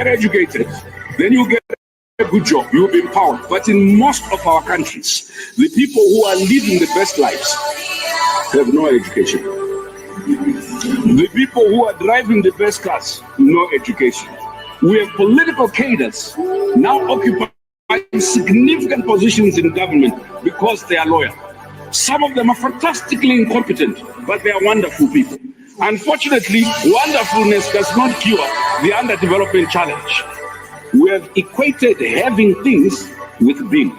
get educated, then you get a good job, you'll be empowered. But in most of our countries, the people who are living the best lives have no education. The people who are driving the best cars, no education. We have political cadres now occupying significant positions in government because they are loyal. Some of them are fantastically incompetent, but they are wonderful people. Unfortunately, wonderfulness does not cure the underdevelopment challenge. We have equated having things with being,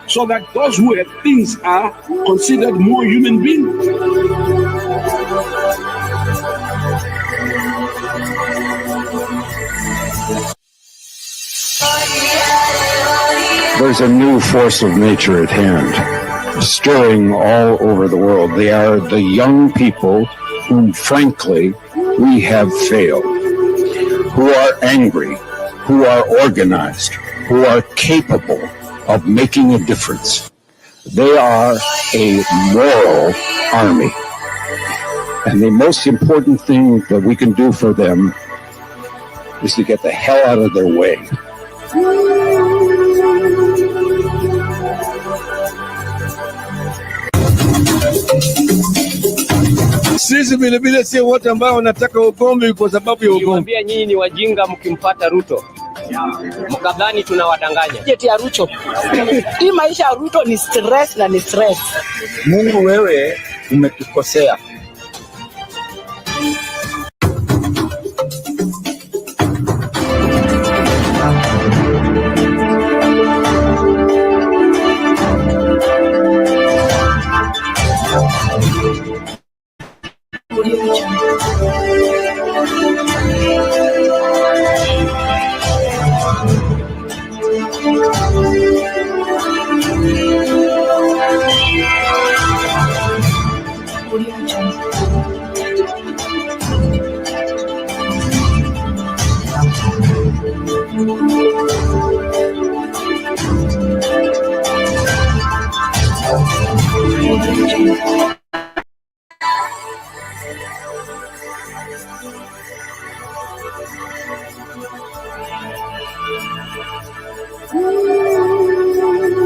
so that those who have things are considered more human beings. There's a new force of nature at hand, stirring all over the world. They are the young people whom, frankly, we have failed, who are angry, who are organized, who are capable of making a difference. They are a moral army. And the most important thing that we can do for them is to get the hell out of their way. Sisi vile vile sio wote ambao wanataka ugomvi kwa sababu ya ugomvi. Niwaambia nyinyi ni wajinga mkimpata Ruto. Mkadhani tunawadanganya. Jeti ya Ruto. Hii maisha ya Ruto ni stress na ni stress. Mungu wewe umetukosea.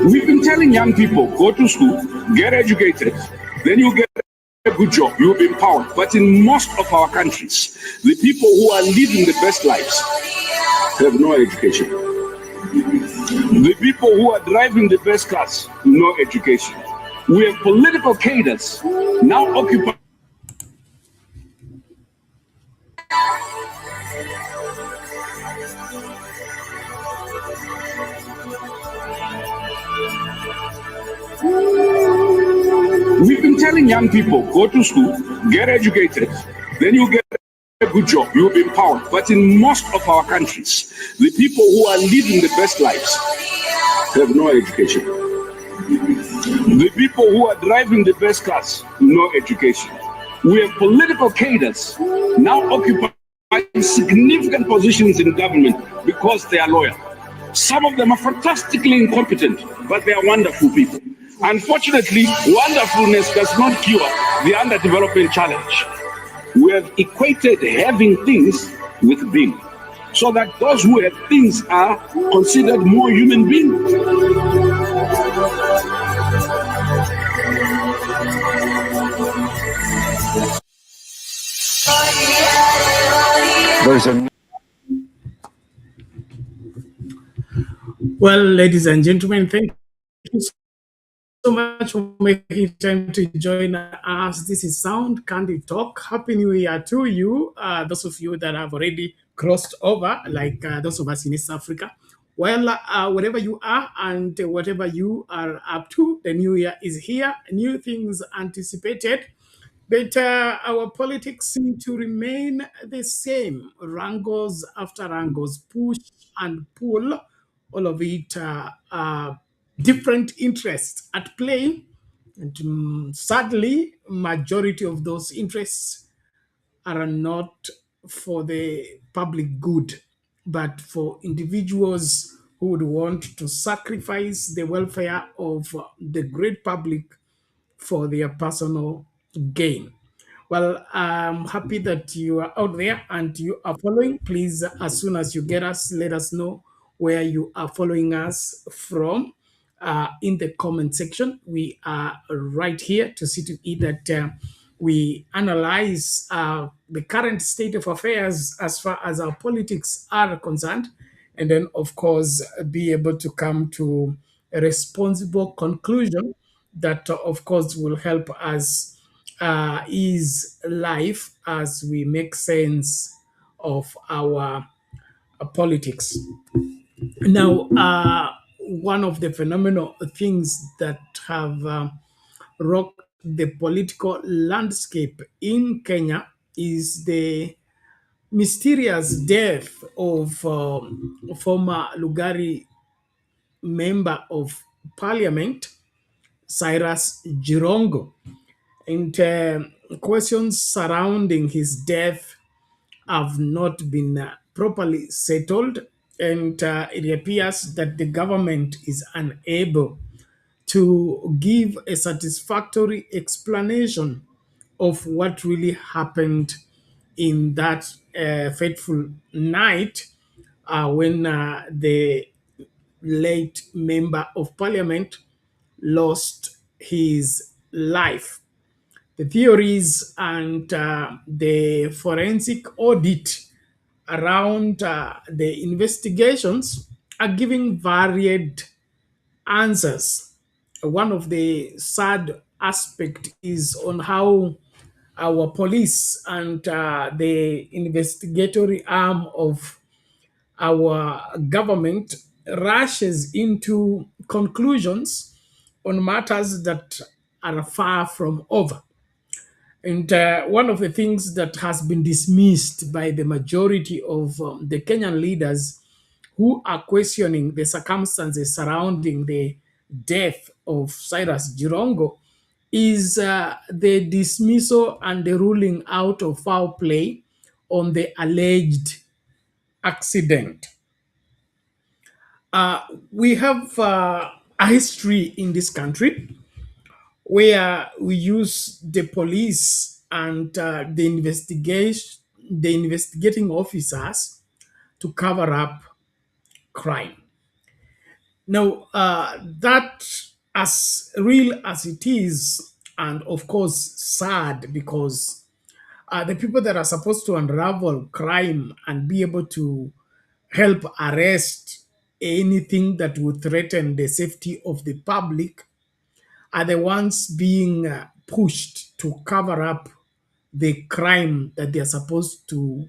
We've been telling young people, go to school, get educated, then you get a good job, you'll be empowered. But in most of our countries, the people who are living the best lives have no education. The people who are driving the best cars, no education. We have political cadres now occupying. We've been telling young people, go to school, get educated, then you get a good job, you'll be empowered. But in most of our countries, the people who are living the best lives have no education. The people who are driving the best cars, no education. We have political cadres now occupying significant positions in government because they are loyal. Some of them are fantastically incompetent, but they are wonderful people. Unfortunately, wonderfulness does not cure the underdevelopment challenge. We have equated having things with being, so that those who have things are considered more human beings. Well, ladies and gentlemen, thank you so much for making time to join us. This is Sound Candy Talk. Happy New Year to you, those of you that have already crossed over, like those of us in East Africa. Well, wherever you are and whatever you are up to, the new year is here. New things anticipated. But our politics seem to remain the same. Wrangles after wrangles, push and pull, all of it different interests at play. And sadly, majority of those interests are not for the public good, but for individuals who would want to sacrifice the welfare of the great public for their personal gain. Well, I'm happy that you are out there and you are following. Please, as soon as you get us, let us know where you are following us from in the comment section. We are right here to see to it that we analyze the current state of affairs as far as our politics are concerned, and then, of course, be able to come to a responsible conclusion that, of course, will help us is life as we make sense of our politics. Now, one of the phenomenal things that have rocked the political landscape in Kenya is the mysterious death of former Lugari member of parliament, Cyrus Jirongo. And questions surrounding his death have not been properly settled, and it appears that the government is unable to give a satisfactory explanation of what really happened in that fateful night when the late member of parliament lost his life. The theories and the forensic audit around the investigations are giving varied answers. One of the sad aspect is on how our police and the investigatory arm of our government rushes into conclusions on matters that are far from over. And one of the things that has been dismissed by the majority of the Kenyan leaders who are questioning the circumstances surrounding the death of Cyrus Jirongo is the dismissal and the ruling out of foul play on the alleged accident. We have a history in this country where we use the police and the investigating officers to cover up crime. Now, that, as real as it is, and of course sad, because the people that are supposed to unravel crime and be able to help arrest anything that would threaten the safety of the public are the ones being pushed to cover up the crime that they are supposed to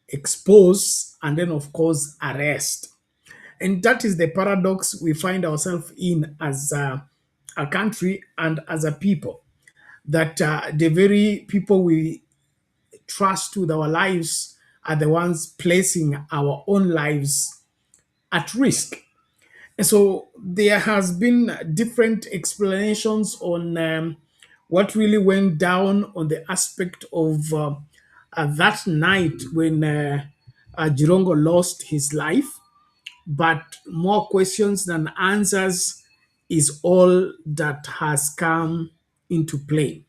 expose and then, of course, arrest. And that is the paradox we find ourselves in as a country and as a people, that the very people we trust with our lives are the ones placing our own lives at risk. And so there has been different explanations on what really went down on the aspect of that night when Jirongo lost his life, but more questions than answers is all that has come into play.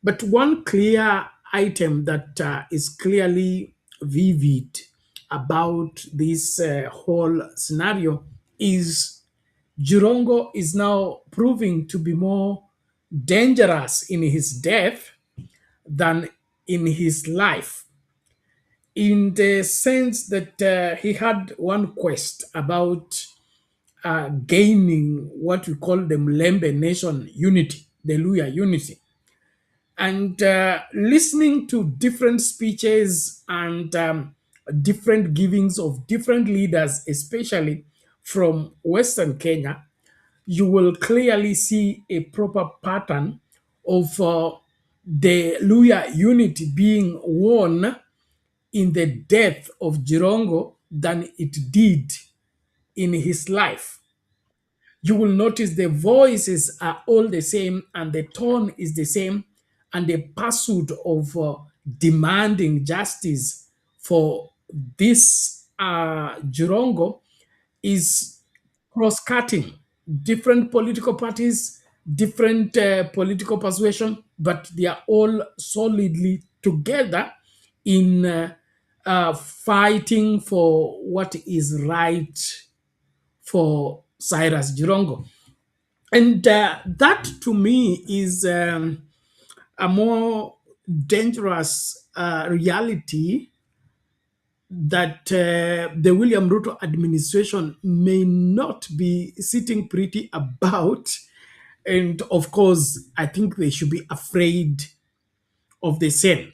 But one clear item that is clearly vivid about this whole scenario is Jirongo is now proving to be more dangerous in his death than in his life, in the sense that he had one quest about gaining what we call the Mlembe Nation unity, the Luya unity. And listening to different speeches and different givings of different leaders, especially from Western Kenya, you will clearly see a proper pattern of the Luya unity being won in the death of Jirongo than it did in his life. You will notice the voices are all the same and the tone is the same, and the pursuit of demanding justice for this Jirongo is cross-cutting. Different political parties, different political persuasion, but they are all solidly together in fighting for what is right for Cyrus Jirongo. And that to me is a more dangerous reality that the William Ruto administration may not be sitting pretty about. And of course, I think they should be afraid of the same.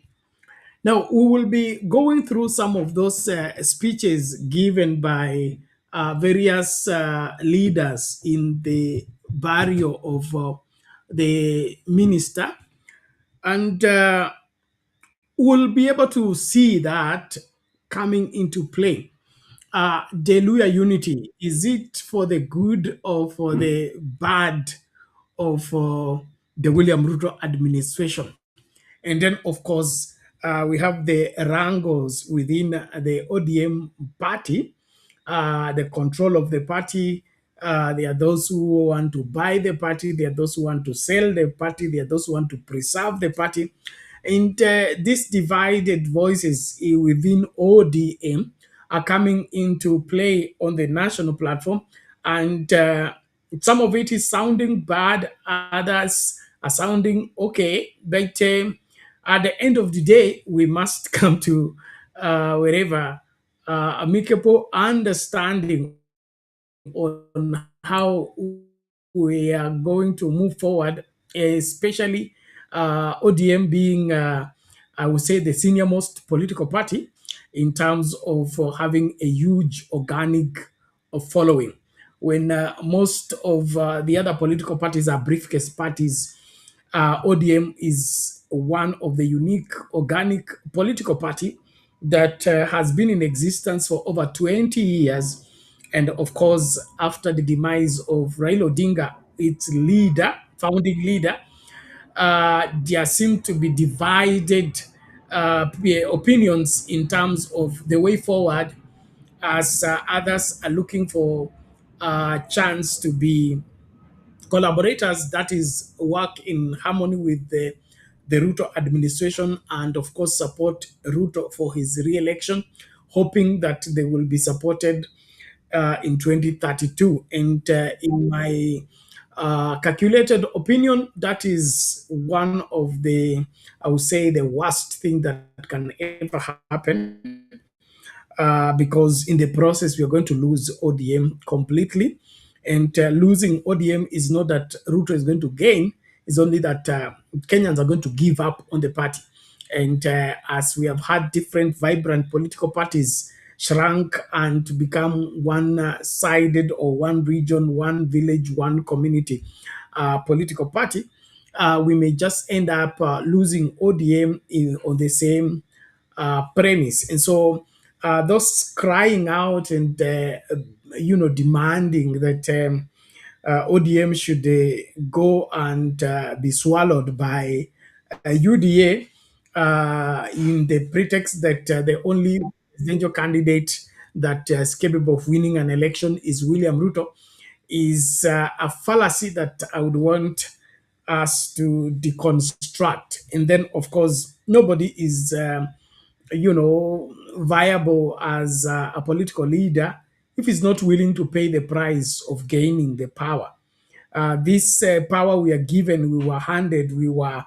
Now, we will be going through some of those speeches given by various leaders in the barrio of the minister, and we'll be able to see that coming into play. Deluya unity, is it for the good or for the bad of the William Ruto administration? And then, of course, we have the wrangles within the ODM party, the control of the party. There are those who want to buy the party. There are those who want to sell the party. There are those who want to preserve the party. And these divided voices within ODM are coming into play on the national platform. And some of it is sounding bad, others are sounding okay. But at the end of the day, we must come to wherever amicable understanding on how we are going to move forward, especially ODM being, I would say, the senior most political party in terms of having a huge organic following. When most of the other political parties are briefcase parties, ODM is one of the unique organic political party that has been in existence for over 20 years. And of course, after the demise of Raila Odinga, its leader, founding leader, there seem to be divided opinions in terms of the way forward, as others are looking for a chance to be collaborators that is work in harmony with the Ruto administration, and of course support Ruto for his re-election, hoping that they will be supported in 2032. And in my calculated opinion, that is one of the, I would say, the worst thing that can ever happen, because in the process, we are going to lose ODM completely. And losing ODM is not that Ruto is going to gain, it's only that Kenyans are going to give up on the party. And as we have had different vibrant political parties shrunk and to become one-sided or one region, one village, one community political party, we may just end up losing ODM on the same premise. And so those crying out and demanding that ODM should go and be swallowed by UDA in the pretext that the only presidential candidate that is capable of winning an election is William Ruto is a fallacy that I would want us to deconstruct. And then, of course, nobody is viable as a political leader if he's not willing to pay the price of gaining the power. This power we are given, we were handed, we were,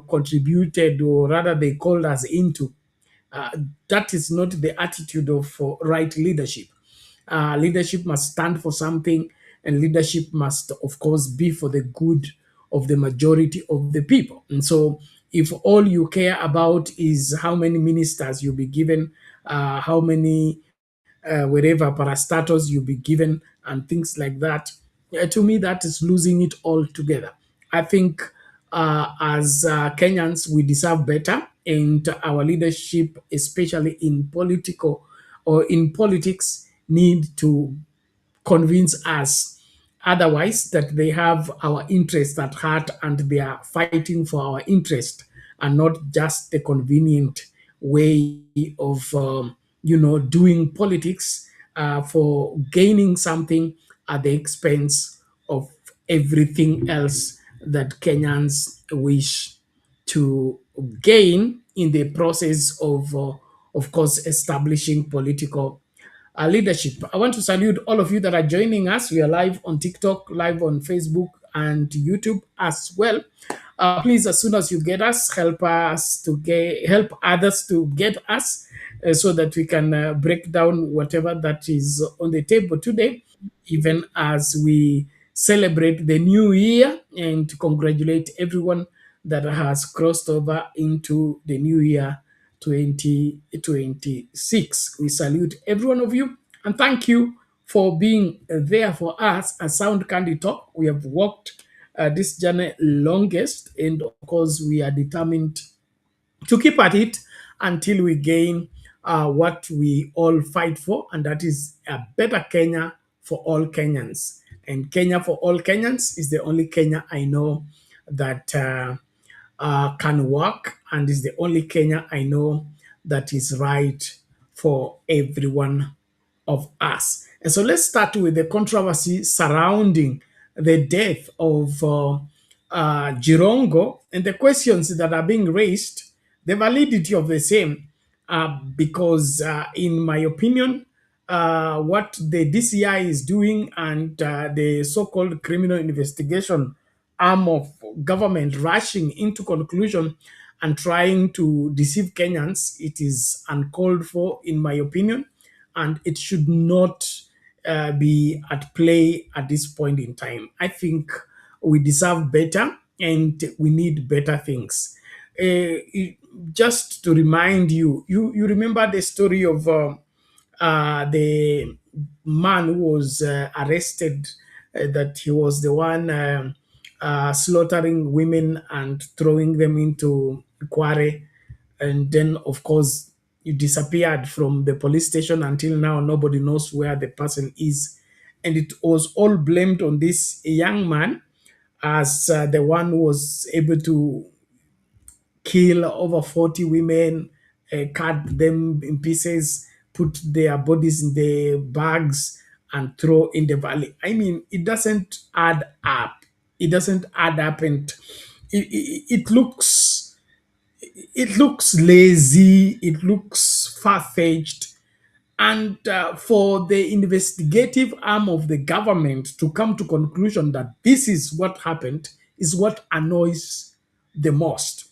contributed, or rather they called us into. That is not the attitude of right leadership. Leadership must stand for something, and leadership must, of course, be for the good of the majority of the people. And so, if all you care about is how many ministers you'll be given, how many wherever parastatus you'll be given, and things like that, to me, that is losing it all together. I think as Kenyans, we deserve better, and our leadership, especially in political or in politics, need to convince us otherwise that they have our interest at heart and they are fighting for our interest, and not just the convenient way of doing politics for gaining something at the expense of everything else that Kenyans wish to gain in the process of course, establishing political leadership. I want to salute all of you that are joining us. We are live on TikTok, live on Facebook, and YouTube as well. Please, as soon as you get us, help others to get us, so that we can break down whatever that is on the table today, even as we celebrate the new year and to congratulate everyone that has crossed over into the new year 2026. We salute every one of you and thank you for being there for us at Sound Candy Talk. We have walked this journey longest, and of course, we are determined to keep at it until we gain what we all fight for, and that is a better Kenya for all Kenyans. And Kenya for all Kenyans is the only Kenya I know that can work, and is the only Kenya I know that is right for everyone of us. And so let's start with the controversy surrounding the death of Jirongo and the questions that are being raised, the validity of the same, because in my opinion, what the DCI is doing and the so-called criminal investigation arm of government rushing into conclusion and trying to deceive Kenyans, it is uncalled for, in my opinion, and it should not be at play at this point in time. I think we deserve better and we need better things. Just to remind you, you remember the story of the man who was arrested, that he was the one slaughtering women and throwing them into quarry, and then of course you disappeared from the police station until now. Nobody knows where the person is, and it was all blamed on this young man as the one who was able to kill over 40 women, cut them in pieces, put their bodies in the bags and throw in the valley. I mean, it doesn't add up. It doesn't add up, and it looks lazy. It looks far-fetched. And for the investigative arm of the government to come to conclusion that this is what happened is what annoys the most.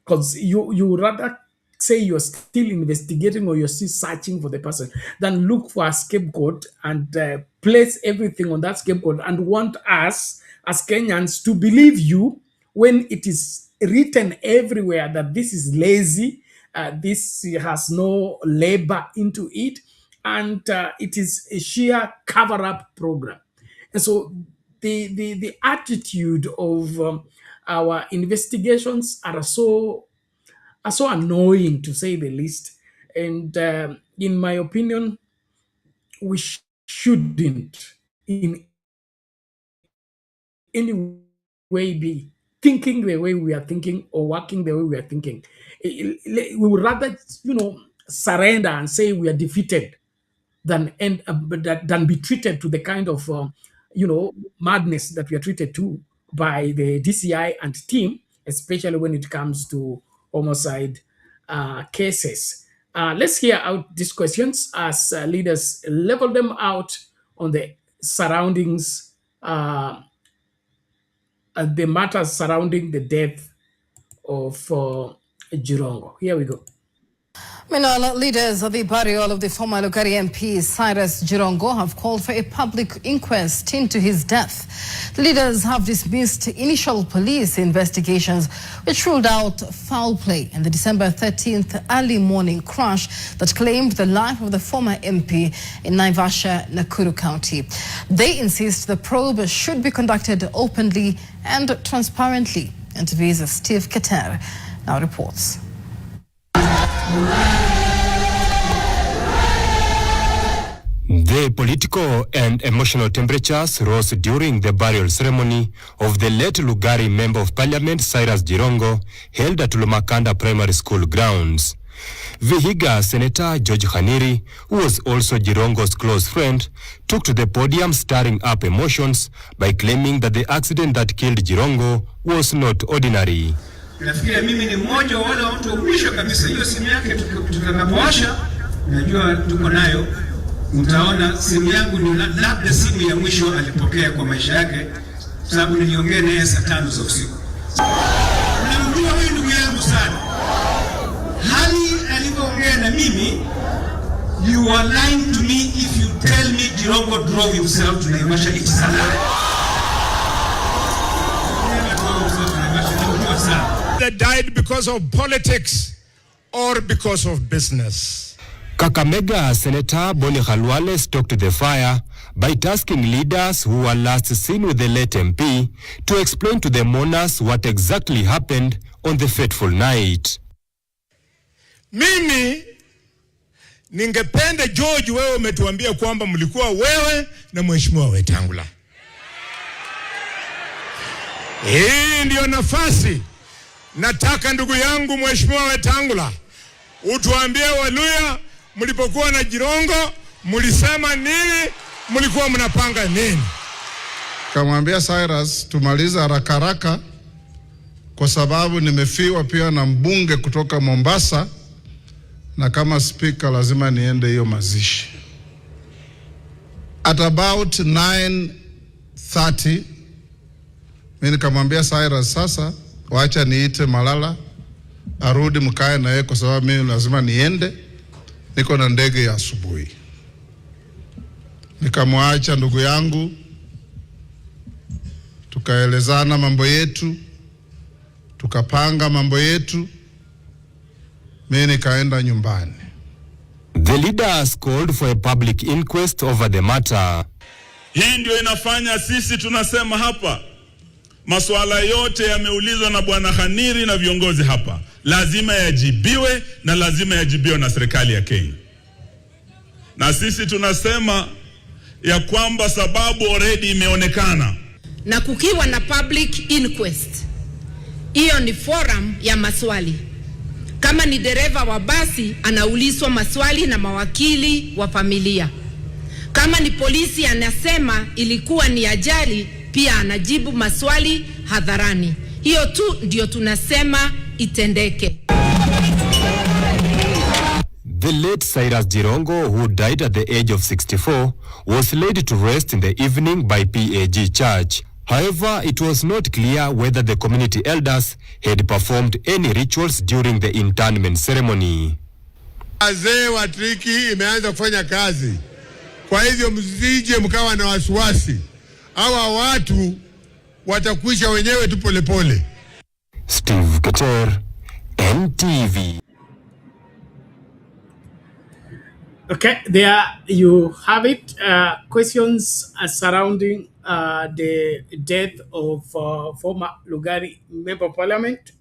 Because you rather say you're still investigating or you're still searching for the person than look for a scapegoat and place everything on that scapegoat and want us as Kenyans to believe you when it is written everywhere that this is lazy, this has no labor into it, and it is a sheer cover-up program. And so the attitude of our investigations are so annoying, to say the least. And in my opinion, we shouldn't in any way be thinking the way we are thinking or working the way we are thinking. We would rather, surrender and say we are defeated than be treated to the kind of madness that we are treated to by the DCI and team, especially when it comes to homicide cases. Let's hear out these questions as leaders level them out on the surroundings, the matters surrounding the death of Jirongo. Here we go. Meanwhile, leaders of the burial of the former Lugari MP Cyrus Jirongo have called for a public inquest into his death. The leaders have dismissed initial police investigations which ruled out foul play in the December 13th early morning crash that claimed the life of the former MP in Naivasha, Nakuru County. They insist the probe should be conducted openly and transparently. NTV's Steve Keter now reports. The political and emotional temperatures rose during the burial ceremony of the late Lugari Member of Parliament Cyrus Jirongo held at Lumakanda Primary School grounds. Vihiga Senator George Khaniri, who was also Jirongo's close friend, took to the podium stirring up emotions by claiming that the accident that killed Jirongo was not ordinary. Nafikiri mimi ni mmoja wa wale watu wa mwisho kabisa. Hiyo simu yake tutakapowasha, najua tuko nayo, mtaona simu yangu ni labda simu ya mwisho alipokea kwa maisha yake, sababu niliongea naye saa 5 za usiku. Namjua huyu ndugu yangu sana. Hali alivyoongea na mimi, you are lying to me if you tell me Jirongo drove himself to Naivasha. It is a lie. They died because of politics or because of business. Kakamega Senator Boni Khalwale stoked the fire by tasking leaders who were last seen with the late MP to explain to the mourners what exactly happened on the fateful night. Mimi ningependa George, wewe umetuambia kwamba mlikuwa wewe na Mheshimiwa Wetangula. Hii ndio nafasi. Nataka ndugu yangu Mheshimiwa Wetangula utuambie Waluya, mlipokuwa na Jirongo mlisema nini, mlikuwa mnapanga nini? Kamwambia Cyrus tumaliza haraka haraka kwa sababu nimefiwa pia na mbunge kutoka Mombasa, na kama speaker lazima niende hiyo mazishi. At about 9:30 mimi nikamwambia Cyrus, sasa wacha niite Malala arudi mkae na yeye kwa sababu mimi lazima niende, niko na ndege ya asubuhi. Nikamwacha ndugu yangu, tukaelezana mambo yetu, tukapanga mambo yetu, mimi nikaenda nyumbani. The leaders called for a public inquest over the matter. Hii ndio inafanya sisi tunasema hapa, masuala yote yameulizwa na Bwana Khaniri na viongozi hapa, lazima yajibiwe na lazima yajibiwe na serikali ya Kenya. Na sisi tunasema ya kwamba sababu already imeonekana. Na kukiwa na public inquest, hiyo ni forum ya maswali. Kama ni dereva wa basi anaulizwa maswali na mawakili wa familia. Kama ni polisi anasema ilikuwa ni ajali, pia anajibu maswali hadharani. Hiyo tu ndio tunasema itendeke. The late Cyrus Jirongo, who died at the age of 64, was laid to rest in the evening by PAG Church. However, it was not clear whether the community elders had performed any rituals during the interment ceremony. Wazee wa triki imeanza kufanya kazi. Kwa hivyo msije mkawa na wasiwasi. Hawa watu watakwisha wenyewe tu polepole. Steve Keter, NTV. Okay, there you have it. Questions surrounding the death of former Lugari Member of Parliament,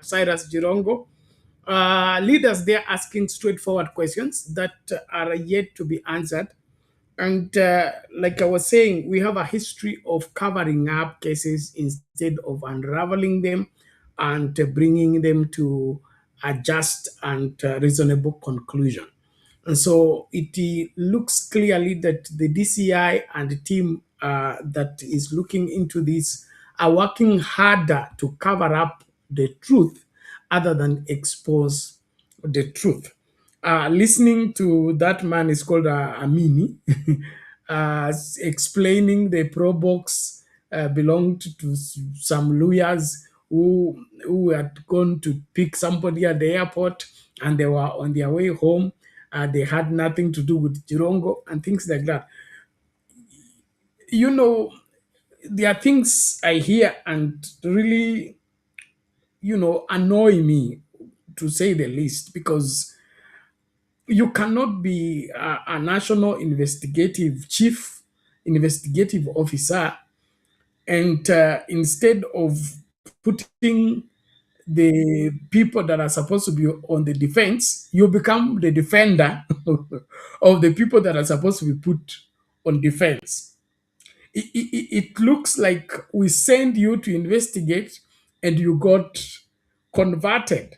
Cyrus Jirongo. Leaders there asking straightforward questions that are yet to be answered. And like I was saying, we have a history of covering up cases instead of unraveling them and bringing them to a just and reasonable conclusion. And so it looks clearly that the DCI and the team that is looking into this are working harder to cover up the truth other than expose the truth. Listening to that man is called Amini, explaining the Pro Box belonged to some lawyers who had gone to pick somebody at the airport and they were on their way home. They had nothing to do with Jirongo and things like that. You know, there are things I hear and really, annoy me, to say the least, because you cannot be a national chief investigative officer and instead of putting the people that are supposed to be on the defense, you become the defender of the people that are supposed to be put on defense. It looks like we send you to investigate and you got converted.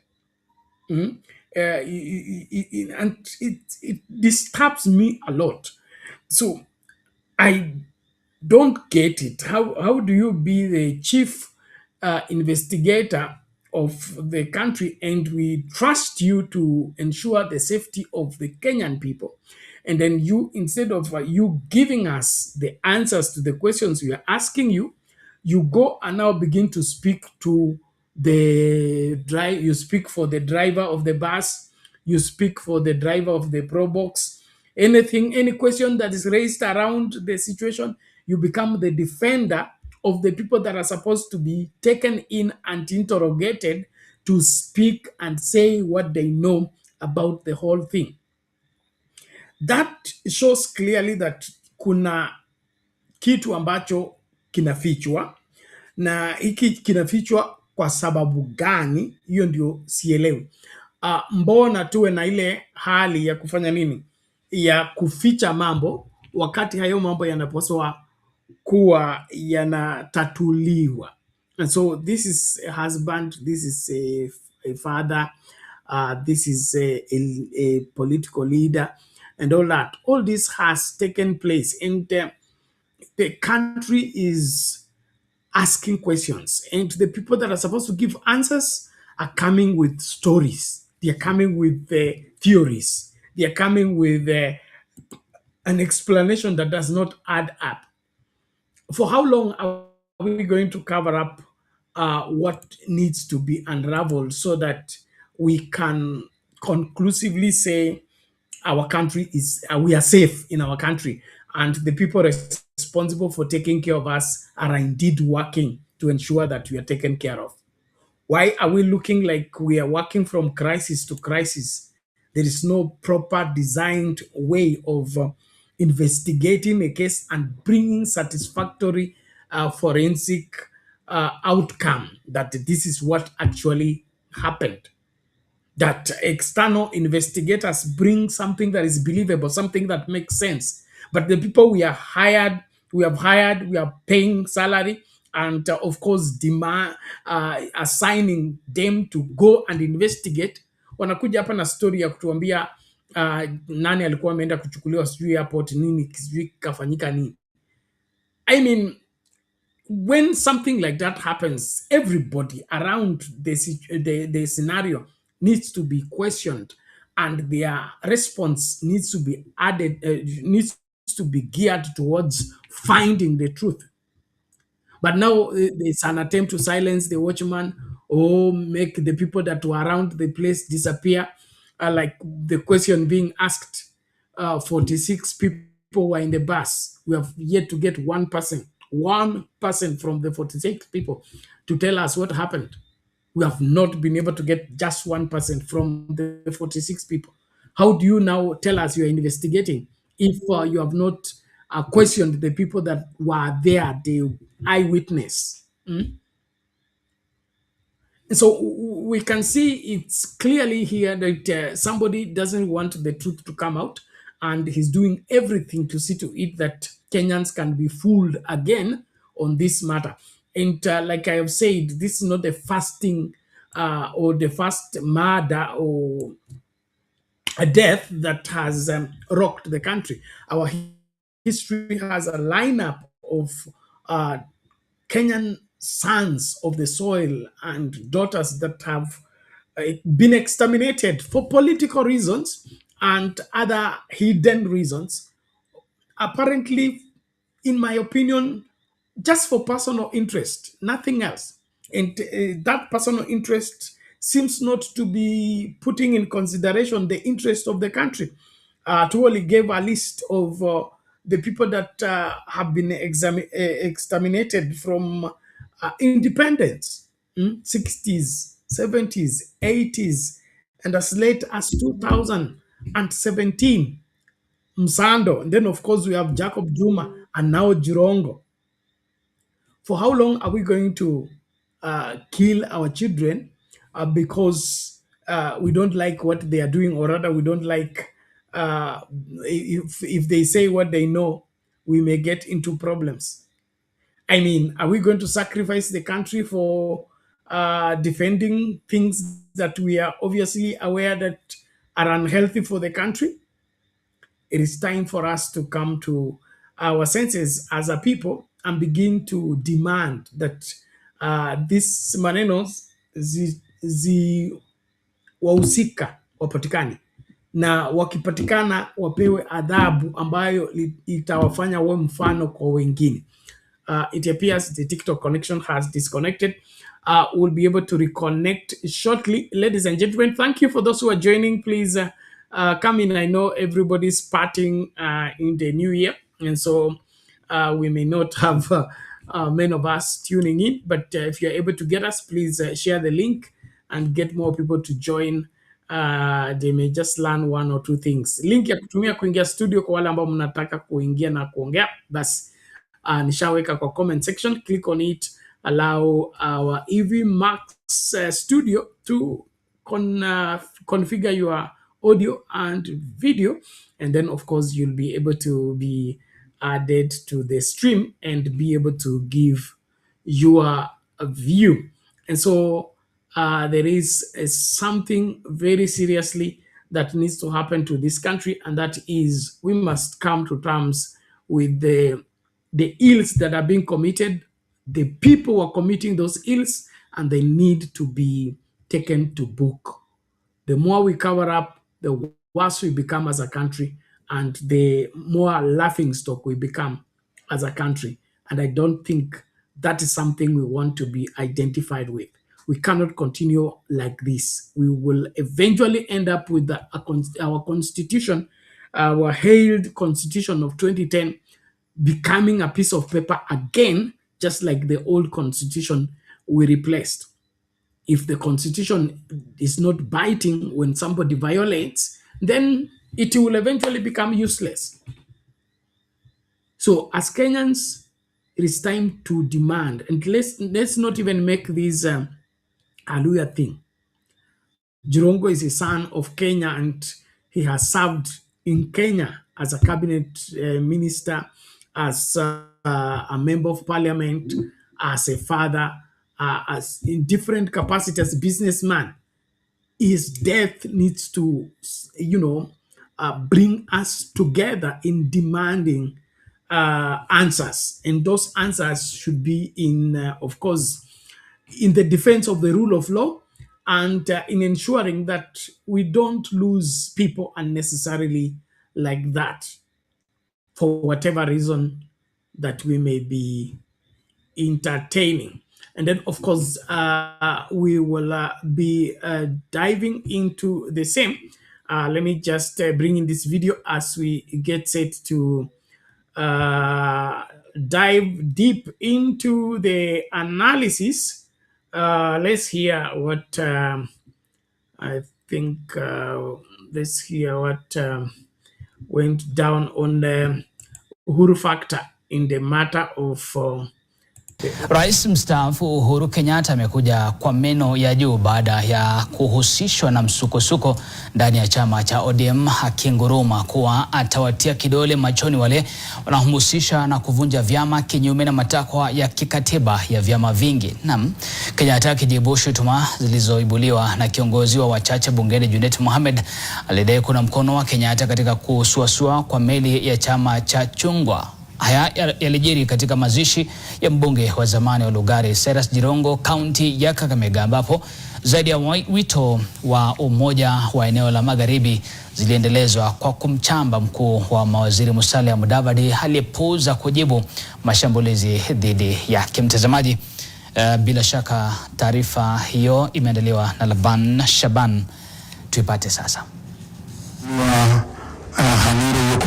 and it disturbs me a lot. So I don't get it. How do you be the chief investigator of the country and we trust you to ensure the safety of the Kenyan people? And then you, instead of you giving us the answers to the questions we are asking you, you go and now begin to speak to the drive. You speak for the driver of the bus. You speak for the driver of the pro box. Anything, any question that is raised around the situation, you become the defender of the people that are supposed to be taken in and interrogated to speak and say what they know about the whole thing. That shows clearly that kuna kitu ambacho kinafichwa, na hiki kinafichwa kwa sababu gani? Hiyo ndio sielewi. Mbona tuwe na ile hali ya kufanya nini, ya kuficha mambo wakati hayo mambo yanapaswa kuwa yanatatuliwa? And so this is a husband, this is a father, this is a political leader, and all that. All this has taken place, and the country is asking questions, and the people that are supposed to give answers are coming with stories. They are coming with theories. They are coming with an explanation that does not add up. For how long are we going to cover up what needs to be unraveled so that we can conclusively say our country is, we are safe in our country, and the people responsible for taking care of us are indeed working to ensure that we are taken care of? Why are we looking like we are working from crisis to crisis? There is no proper designed way of investigating a case and bringing satisfactory forensic outcome that this is what actually happened. That external investigators bring something that is believable, something that makes sense. But the people we have hired, we are paying salary, and of course assigning them to go and investigate. Wanakuja hapa na story ya kutuambia nani alikuwa ameenda kuchukuliwa sijui airport nini, sijui kafanyika nini. I mean, when something like that happens, everybody around the scenario needs to be questioned, and their response needs to be added, needs to be geared towards finding the truth. But now there's an attempt to silence the watchman or make the people that were around the place disappear. Like the question being asked, 46 people were in the bus. We have yet to get one person from the 46 people to tell us what happened. We have not been able to get just 1% from the 46 people. How do you now tell us you are investigating if you have not questioned the people that were there, the eyewitness? So we can see it's clearly here that somebody doesn't want the truth to come out, and he's doing everything to see to it that Kenyans can be fooled again on this matter. And like I have said, this is not the first thing or the first murder or a death that has rocked the country. Our history has a lineup of Kenyan sons of the soil and daughters that have been exterminated for political reasons and other hidden reasons. Apparently, in my opinion, just for personal interest, nothing else. And that personal interest seems not to be putting in consideration the interest of the country. Tuoli gave a list of the people that have been exterminated from independence, 60s, 70s, 80s, and as late as 2017. Msando, and then of course we have Jacob Juma and now Jirongo. For how long are we going to kill our children because we don't like what they are doing, or rather we don't like if they say what they know, we may get into problems. I mean, are we going to sacrifice the country for defending things that we are obviously aware that are unhealthy for the country. It is time for us to come to our senses as a people and begin to demand that these manenos wahusika wapatikane, na wakipatikana wapewe adhabu ambayo itawafanya wawe mfano kwa wengine. It appears the TikTok connection has disconnected. We'll be able to reconnect shortly. Ladies and gentlemen, thank you for those who are joining. Please come in. I know everybody's partying in the new year, and so we may not have many of us tuning in, but if you're able to get us, please share the link and get more people to join. They may just learn one or two things. Link ya kutumia kuingia studio kwa wale ambao mnataka kuingia na kuongea, basi nishaweka kwa comment section. Click on it. Allow our EV Max studio to configure your audio and video, and then of course you'll be able to be added to the stream and be able to give your view. And so there is something very seriously that needs to happen to this country, and that is we must come to terms with the ills that are being committed. The people who are committing those ills, and they need to be taken to book. The more we cover up, the worse we become as a country, and the more laughing stock we become as a country. And I don't think that is something we want to be identified with. We cannot continue like this. We will eventually end up with our constitution, our hailed constitution of 2010, becoming a piece of paper again, just like the old constitution we replaced. If the constitution is not biting when somebody violates, then it will eventually become useless. So as Kenyans, it is time to demand, and let's not even make this Aluya thing. Jirongo is a son of Kenya, and he has served in Kenya as a cabinet minister, as a member of parliament, as a father, as in different capacities as a businessman. His death needs to, bring us together in demanding answers. And those answers should be in, of course, in the defense of the rule of law, and in ensuring that we don't lose people unnecessarily like that for whatever reason that we may be entertaining. And then, of course, we will be diving into the same. Let me just bring in this video as we get set to dive deep into the analysis. Let's hear what let's hear what went down on the Uhuru factor in the matter of Rais mstaafu Uhuru Kenyatta amekuja kwa meno ya juu baada ya kuhusishwa na msukosuko ndani ya chama cha ODM, akinguruma kuwa atawatia kidole machoni wale wanaohusisha na kuvunja vyama kinyume na matakwa ya kikatiba ya vyama vingi. Naam, Kenyatta akijibu shutuma zilizoibuliwa na kiongozi wa wachache bungeni Junet Mohamed, alidai kuna mkono wa Kenyatta katika kusuasua kwa meli ya chama cha chungwa. Haya yalijiri katika mazishi ya mbunge wa zamani wa Lugari Cyrus Jirongo, kaunti ya Kakamega, ambapo zaidi ya wito wa umoja wa eneo la magharibi ziliendelezwa kwa kumchamba mkuu wa mawaziri Musalia Mudavadi aliyepuuza kujibu mashambulizi dhidi yake. Mtazamaji, bila shaka taarifa hiyo imeandaliwa na Laban Shaban. Tuipate sasa.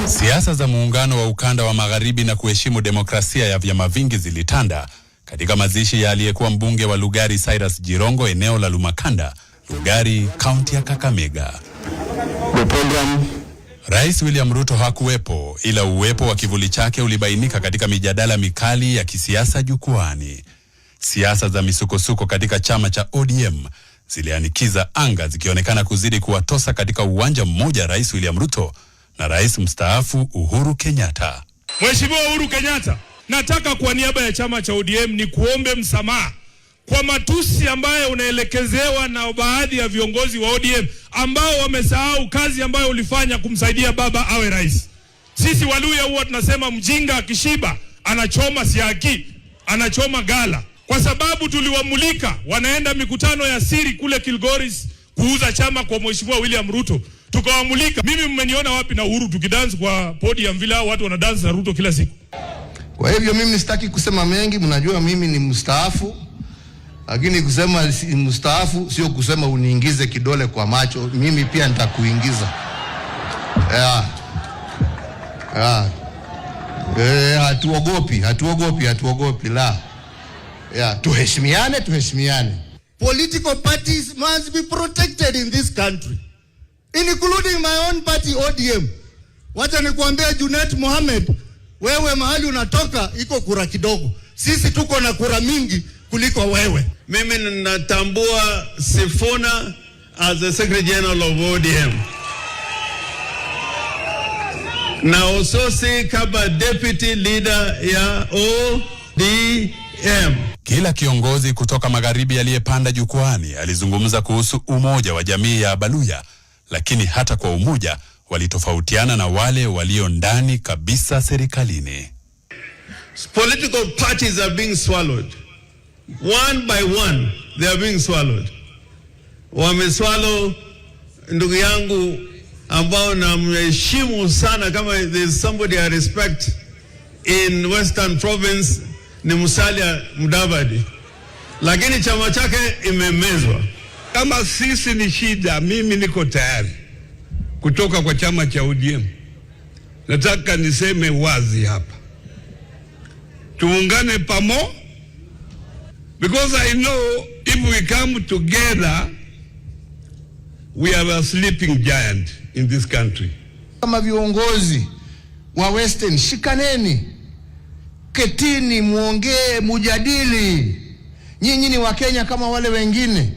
Siasa za muungano wa ukanda wa magharibi na kuheshimu demokrasia ya vyama vingi zilitanda katika mazishi ya aliyekuwa mbunge wa Lugari Cyrus Jirongo, eneo la Lumakanda, Lugari, kaunti ya Kakamega. Rais William Ruto hakuwepo, ila uwepo wa kivuli chake ulibainika katika mijadala mikali ya kisiasa jukwani. Siasa za misukosuko katika chama cha ODM zilianikiza anga, zikionekana kuzidi kuwatosa katika uwanja mmoja Rais William Ruto na rais mstaafu Uhuru Kenyatta. Mheshimiwa Uhuru Kenyatta, nataka kwa niaba ya chama cha ODM ni kuombe msamaha kwa matusi ambayo unaelekezewa na baadhi ya viongozi wa ODM ambao wamesahau kazi ambayo ulifanya kumsaidia baba awe rais. Sisi Waluya huwa tunasema mjinga akishiba anachoma siaki, anachoma gala. Kwa sababu tuliwamulika wanaenda mikutano ya siri kule Kilgoris kuuza chama kwa Mheshimiwa William Ruto. Tukawamulika. Mimi mmeniona wapi na Uhuru tukidance kwa podium vile watu wanadance na Ruto kila siku. Kwa hivyo mimi sitaki kusema mengi, mnajua mimi ni mstaafu. Lakini kusema mstaafu sio kusema uniingize kidole kwa macho, mimi pia nitakuingiza. Hatuogopi la. Tuheshimiane. Political parties must be protected in this country, including my own party ODM. Wacha nikuambia Junet Mohamed, wewe mahali unatoka iko kura kidogo. Sisi tuko na kura mingi kuliko wewe. Mimi natambua Sifuna as the Secretary General of ODM. Na Ososi kama Deputy Leader ya ODM. Kila kiongozi kutoka magharibi aliyepanda jukwani alizungumza kuhusu umoja wa jamii ya Baluya, lakini hata kwa umoja walitofautiana na wale walio ndani kabisa serikalini. Political parties are being swallowed. One by one, they are being swallowed. Wameswallow ndugu yangu ambao namheshimu sana, kama there's somebody I respect in Western Province ni Musalia Mudavadi, lakini chama chake imemezwa. Kama sisi ni shida, mimi niko tayari kutoka kwa chama cha ODM. Nataka niseme wazi hapa, tuungane pamoja, because I know if we come together we are a sleeping giant in this country. Kama viongozi wa Western, shikaneni, ketini, muongee, mujadili. Nyinyi ni Wakenya kama wale wengine.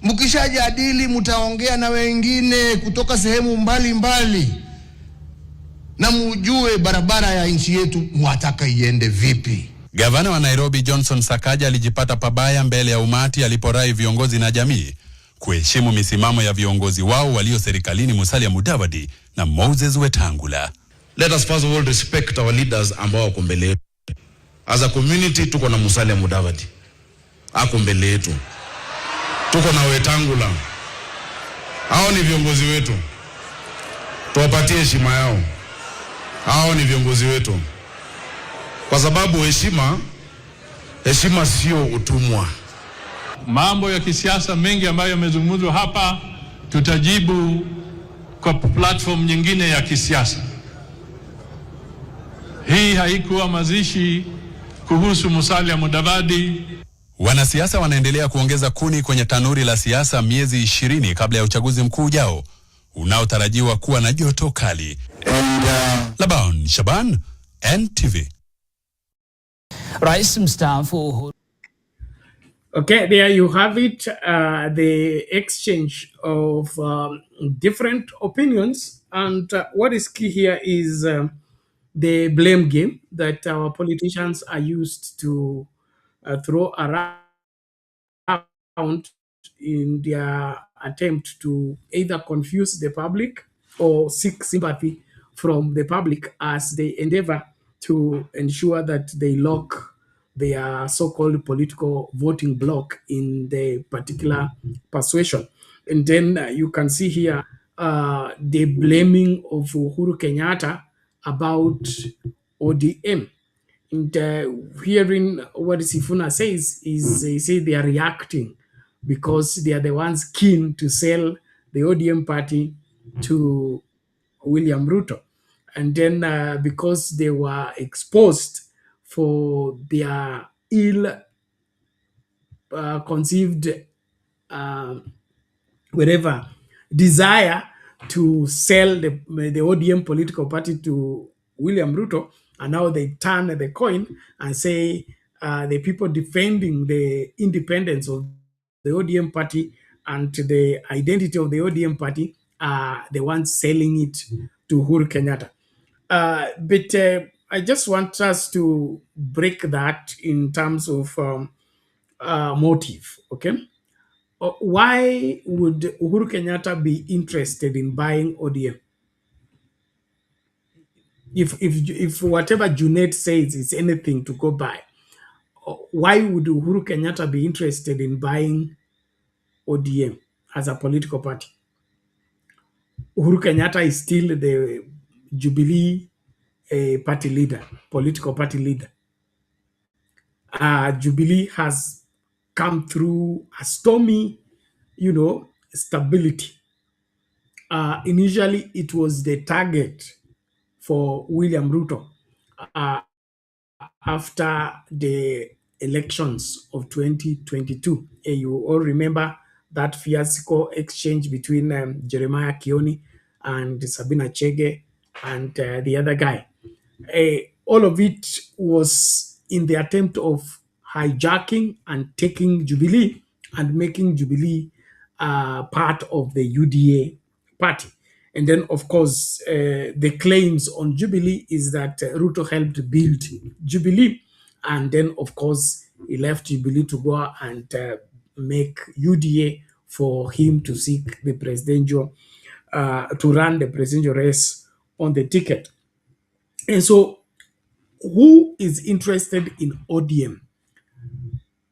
Mkishajadili mtaongea na wengine kutoka sehemu mbali, na mujue barabara ya nchi yetu mwataka iende vipi. Gavana wa Nairobi Johnson Sakaja alijipata pabaya mbele ya umati aliporai viongozi na jamii kuheshimu misimamo ya viongozi wao walio serikalini, Musalia Mudavadi na Moses Wetangula. Let us first of all respect our leaders ambao wako mbele yetu. As a community tuko na Musalia Mudavadi ako mbele yetu, tuko na Wetangula, hao ni viongozi wetu, tuwapatie heshima yao. Hao ni viongozi wetu, kwa sababu heshima sio utumwa. Mambo ya kisiasa mengi ambayo yamezungumzwa hapa tutajibu kwa platform nyingine ya kisiasa. Hii haikuwa mazishi kuhusu Musalia Mudavadi. Wanasiasa wanaendelea kuongeza kuni kwenye tanuri la siasa miezi 20 kabla ya uchaguzi mkuu ujao unaotarajiwa kuwa na joto kali. Laban Shaban, NTV. Rais mstaafu. Okay, there you have it. The exchange of different opinions, and what is key here is the blame game that our politicians are used to throw around in their attempt to either confuse the public or seek sympathy from the public as they endeavor to ensure that they lock their so-called political voting bloc in the particular persuasion. And then you can see here the blaming of Uhuru Kenyatta about ODM. And hearing what Sifuna says is they say they are reacting because they are the ones keen to sell the ODM party to William Ruto. And then because they were exposed for their ill-conceived desire to sell the ODM political party to William Ruto, and now they turn the coin and say the people defending the independence of the ODM party and the identity of the ODM party are the ones selling it to Uhuru Kenyatta. But I just want us to break that in terms of motive. Okay, why would Uhuru Kenyatta be interested in buying ODM? If whatever Junet says is anything to go by, why would Uhuru Kenyatta be interested in buying ODM as a political party? Uhuru Kenyatta is still the Jubilee party leader, political party leader. Jubilee has come through a stormy, stability. Initially, it was the target for William Ruto after the elections of 2022. You all remember that fiasco exchange between Jeremiah Kioni and Sabina Chege and the other guy. All of it was in the attempt of hijacking and taking Jubilee and making Jubilee part of the UDA party. And then, of course, the claims on Jubilee is that Ruto helped build Jubilee. And then, of course, he left Jubilee to go and make UDA for him to seek the presidential, to run the presidential race on the ticket. And so, who is interested in ODM?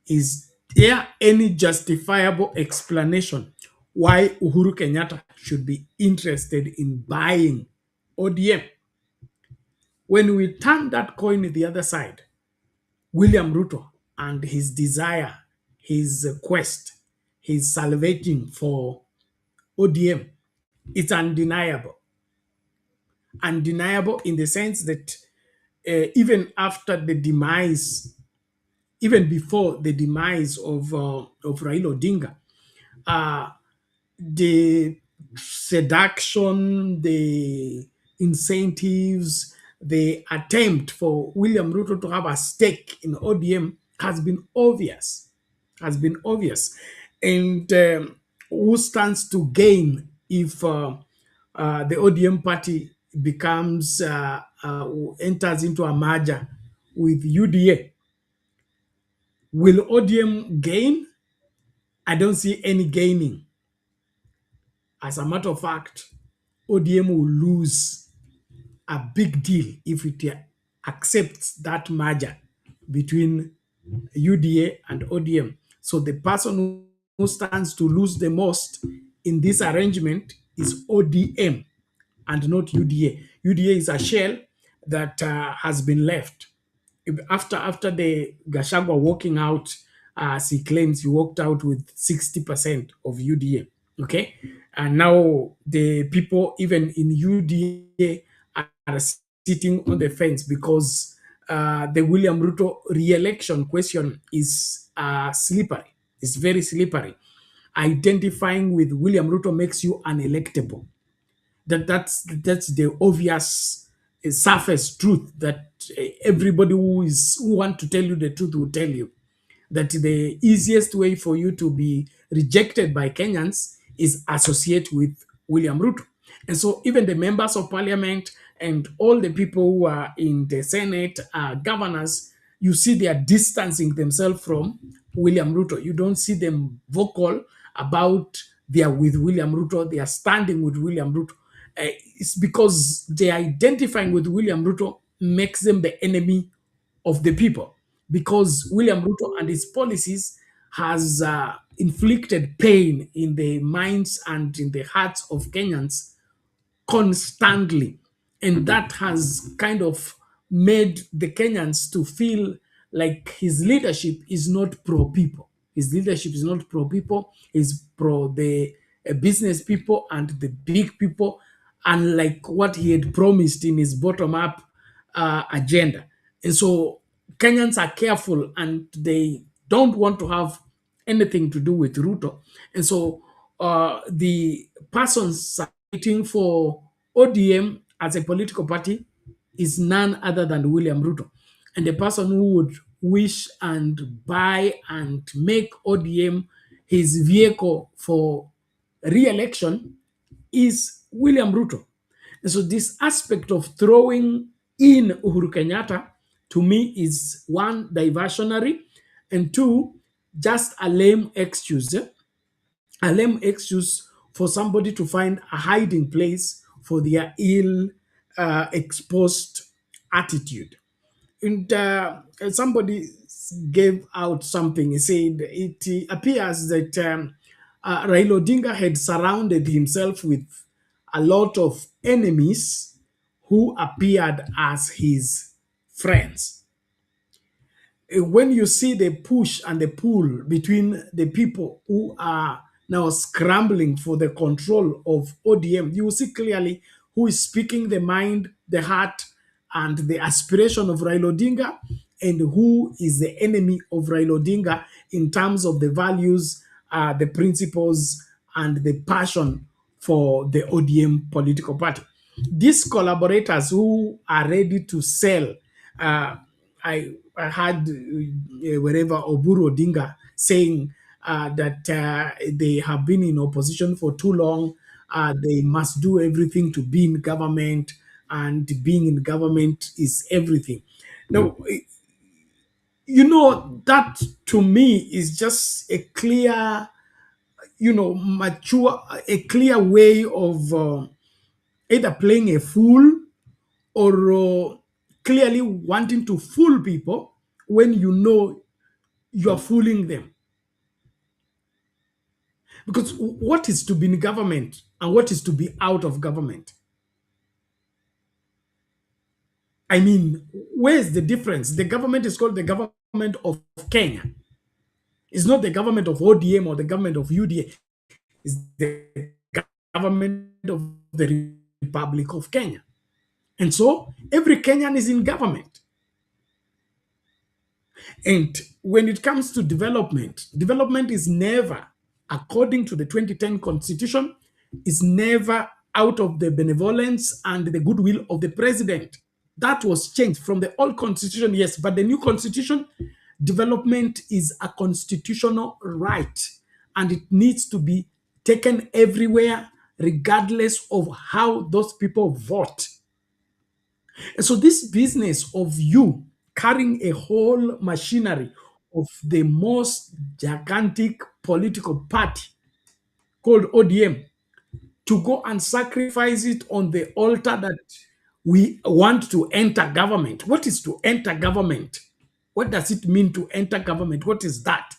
Is there any justifiable explanation why Uhuru Kenyatta should be interested in buying ODM? When we turn that coin to the other side, William Ruto and his desire, his quest, his salvaging for ODM, it's undeniable. Undeniable in the sense that even after the demise, even before the demise of Raila Odinga, the seduction, the incentives, the attempt for William Ruto to have a stake in ODM has been obvious. And who stands to gain if the ODM party becomes, enters into a merger with UDA? Will ODM gain? I don't see any gaining. As a matter of fact, ODM will lose a big deal if it accepts that merger between UDA and ODM. So the person who stands to lose the most in this arrangement is ODM and not UDA. UDA is a shell that has been left. After the Gachagua walking out, as he claims he walked out with 60% of UDA. Okay, and now the people even in UDA are sitting on the fence because the William Ruto re-election question is slippery. It's very slippery. Identifying with William Ruto makes you unelectable. That's the obvious surface truth that everybody who want to tell you the truth will tell you. That the easiest way for you to be rejected by Kenyans is associate with William Ruto. And so even the members of parliament and all the people who are in the Senate, governors, you see they are distancing themselves from William Ruto. You don't see them vocal about they are with William Ruto, they are standing with William Ruto. It's because they are identifying with William Ruto makes them the enemy of the people. Because William Ruto and his policies has inflicted pain in the minds and in the hearts of Kenyans constantly. And that has kind of made the Kenyans to feel like his leadership is not pro-people. His leadership is not pro-people, it's pro the business people and the big people, unlike what he had promised in his bottom-up agenda. And so Kenyans are careful and they don't want to have anything to do with Ruto. And so the persons fighting for ODM as a political party is none other than William Ruto. And the person who would wish and buy and make ODM his vehicle for re-election is William Ruto. And so this aspect of throwing in Uhuru Kenyatta, to me, is one, diversionary, and two, just a lame excuse, a lame excuse for somebody to find a hiding place for their ill exposed attitude. And somebody gave out something. He said it appears that Raila Odinga had surrounded himself with a lot of enemies who appeared as his friends. When you see the push and the pull between the people who are now scrambling for the control of ODM, you will see clearly who is speaking the mind, the heart, and the aspiration of Raila Odinga, and who is the enemy of Raila Odinga in terms of the values, the principles, and the passion for the ODM political party. These collaborators who are ready to sell, I heard wherever Oburu Odinga saying that they have been in opposition for too long. They must do everything to be in government, and being in government is everything. Now, you know, that to me is just a clear, mature, a clear way of either playing a fool or clearly wanting to fool people when you know you're fooling them. Because what is to be in government and what is to be out of government? I mean, where's the difference? The government is called the government of Kenya. It's not the government of ODM or the government of UDA. It's the government of the Republic of Kenya. And so every Kenyan is in government. And when it comes to development, development is never, according to the 2010 Constitution, is never out of the benevolence and the goodwill of the president. That was changed from the old Constitution, yes, but the new Constitution, development is a constitutional right, and it needs to be taken everywhere, regardless of how those people vote. And so this business of you carrying a whole machinery of the most gigantic political party called ODM to go and sacrifice it on the altar that we want to enter government. What is to enter government? What does it mean to enter government? What is that?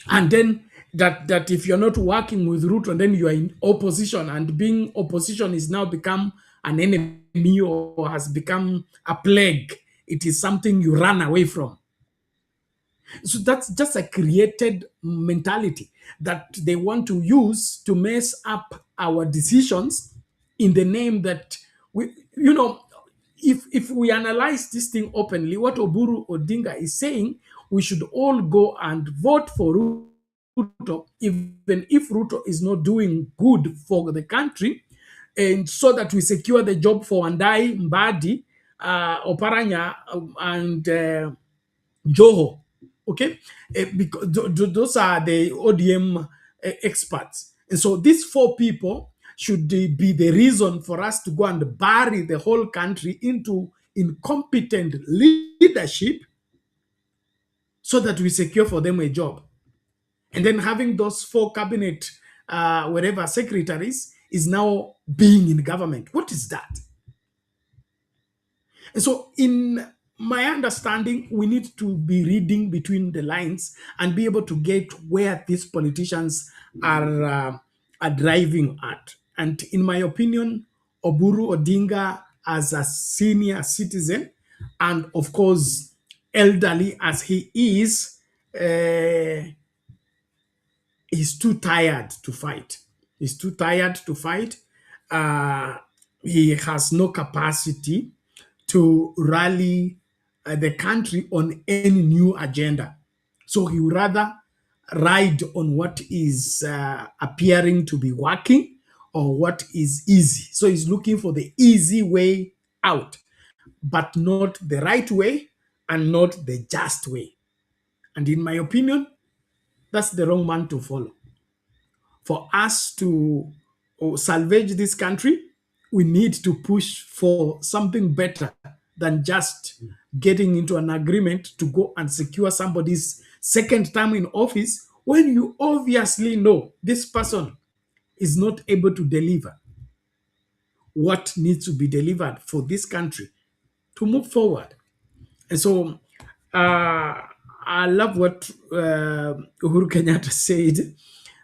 And then that if you're not working with Ruto, and then you are in opposition, and being opposition is now become an enemy or has become a plague. It is something you run away from. So that's just a created mentality that they want to use to mess up our decisions in the name that if we analyze this thing openly, what Oburu Odinga is saying, we should all go and vote for Ruto, even if Ruto is not doing good for the country, and so that we secure the job for Wandai, Mbadi, Oparanya, and Joho. Okay, because those are the ODM experts. And so these four people should be the reason for us to go and bury the whole country into incompetent leadership so that we secure for them a job. And then having those four cabinet, whatever secretaries is now being in government. What is that? And so in my understanding, we need to be reading between the lines and be able to get where these politicians are driving at. And in my opinion, Oburu Odinga, as a senior citizen, and of course, elderly as he is, he's too tired to fight. He's too tired to fight. He has no capacity to rally the country on any new agenda. So he would rather ride on what is appearing to be working or what is easy. So he's looking for the easy way out, but not the right way and not the just way. And in my opinion, that's the wrong man to follow. For us to salvage this country, we need to push for something better than just getting into an agreement to go and secure somebody's second term in office when you obviously know this person is not able to deliver what needs to be delivered for this country to move forward. And so I love what Uhuru Kenyatta said,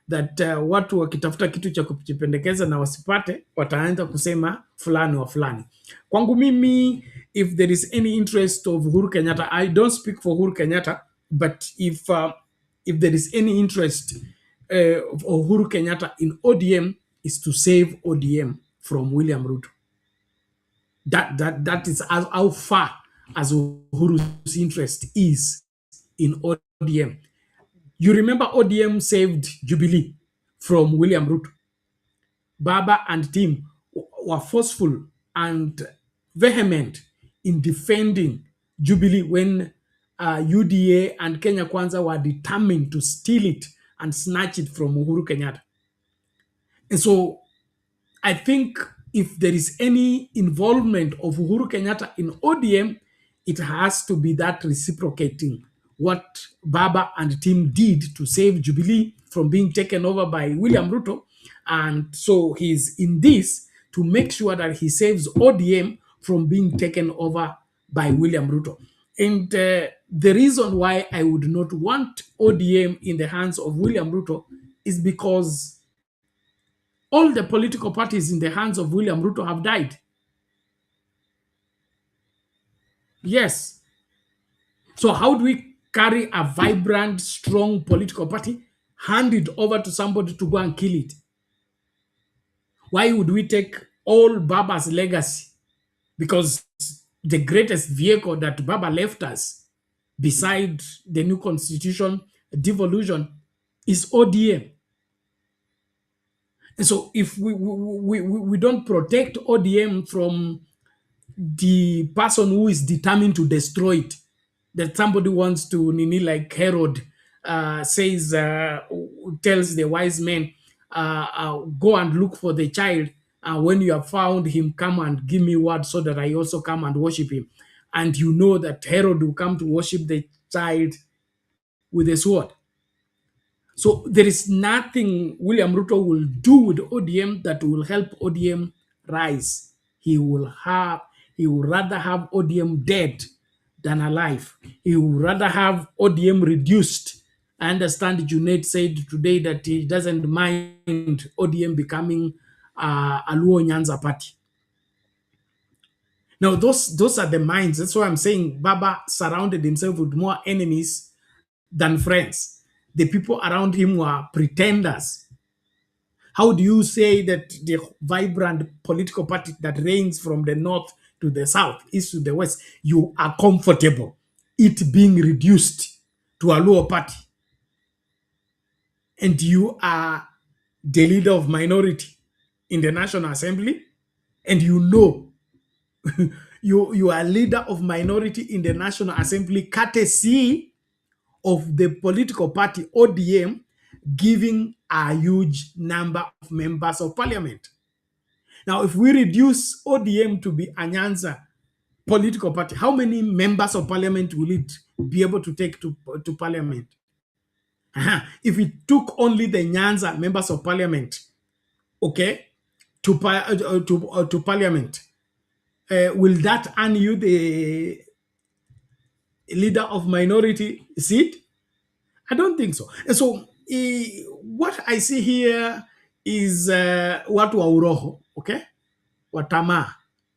that watu wakitafuta kitu cha kujipendekeza na wasipate, wataanza kusema fulani wa fulani. Kwangu mimi, if there is any interest of Uhuru Kenyatta, I don't speak for Uhuru Kenyatta, but if there is any interest of Uhuru Kenyatta in ODM, is to save ODM from William Ruto. That is how far as Uhuru's interest is in ODM. You remember ODM saved Jubilee from William Ruto. Baba and team were forceful and vehement in defending Jubilee when UDA and Kenya Kwanza were determined to steal it and snatch it from Uhuru Kenyatta. And so I think if there is any involvement of Uhuru Kenyatta in ODM, it has to be that reciprocating what Baba and team did to save Jubilee from being taken over by William Ruto. And so he's in this to make sure that he saves ODM from being taken over by William Ruto. And the reason why I would not want ODM in the hands of William Ruto is because all the political parties in the hands of William Ruto have died. Yes. So how do we carry a vibrant, strong political party, hand it over to somebody to go and kill it? Why would we take all Baba's legacy? Because the greatest vehicle that Baba left us, beside the new constitution, devolution, is ODM. And so if we don't protect ODM from the person who is determined to destroy it, that somebody wants to, like Herod tells the wise men, go and look for the child. When you have found him, come and give me word so that I also come and worship him. And you know that Herod will come to worship the child with a sword. So there is nothing William Ruto will do with ODM that will help ODM rise. He will rather have ODM dead than alive. He would rather have ODM reduced. I understand Junaid said today that he doesn't mind ODM becoming a Luo Nyanza party. Now, those are the minds. That's why I'm saying Baba surrounded himself with more enemies than friends. The people around him were pretenders. How do you say that the vibrant political party that reigns from the north to the south, east to the west, you are comfortable it being reduced to a lower party? And you are the leader of minority in the National Assembly, and you know you are leader of minority in the National Assembly courtesy of the political party ODM giving a huge number of members of parliament. Now, if we reduce ODM to be a Nyanza political party, how many members of parliament will it be able to take to parliament? If it took only the Nyanza members of parliament, okay, to parliament, will that earn you the leader of minority seat? I don't think so. And so what I see here is watu wa uroho, okay? Wa tamaa.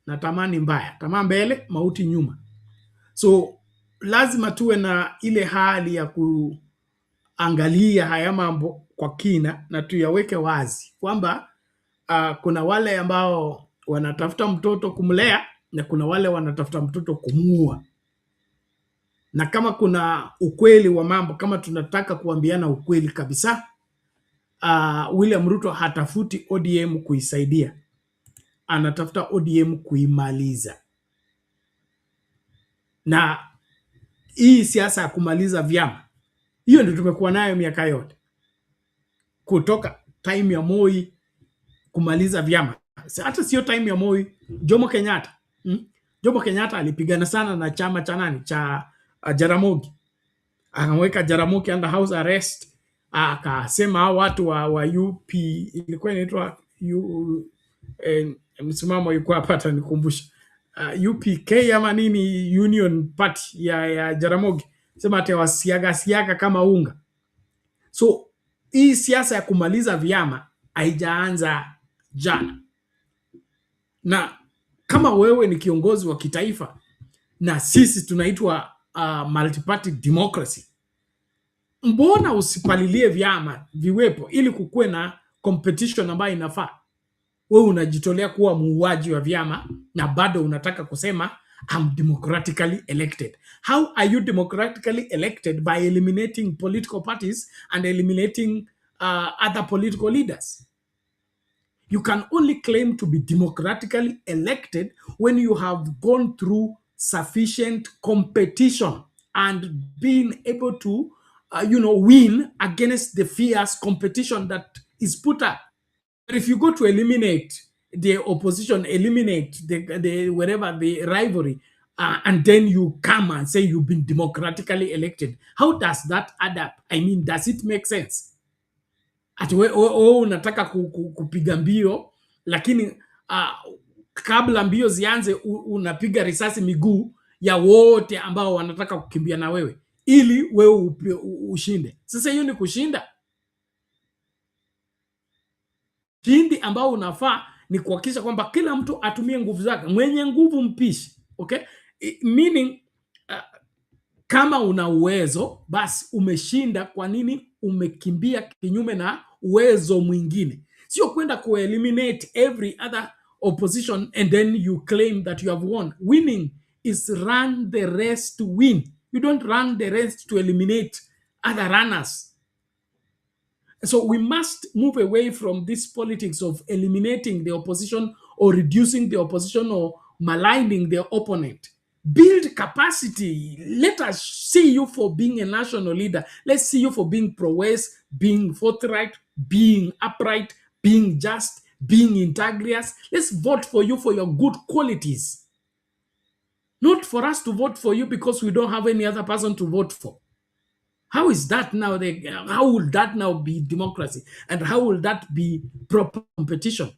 Na tamaa ni mbaya. Tamaa mbele, mauti nyuma. So lazima tuwe na ile hali ya kuangalia haya mambo kwa kina na tuyaweke wazi kwamba kuna wale ambao wanatafuta mtoto kumlea na kuna wale wanatafuta mtoto kumuua. Na kama kuna ukweli wa mambo, kama tunataka kuambiana ukweli kabisa, William Ruto hatafuti ODM kuisaidia. Anatafuta ODM kuimaliza. Na hii siasa ya kumaliza vyama, hiyo ndio tumekuwa nayo miaka yote. Kutoka time ya Moi kumaliza vyama. Hata sio time ya Moi, Jomo Kenyatta. Jomo Kenyatta alipigana sana na chama cha nani cha Jaramogi, akamweka Jaramogi under house arrest, akasema hao watu wa UP ilikuwa inaitwa msimamo yuko hapa atanikumbusha, UPK ama nini, Union Party ya Jaramogi, sema atawasiaga kama unga. So hii siasa ya kumaliza vyama haijaanza jana, na kama wewe ni kiongozi wa kitaifa na sisi tunaitwa multi-party democracy, mbona usipalilie vyama viwepo ili kukuwe na competition ambayo inafaa? Wewe unajitolea kuwa muuaji wa vyama na bado unataka kusema I'm democratically elected. How are you democratically elected? By eliminating political parties and eliminating other political leaders. You can only claim to be democratically elected when you have gone through sufficient competition and been able to win against the fierce competition that is put up. But if you go to eliminate the opposition, eliminate the whatever the rivalry, and then you come and say you've been democratically elected, how does that add up? I mean, does it make sense? Ati unataka kupiga mbio, lakini kabla mbio zianze unapiga risasi miguu ya wote ambao wanataka kukimbia na wewe ili wewe ushinde. Sasa hiyo ni kushinda? Kindi ambao unafaa ni kuhakikisha kwamba kila mtu atumie nguvu zake. Mwenye nguvu mpishi, okay? Meaning kama una uwezo basi umeshinda. Kwa nini umekimbia kinyume na uwezo mwingine? Sio kwenda ku-eliminate every other opposition and then you claim that you have won. Winning is run the race to win. You don't run the race to eliminate other runners. So we must move away from this politics of eliminating the opposition or reducing the opposition or maligning the opponent. Build capacity. Let us see you for being a national leader. Let's see you for being prowess, being forthright, being upright, being just, being integrous. Let's vote for you for your good qualities. Not for us to vote for you because we don't have any other person to vote for. How is that now? How will that now be democracy? And how will that be proper competition?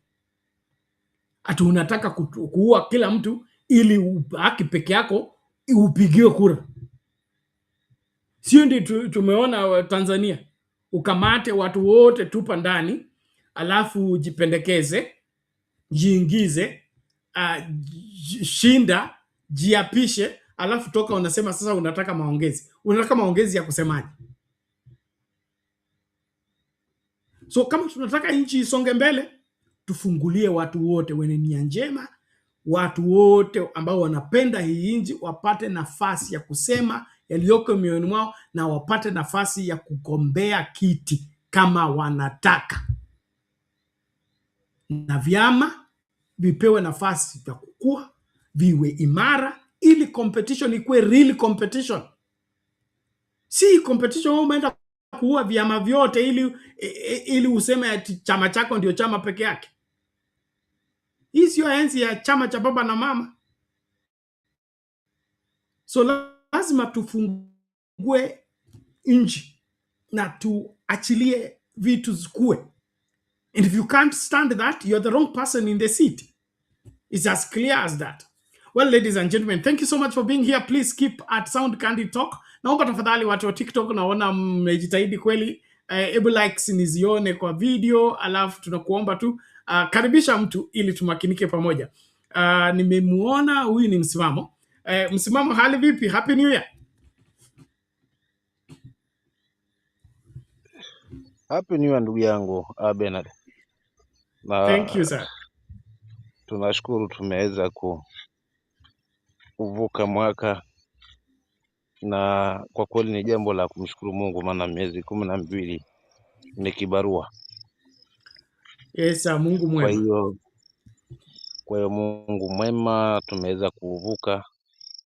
Ati unataka kuua kila mtu ili haki peke yako upigiwe kura. Sio ndio tumeona Tanzania? Ukamate watu wote tupa ndani, alafu jipendekeze, jiingize, shinda, jiapishe, alafu toka unasema sasa unataka maongezi. Unataka maongezi ya kusemaje? So kama tunataka nchi isonge mbele, tufungulie watu wote wenye nia njema, watu wote ambao wanapenda hii nchi wapate nafasi ya kusema yaliyoko mioyoni mwao na wapate nafasi ya kugombea kiti kama wanataka. Na vyama vipewe nafasi ya kukua, viwe imara ili competition ikuwe real competition. Si competition umeenda kuua vyama vyote ili useme ati chama chako ndio chama peke yake. Hii sio enzi ya chama cha baba na mama. So lazima tufungue nchi na tuachilie vitu zikue. And if you can't stand that, you're the wrong person in the seat. It's as clear as that. Well, ladies and gentlemen, thank you so much for being here. Please keep at Sound Candid Talk. Naomba tafadhali watu wa TikTok, naona mmejitahidi kweli. Ebu likes nizione kwa video, alafu tunakuomba tu karibisha mtu ili tumakinike pamoja. Nimemuona huyu ni Msimamo. Msimamo, hali vipi? Happy New Year. Happy New Year ndugu yangu Bernard. Thank you sir. Tunashukuru tumeweza kuvuka mwaka, na kwa kweli ni jambo la kumshukuru Mungu, maana miezi 12 ni kibarua. Yes sir, Mungu mwema. Kwa hiyo Mungu mwema tumeweza kuvuka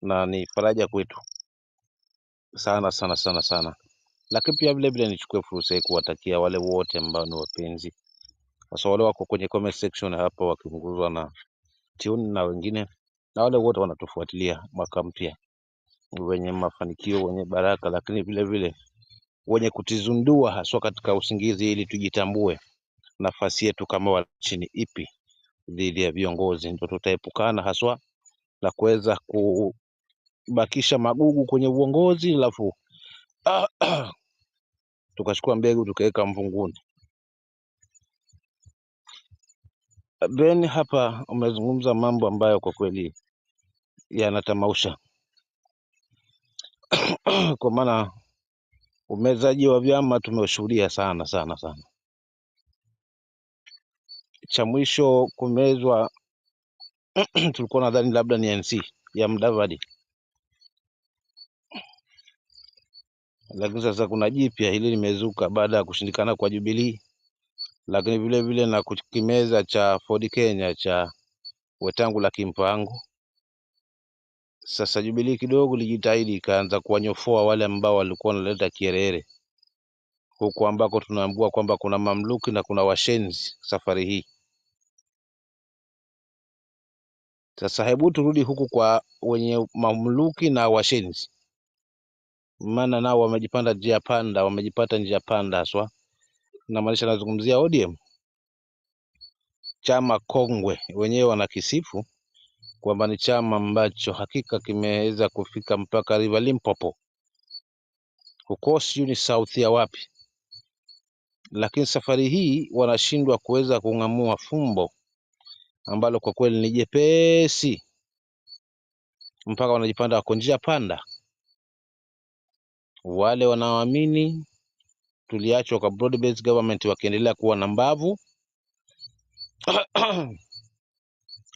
na ni faraja kwetu sana sana sana sana. Lakini pia vile vile nichukue fursa hii kuwatakia wale wote ambao ni wapenzi, hasa wale wako kwenye comment section hapa wakiongozwa na Tioni na wengine, na wale wote wanatufuatilia mwaka mpya, wenye mafanikio, wenye baraka, lakini vile vile wenye kutizundua haswa katika usingizi, ili tujitambue nafasi yetu kama wananchi ni ipi dhidi ya viongozi. Ndio tutaepukana haswa na kuweza kubakisha magugu kwenye uongozi, alafu tukachukua mbegu tukaweka mvunguni. Ben hapa umezungumza mambo ambayo kwa kweli yanatamausha kwa maana umezaji wa vyama tumeshuhudia sana sana sana. Cha mwisho kumezwa tulikuwa nadhani labda ni NC ya Mudavadi, lakini sasa kuna jipya hili limezuka baada ya kushindikana kwa Jubilee, lakini vile vile na kukimeza cha Ford Kenya cha Wetangula Kimpango. Sasa Jubilee kidogo lijitahidi ikaanza kuwanyofoa wale ambao walikuwa wanaleta kierere, huku ambako tunaambua kwamba kuna mamluki na kuna washenzi safari hii. Sasa hebu turudi huku kwa wenye mamluki na washenzi, maana nao wamejipanda njia panda, wamejipata njia panda haswa, na maanisha nazungumzia ODM, chama kongwe. Wenyewe wanakisifu kwamba ni chama ambacho hakika kimeweza kufika mpaka River Limpopo, huko sijui ni south ya wapi, lakini safari hii wanashindwa kuweza kung'amua fumbo ambalo kwa kweli ni jepesi, mpaka wanajipanda wako njia panda. Wale wanaoamini tuliachwa kwa broad based government wakiendelea kuwa na mbavu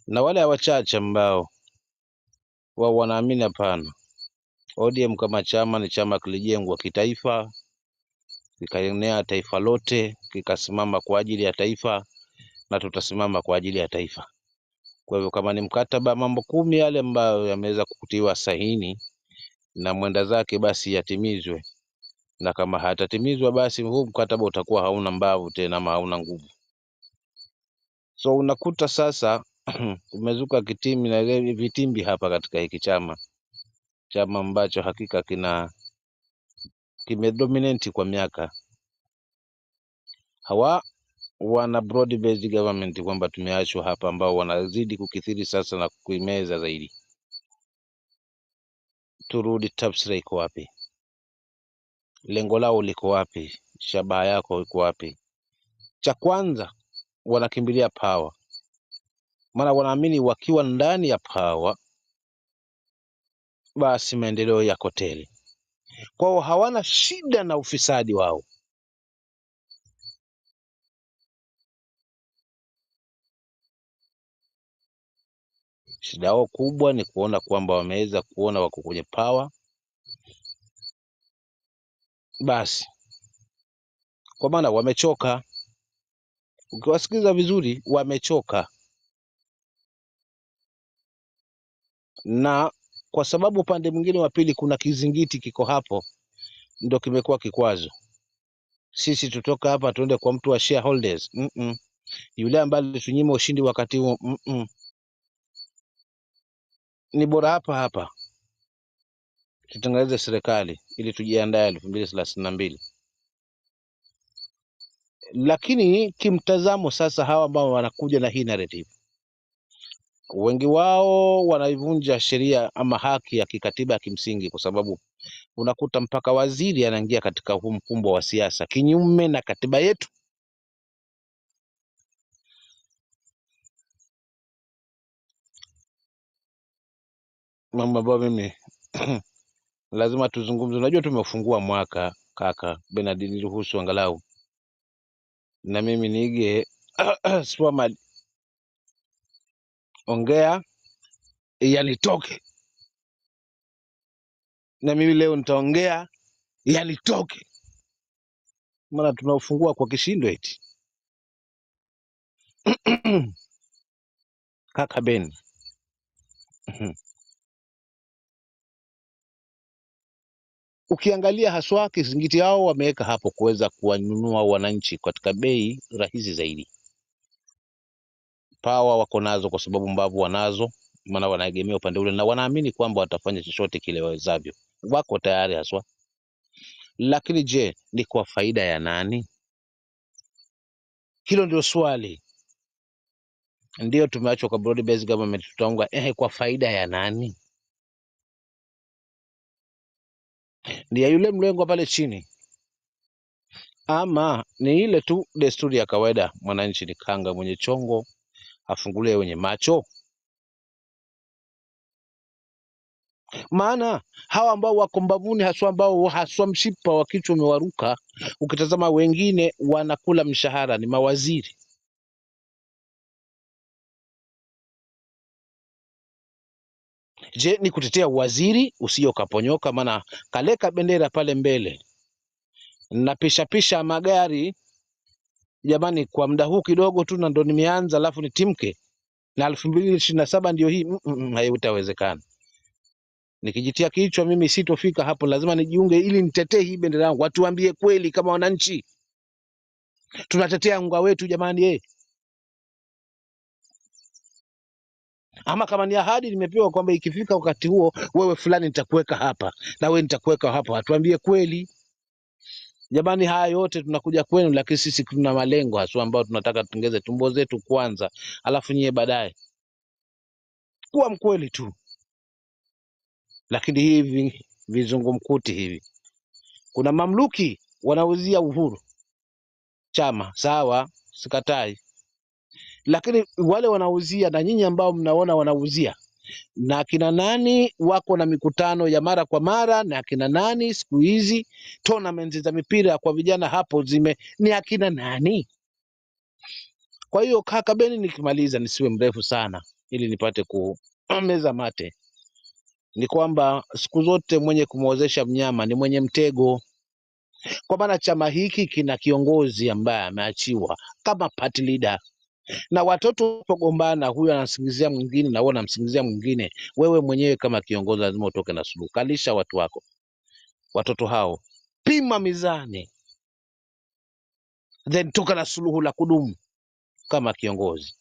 na wale wachache ambao wao wanaamini hapana, ODM kama chama ni chama kilijengwa kitaifa, kikaenea taifa lote, kikasimama kwa ajili ya taifa, na tutasimama kwa ajili ya taifa. Kwa hivyo kama ni mkataba, mambo 10 yale ambayo yameweza kukutiwa sahini na mwenda zake, basi yatimizwe, na kama hatatimizwa basi huu mkataba utakuwa hauna mbavu tena, ama hauna nguvu. So unakuta sasa umezuka kitimi na vitimbi hapa katika hiki chama ambacho hakika kimedominate kwa miaka. Hawa wana broad based government kwamba tumeachwa hapa, ambao wanazidi kukithiri sasa na kuimeza zaidi. Turudi, tafsiri iko wapi? Lengo lao liko wapi? Shabaha yako iko wapi? Cha kwanza wanakimbilia power, maana wanaamini wakiwa ndani ya power basi maendeleo yako tele. Kwao hawana shida na ufisadi wao. Shida yao kubwa ni kuona kwamba wameweza kuona wako kwenye power, basi kwa maana wamechoka. Ukiwasikiza vizuri, wamechoka, na kwa sababu upande mwingine wa pili kuna kizingiti kiko hapo, ndio kimekuwa kikwazo. Sisi tutoka hapa tuende kwa mtu wa shareholders, yule ambaye alitunyima ushindi wakati huo, ni bora hapa hapa tutengeneze serikali ili tujiandae 2032. Lakini kimtazamo sasa, hawa ambao wanakuja na hii narrative, wengi wao wanaivunja sheria ama haki ya kikatiba ya kimsingi, kwa sababu unakuta mpaka waziri anaingia katika huu mkumbo wa siasa kinyume na katiba yetu. Mambo ambayo mimi lazima tuzungumze. Unajua tumefungua mwaka kaka Bernard, niruhusu angalau na mimi niige Swamali, ongea yalitoke, na mimi leo nitaongea yalitoke, maana tunaufungua kwa kishindo eti kaka Ben. Ukiangalia haswa kizingiti yao wameweka hapo kuweza kuwanunua wananchi katika bei rahisi zaidi. Power wako nazo kwa sababu mbavu wanazo, maana wanaegemea upande ule na wanaamini kwamba watafanya chochote kile wawezavyo, wako tayari haswa. Lakini je, ni kwa faida ya nani? Hilo ndio swali. Ndio tumeachwa kwa broad based government, tutaunga kwa faida ya nani? Ni ya yule mlengo pale chini, ama ni ile tu desturi ya kawaida, mwananchi ni kanga mwenye chongo afungulie wenye macho? Maana hawa ambao wako mbavuni haswa, ambao haswa mshipa wa kichwa umewaruka, ukitazama wengine wanakula mshahara, ni mawaziri. Je, ni kutetea waziri usio kaponyoka? Maana kaleka bendera pale mbele na pisha magari, jamani, kwa muda huu kidogo tu na ndo nimeanza, alafu nitimke na 2027 ndio hii. Haitawezekana. Nikijitia kichwa mimi sitofika hapo, lazima nijiunge ili nitetee hii bendera yangu. Watu waambie kweli kama wananchi, tunatetea unga wetu jamani. Ama kama ni ahadi nimepewa kwamba ikifika wakati huo wewe fulani nitakuweka hapa na wewe nitakuweka hapa, watuambie kweli jamani. Haya yote tunakuja kwenu, lakini sisi tuna malengo haswa ambao tunataka tutengeze tumbo zetu kwanza, alafu nyie baadaye. Kuwa mkweli tu. Lakini hivi vizungumkuti hivi, kuna mamluki wanauzia uhuru chama, sawa, sikatai, lakini wale wanauzia na nyinyi ambao mnaona wanauzia, na akina nani wako na mikutano ya mara kwa mara, na akina nani siku hizi tournaments za mipira kwa vijana hapo ni akina nani? Kwa hiyo kaka Beni, nikimaliza nisiwe mrefu sana ili nipate kumeza mate, ni kwamba siku zote mwenye kumwozesha mnyama ni mwenye mtego. Kwa maana chama hiki kina kiongozi ambaye ameachiwa kama party leader, na watoto pogombana, huyu anasingizia mwingine na huyu anamsingizia mwingine. Wewe mwenyewe kama kiongozi lazima utoke na suluhu. Kalisha watu wako, watoto hao, pima mizani, then toka na suluhu la kudumu kama kiongozi.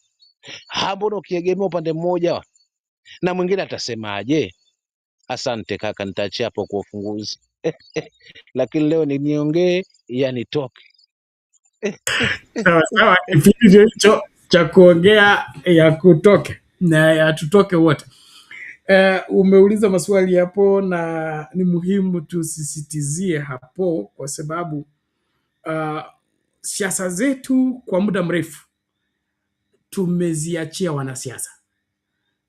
Hapo ukiegemea upande mmoja na mwingine atasemaje? Asante kaka, nitaachia hapo kwa ufunguzi. Lakini leo niongee yanitoke. Sawa, kipindi hicho cha kuongea ya kutoke na ya tutoke wote. Umeuliza maswali hapo na ni muhimu tusisitizie hapo, kwa sababu siasa zetu kwa muda mrefu tumeziachia wanasiasa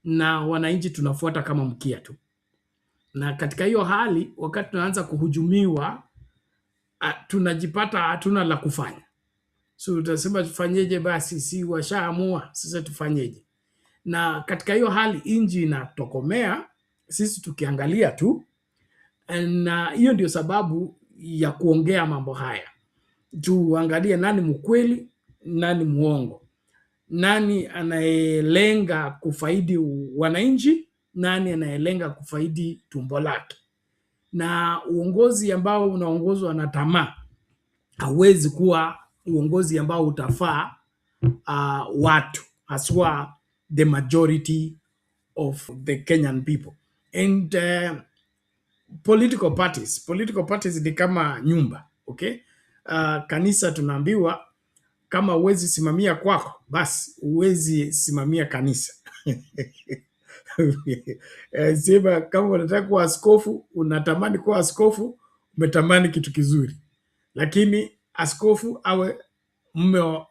na wananchi tunafuata kama mkia tu, na katika hiyo hali wakati tunaanza kuhujumiwa tunajipata hatuna la kufanya. So utasema tufanyeje? Basi si washaamua, sasa tufanyeje? Na katika hiyo hali inji inatokomea, sisi tukiangalia tu, na hiyo ndio sababu ya kuongea mambo haya. Tuangalie nani mkweli, nani muongo, nani anayelenga kufaidi wananchi, nani anayelenga kufaidi tumbo lake. Na uongozi ambao unaongozwa na tamaa hauwezi kuwa uongozi ambao utafaa watu, haswa the majority of the Kenyan people. And political parties ni kama nyumba, okay? Kanisa tunaambiwa kama huwezi simamia kwako, basi huwezi simamia kanisa. Sema kama unataka kuwa askofu, unatamani kuwa askofu, umetamani kitu kizuri, lakini askofu awe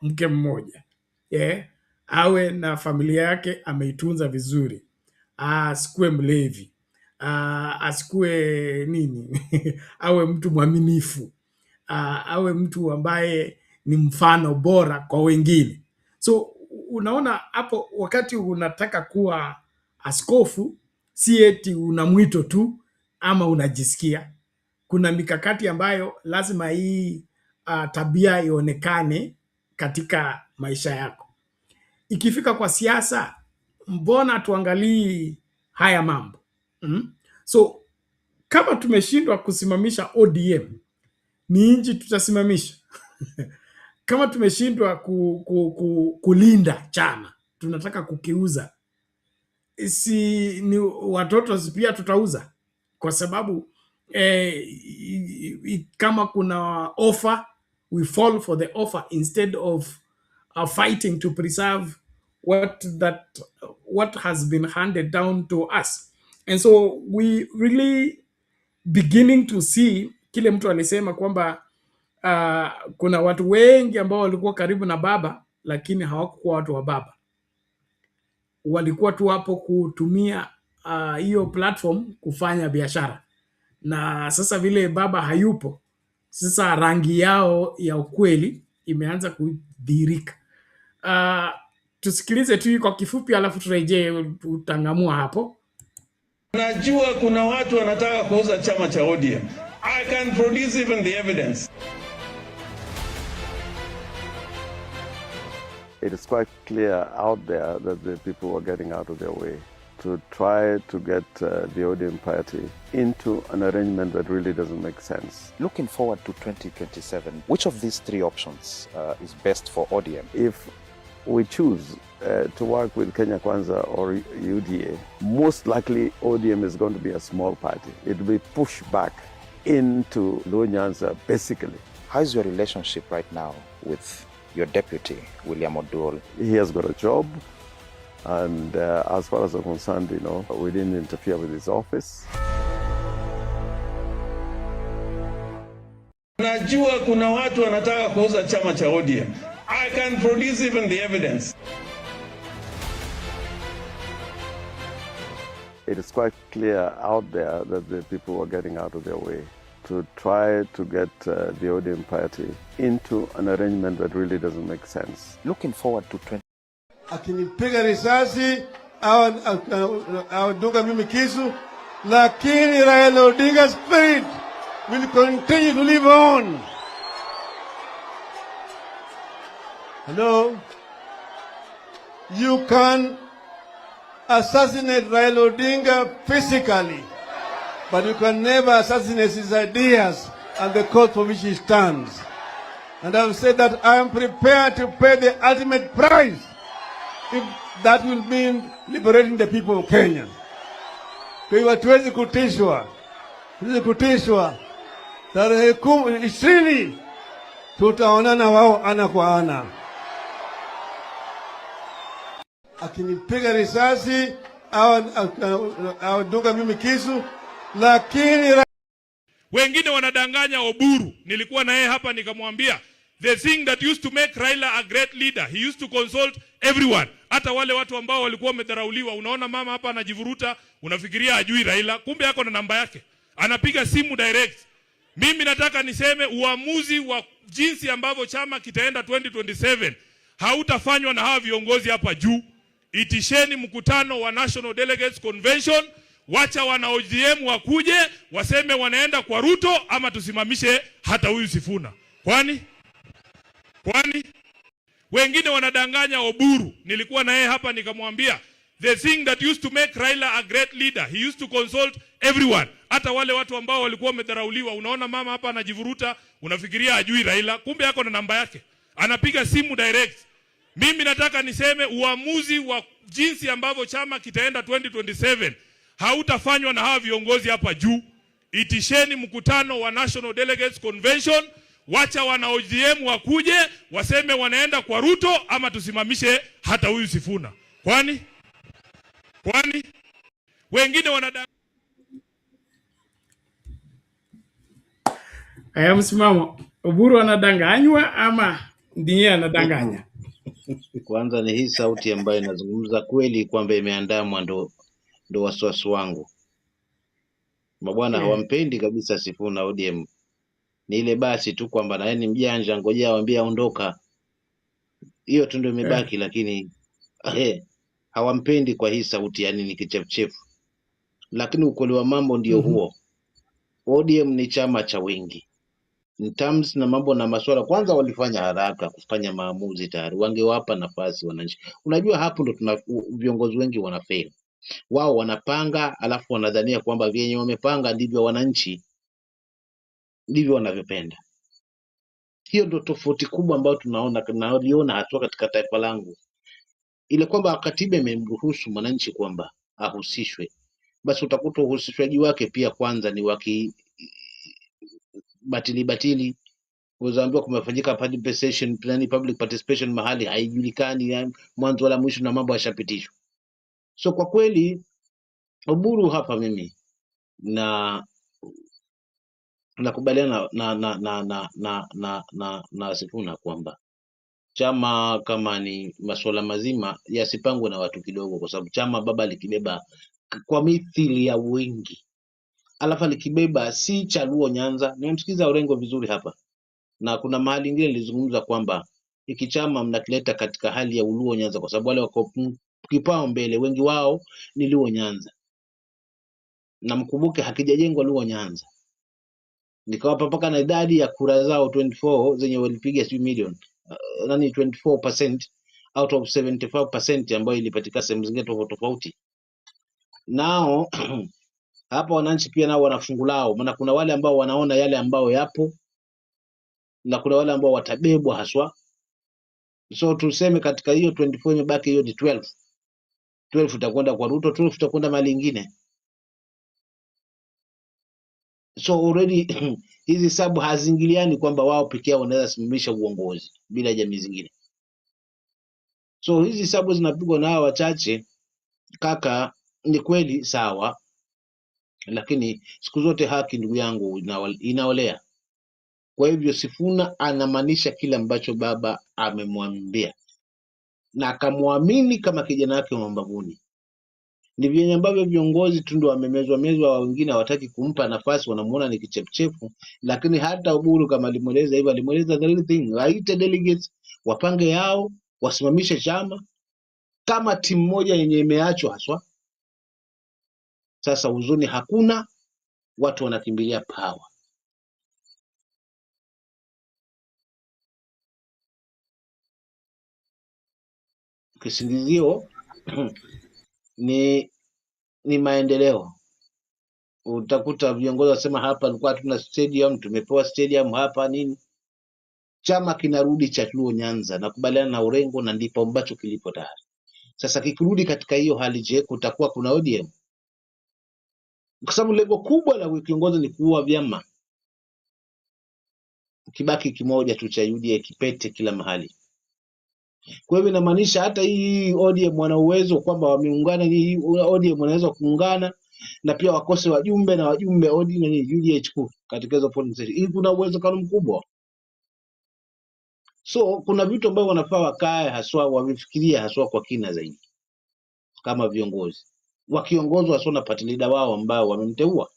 mke mmoja, awe na familia yake ameitunza vizuri, asikuwe mlevi, asikuwe nini awe mtu mwaminifu, awe mtu ambaye ni mfano bora kwa wengine. So unaona hapo, wakati unataka kuwa askofu, si eti una mwito tu ama unajisikia. Kuna mikakati ambayo lazima hii tabia ionekane katika maisha yako. Ikifika kwa siasa, mbona tuangalii haya mambo? So kama tumeshindwa kusimamisha ODM, ni nchi tutasimamisha? Kama tumeshindwa kulinda chama, tunataka kukiuza, si ni watoto pia tutauza, kwa sababu kama kuna offer, we fall for the offer instead of fighting to preserve what has been handed down to us. And so we really beginning to see kile mtu alisema kwamba kuna watu wengi ambao walikuwa karibu na baba lakini hawakuwa watu wa baba, walikuwa tu hapo kutumia hiyo platform kufanya biashara. Na sasa vile baba hayupo, sasa rangi yao ya ukweli imeanza kudhihirika. Tusikilize tu kwa kifupi alafu turejee tutangamua hapo. Najua kuna watu wanataka kuuza chama cha ODM. I can produce even the evidence. It is quite clear out there that the people were getting out of their way to try to get the ODM party into an arrangement that really doesn't make sense. Looking forward to 2027, which of these three options is best for ODM? If we choose to work with Kenya Kwanza or UDA, most likely ODM is going to be a small party. It will be pushed back into Luo Nyanza, basically. How is your relationship right now with your deputy, William Oduol? He has got a job, and as far as I'm concerned, we didn't interfere with his office. Najua kuna watu wanataka kuuza chama cha ODM. I can produce even the evidence. It is quite clear out there that the people were getting out of their way to try to get the ODM party into an arrangement that really doesn't make sense. Looking forward to 20. Akinipiga risasi au dunga mimi kisu, lakini Raila Odinga spirit will continue to live on. Hello? You can assassinate Raila Odinga physically, but you can never assassinate his ideas and the cause for which he stands. And I've said that I am prepared to pay the ultimate price if that will mean liberating the people of Kenya. Kwa hiyo hatuwezi kutishwa. Tarehe 20 tutaonana wao ana kwa ana. Akinipiga risasi au dunga mimi kisu, lakini wengine wanadanganya Oburu. Nilikuwa na yeye hapa nikamwambia the thing that used to make Raila a great leader, he used to consult everyone, hata wale watu ambao walikuwa wamedharauliwa. Unaona mama hapa anajivuruta, unafikiria ajui Raila, kumbe yako na namba yake, anapiga simu direct. Mimi nataka niseme uamuzi wa jinsi ambavyo chama kitaenda 2027 hautafanywa na hawa viongozi hapa juu. Itisheni mkutano wa National Delegates Convention, wacha wana ODM wakuje waseme wanaenda kwa Ruto, ama tusimamishe hata huyu Sifuna. Kwani wengine wanadanganya Oburu. Nilikuwa na yeye hapa nikamwambia the thing that used to make Raila a great leader, he used to consult everyone, hata wale watu ambao walikuwa wamedharauliwa. Unaona mama hapa anajivuruta, unafikiria ajui Raila, kumbe yako na namba yake, anapiga simu direct. Mimi nataka niseme uamuzi wa jinsi ambavyo chama kitaenda 2027 hautafanywa na hawa viongozi hapa juu. Itisheni mkutano wa National Delegates Convention, wacha wana ODM wakuje waseme wanaenda kwa Ruto, ama tusimamishe hata huyu Sifuna. Kwani wengine wanadanganya. Haya, msimamo. Oburu anadanganywa ama ndiye anadanganya? Kwanza ni hii sauti ambayo inazungumza kweli kwamba imeandamwa, ndo wasiwasi wangu. Mabwana hawampendi kabisa Sifuna ODM. Ni ile basi tu kwamba na yeye ni mjanja, ngojea waambie aondoka. Hiyo tu ndio imebaki, lakini hawampendi kwa hii sauti, yani ni kichefuchefu. Lakini ukweli wa mambo ndio huo. ODM ni chama cha wengi. In terms na mambo na masuala, kwanza walifanya haraka kufanya maamuzi tayari. Wangewapa nafasi wananchi. Unajua hapo ndo tuna viongozi wengi wanafail. Wao wanapanga alafu wanadhania kwamba vyenye wamepanga ndivyo wananchi ndivyo wanavyopenda. Hiyo ndo tofauti kubwa ambayo tunaliona hasa katika taifa langu. Ile kwamba katiba imemruhusu mwananchi kwamba ahusishwe, basi utakuta uhusishwaji wake pia kwanza ni waki batili. Uzaambiwa kumefanyika public participation mahali haijulikani mwanzo wala mwisho na mambo yashapitishwa. So kwa kweli Oburu hapa mimi nakubaliana na Sifuna kwamba chama kama ni masuala mazima yasipangwe na watu kidogo, kwa sababu chama baba likibeba kwa mithili ya wengi, alafu likibeba si cha Luo Nyanza. Nimemsikiza Orengo vizuri hapa, na kuna mahali ingine nilizungumza kwamba hiki chama mnakileta katika hali ya Luo Nyanza, kwa sababu wale wako kipao mbele wengi wao ni Luo Nyanza, na mkumbuke hakijajengwa Luo Nyanza. Nikawapa mpaka na idadi ya kura zao 24 zenye walipiga si milioni 24% out of 75% ambayo ilipatikana sehemu zingine tofauti. Nao hapa wananchi pia nao wana fungu lao, maana kuna wale ambao wanaona yale ambao yapo na kuna wale ambao watabebwa haswa. So tuseme katika hiyo 24 imebaki hiyo ni 12 itakwenda kwa Ruto, 12 itakwenda mali nyingine. So already hizi sabu hazingiliani kwamba wao pekee yao wanaweza simamisha uongozi bila jamii zingine. So hizi sabu zinapigwa na hawa wachache. Kaka, ni kweli sawa, lakini siku zote haki, ndugu yangu, inaolea. Kwa hivyo Sifuna anamaanisha kile ambacho baba amemwambia na akamwamini kama kijana wake wa mbavuni. Ni vyenye ambavyo viongozi tu ndio wamemezwa, wengine hawataki kumpa nafasi, wanamuona ni kichefuchefu. Lakini hata Oburu kama alimweleza hivyo, alimweleza the real thing, waite delegates, wapange yao, wasimamishe chama kama timu moja yenye imeachwa haswa. Sasa huzuni hakuna, watu wanakimbilia power. Kisingizio ni maendeleo. Utakuta viongozi wasema hapa tulikuwa tuna stadium, tumepewa stadium hapa nini. Chama kinarudi cha Luo Nyanza, nakubaliana na Orengo, na ndipo ambacho kilipo tayari. Sasa kikirudi katika hiyo hali, je, kutakuwa kuna ODM? Kwa sababu lengo kubwa la kiongozi ni kuua vyama, kibaki kimoja tu cha UDA kipete kila mahali. Kwa hivyo inamaanisha hata hii ODM wana uwezo kwamba wameungana, hii ODM wanaweza kuungana na pia wakose wajumbe na wajumbe ODM na UDA katika hizo polling station. Hii kuna uwezekano mkubwa. So kuna vitu ambavyo wanafaa wakae haswa, wavifikiria haswa kwa kina zaidi kama viongozi. Wakiongozwa haswa na party leader wao ambao wamemteua.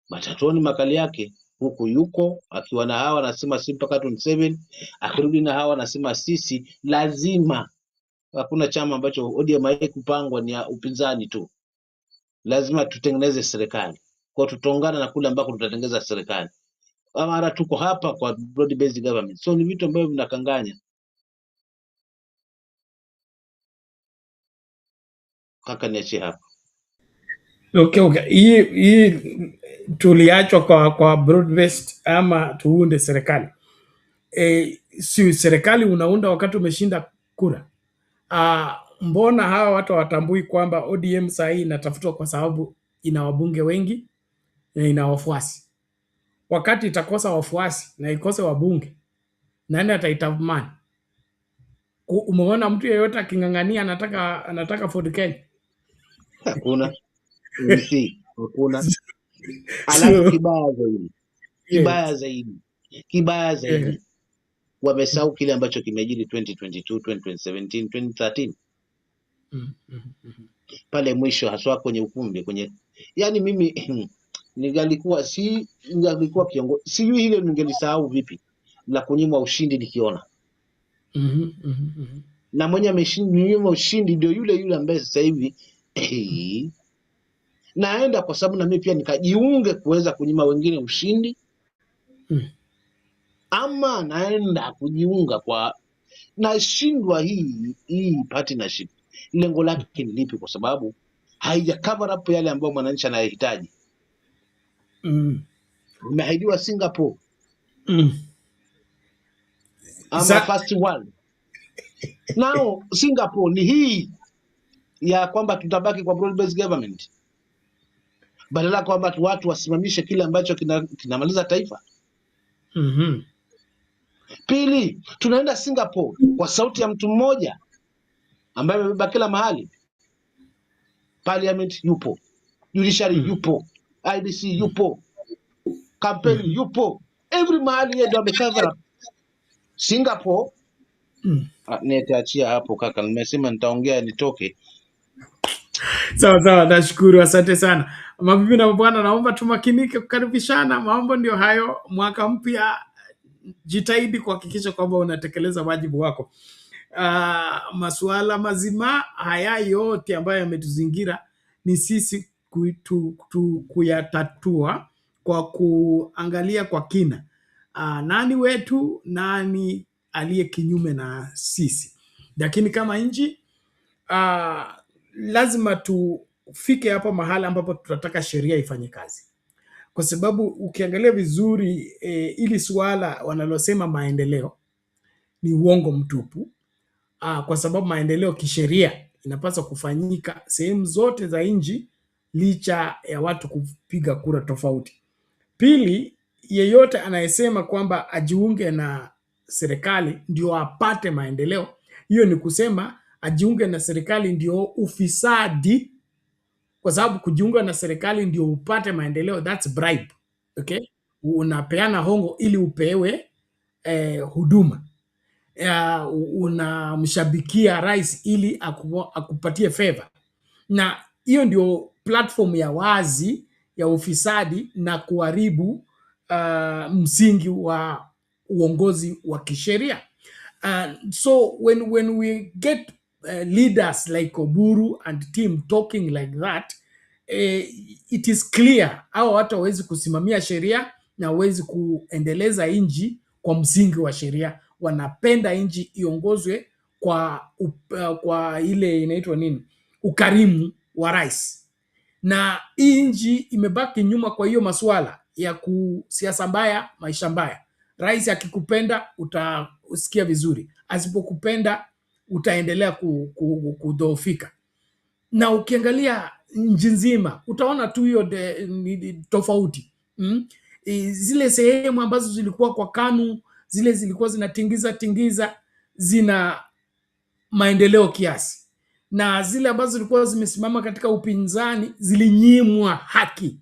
Matatoni makali yake huku yuko akiwa na hawa anasema si mpaka 27, akirudi na hawa anasema sisi lazima. Hakuna chama ambacho ODM kupangwa ni upinzani tu. Lazima tutengeneze serikali. Kwa tutaungana na kule ambako tutatengeneza serikali. Mara tuko hapa kwa broad based government. So ni vitu ambavyo vinakanganya. Kaka niache hapa. Okay. Hii tuliachwa kwa broad based ama tuunde serikali. Si serikali unaunda wakati umeshinda kura. Mbona hawa watu hawatambui kwamba ODM saa hii inatafutwa kwa sababu ina wabunge wengi na ina wafuasi. Wakati itakosa wafuasi na ikose wabunge, nani ataitamani? Umeona mtu yeyote aking'ang'ania anataka Ford Kenya? Hakuna. Hakuna. Alafu kibaya zaidi wamesahau kile ambacho kimejiri 2022, 2017, 2013 pale mwisho haswa kwenye ukumbi yani mimi ningalikuwa kiongozi, sijui hilo ningelisahau vipi la kunyimwa ushindi nikiona. Na mwenye ameshinyimwa ushindi ndio yule ambaye sasa hivi naenda kwa sababu na mimi pia nikajiunge kuweza kunyima wengine ushindi. Ama naenda kujiunga kwa nashindwa hii partnership lengo lake ni lipi? Kwa sababu haija cover up yale ambayo mwananchi anayehitaji. Umeahidiwa Singapore ama first world. Now Singapore ni hii ya kwamba tutabaki kwa broad based government, badala kwamba watu wasimamishe kile ambacho kinamaliza taifa. Pili, tunaenda Singapore kwa sauti ya mtu mmoja ambaye amebeba kila mahali. Parliament yupo, judiciary yupo, IDC yupo, campaign yupo, every mahali yeye ndio amecover up. Singapore nitaachia hapo kaka, nimesema nitaongea nitoke. Sawa, nashukuru, asante sana. Mabibi na mabwana, naomba tumakinike kukaribishana. Mambo ndio hayo, mwaka mpya, jitahidi kuhakikisha kwamba unatekeleza wajibu wako. Masuala mazima haya yote ambayo yametuzingira ni sisi kuyatatua kwa kuangalia kwa kina nani wetu, nani aliye kinyume na sisi. Lakini kama nchi lazima tufike hapa mahala ambapo tunataka sheria ifanye kazi, kwa sababu ukiangalia vizuri ili swala wanalosema maendeleo ni uongo mtupu. Kwa sababu maendeleo kisheria inapaswa kufanyika sehemu zote za nchi licha ya watu kupiga kura tofauti. Pili, yeyote anayesema kwamba ajiunge na serikali ndio apate maendeleo, hiyo ni kusema ajiunge na serikali ndio ufisadi, kwa sababu kujiunga na serikali ndio upate maendeleo, that's bribe. Okay? Unapeana hongo ili upewe huduma. Unamshabikia rais ili akupatie favor, na hiyo ndio platform ya wazi ya ufisadi na kuharibu msingi wa uongozi wa kisheria. So when we get leaders like Oburu and team talking like that, it is clear hao watu hawezi kusimamia sheria na hawezi kuendeleza nchi kwa msingi wa sheria. Wanapenda nchi iongozwe kwa ile inaitwa nini, ukarimu wa rais, na hii nchi imebaki nyuma. Kwa hiyo masuala ya siasa mbaya, maisha mbaya, rais akikupenda utasikia vizuri, asipokupenda utaendelea kudhoofika. Na ukiangalia nchi nzima utaona tu hiyo tofauti. Zile sehemu ambazo zilikuwa kwa KANU, zile zilikuwa zinatingiza zina maendeleo kiasi, na zile ambazo zilikuwa zimesimama katika upinzani zilinyimwa haki.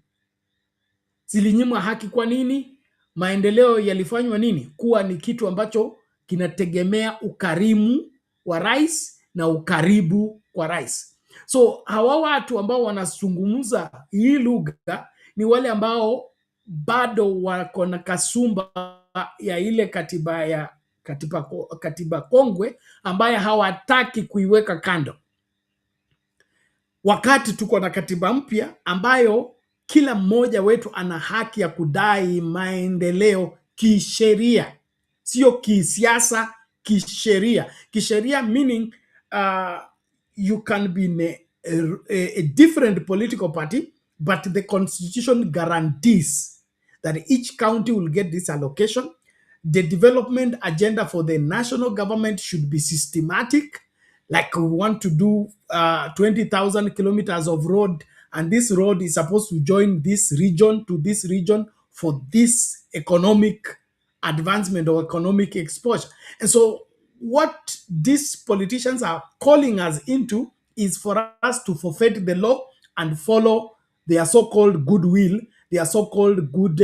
Kwa nini? Maendeleo yalifanywa nini? Kuwa ni kitu ambacho kinategemea ukarimu wa rais na ukaribu kwa rais. So hawa watu ambao wanazungumza hii lugha ni wale ambao bado wako na kasumba ya ile katiba kongwe ambaye hawataki kuiweka kando, wakati tuko na katiba mpya ambayo kila mmoja wetu ana haki ya kudai maendeleo kisheria, sio kisiasa, kisheria. Kisheria meaning you can be in a different political party, but the constitution guarantees that each county will get this allocation. The development agenda for the national government should be systematic, like we want to do 20,000 kilometers of road, and this road is supposed to join this region to this region for this economic advancement or economic exposure. And so what these politicians are calling us into is for us to forfeit the law and follow their so-called goodwill, their so-called good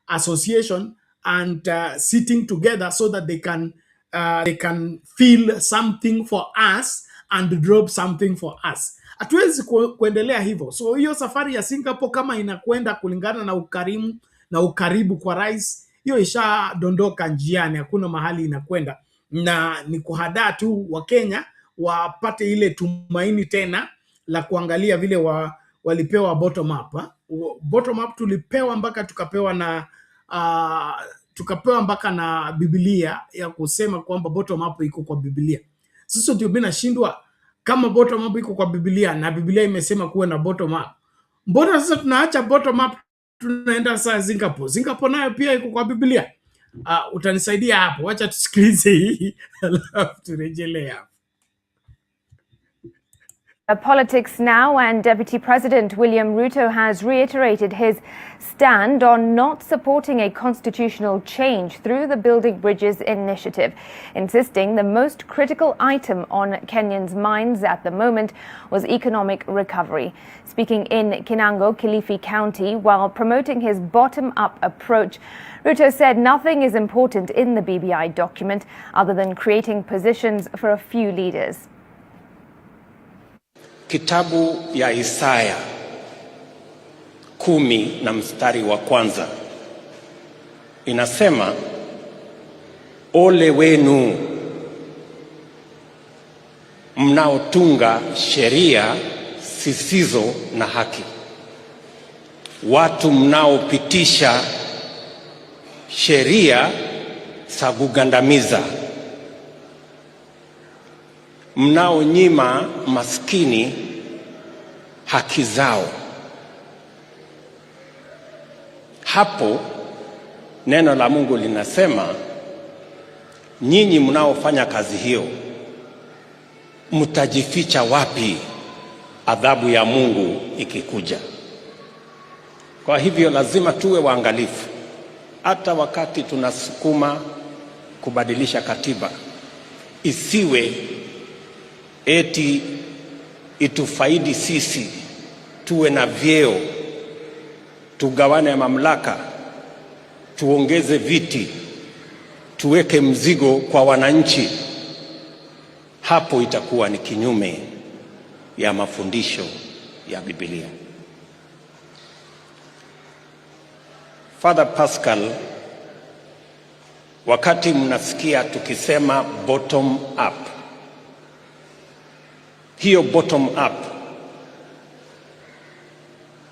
association, and sitting together so that they can feel something for us and drop something for us. Hatuwezi kuendelea hivyo. So hiyo safari ya Singapore kama inakwenda kulingana na ukarimu na ukaribu kwa rais, hiyo ishadondoka njiani, hakuna mahali inakwenda, na ni kuhadaa tu wa Kenya wapate ile tumaini tena la kuangalia vile walipewa bottom up. Bottom up tulipewa mpaka tukapewa mpaka na Biblia ya kusema kwamba bottom up iko kwa Biblia. Sisi ndio nashindwa, kama bottom up iko kwa Biblia na Biblia imesema kuwe na bottom up, mbona sasa tunaacha bottom up tunaenda saa Singapore? Singapore nayo pia iko kwa Biblia. Utanisaidia hapo, wacha tusikilize hii alafu turejelea hapo. Politics now, and Deputy President William Ruto has reiterated his stand on not supporting a constitutional change through the Building Bridges initiative, insisting the most critical item on Kenyans' minds at the moment was economic recovery. Speaking in Kinango, Kilifi County, while promoting his bottom-up approach, Ruto said nothing is important in the BBI document other than creating positions for a few leaders. Kitabu ya Isaya 10 na mstari wa kwanza inasema, ole wenu mnaotunga sheria zisizo na haki, watu mnaopitisha sheria za kugandamiza, mnaonyima maskini haki zao. Hapo neno la Mungu linasema, nyinyi mnaofanya kazi hiyo mtajificha wapi adhabu ya Mungu ikikuja? Kwa hivyo lazima tuwe waangalifu, hata wakati tunasukuma kubadilisha katiba, isiwe eti itufaidi sisi, tuwe na vyeo, tugawane mamlaka, tuongeze viti, tuweke mzigo kwa wananchi. Hapo itakuwa ni kinyume ya mafundisho ya Biblia. Father Pascal, wakati mnasikia tukisema bottom up, hiyo bottom up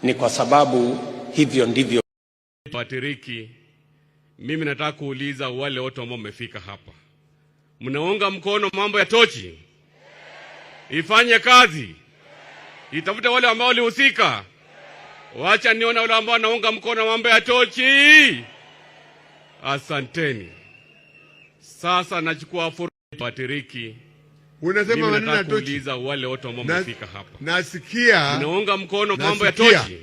ni kwa sababu hivyo ndivyo. Patiriki, mimi nataka kuuliza wale wote ambao mmefika hapa, mnaunga mkono mambo ya tochi ifanye kazi, itafute wale ambao walihusika? Wacha niona wale ambao wanaunga mkono mambo ya tochi. Asanteni. Sasa nachukua fursa Patiriki. Unasema maneno ya tochi. Kuuliza wale wote ambao mmefika hapa, nasikia mnaunga mkono mambo ya tochi.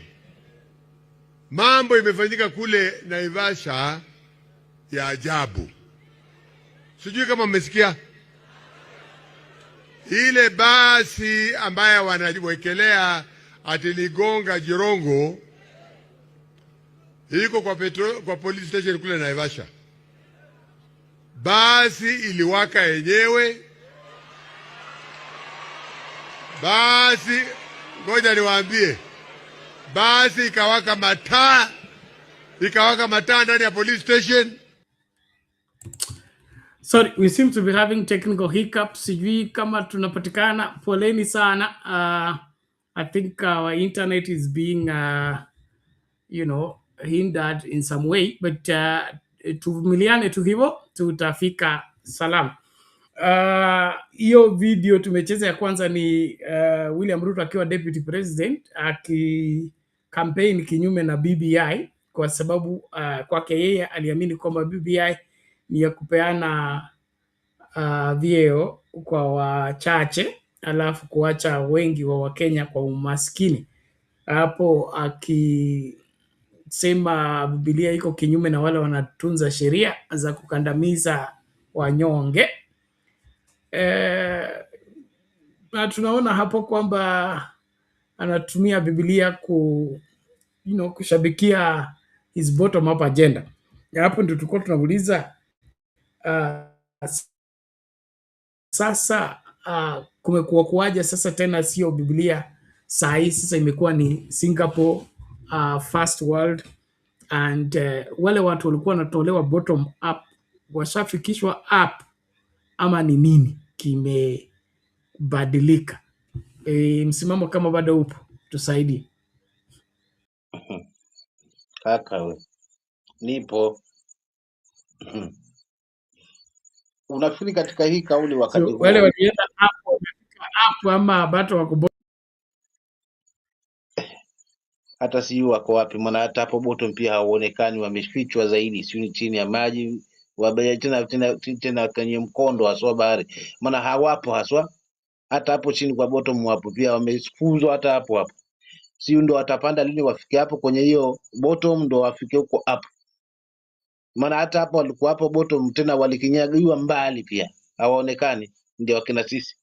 Mambo imefanyika kule Naivasha ya ajabu. Sijui kama mmesikia ile basi ambaye wanawekelea atiligonga Jirongo, iko kwa police station kule Naivasha. Basi iliwaka yenyewe. Basi ngoja niwaambie, basi ikawaka mataa ndani ya police station. Sorry, we seem to be having technical hiccups. Sijui kama tunapatikana, poleni sana. I think our internet is being hindered in some way, but tuvumiliane tu hivyo, tutafika salama. Hiyo video tumecheza ya kwanza ni William Ruto akiwa deputy president campaign kinyume na BBI, kwa sababu kwake yeye aliamini kwamba BBI ni ya kupeana vyeo kwa wachache alafu kuacha wengi wa Wakenya kwa umaskini. Hapo akisema Biblia iko kinyume na wale wanatunza sheria za kukandamiza wanyonge. Na tunaona hapo kwamba anatumia Biblia kushabikia his bottom up agenda. Hapo ndio tulikuwa tunauliza sasa kumekuwa kuaje sasa tena sio Biblia saa hii, sasa imekuwa ni Singapore first world, and wale watu walikuwa wanatolewa bottom up washafikishwa up, ama ni nini kimebadilika? Msimamo kama bado upo, tusaidie. Kaka we, nipo. Unafikiri katika hii kauli wakati huu wale walienda hapo wamefika hapo ama bado wako hata siyo wako wapi? Maana hata hapo bottom pia hawaonekani, wamefichwa zaidi, sio chini ya maji, wabaya tena kwenye mkondo haswa bahari, maana hawapo haswa. hata hapo chini kwa bottom hapo pia wamefuzwa hata hapo hapo. Si ndo watapanda lini wafike hapo kwenye hiyo bottom ndo wafike huko hapo. Maana hata hapo walikuwa hapo bottom tena walikinyagiwa mbali pia. Hawaonekani ndio wakina sisi.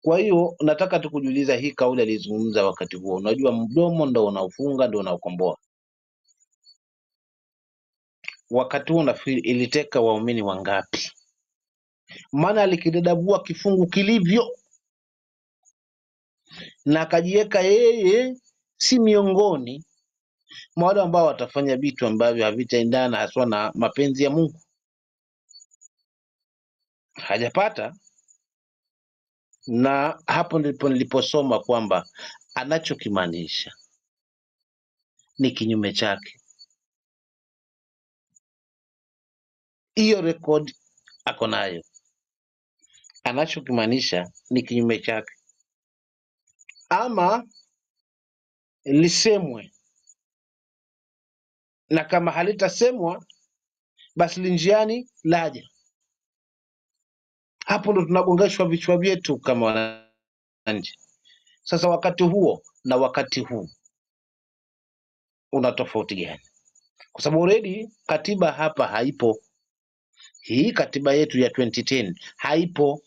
Kwa hiyo nataka tukujuliza hii kauli alizungumza wakati huo. Unajua mdomo ndo unaufunga ndo unaukomboa. Wakati huo nafikiri iliteka waumini wangapi? Maana alikidadabua kifungu kilivyo na akajiweka yeye si miongoni mwa wale ambao watafanya vitu ambavyo havitaendana haswa na mapenzi ya Mungu. Hajapata, na hapo ndipo niliposoma kwamba anachokimaanisha ni kinyume chake. Hiyo record ako nayo. Anachokimaanisha ni kinyume chake, ama lisemwe, na kama halitasemwa basi linjiani laja. Hapo ndo tunagongeshwa vichwa vyetu kama wananchi. Sasa wakati huo na wakati huu una tofauti gani? Kwa sababu already katiba hapa haipo. Hii katiba yetu ya 2010 haipo.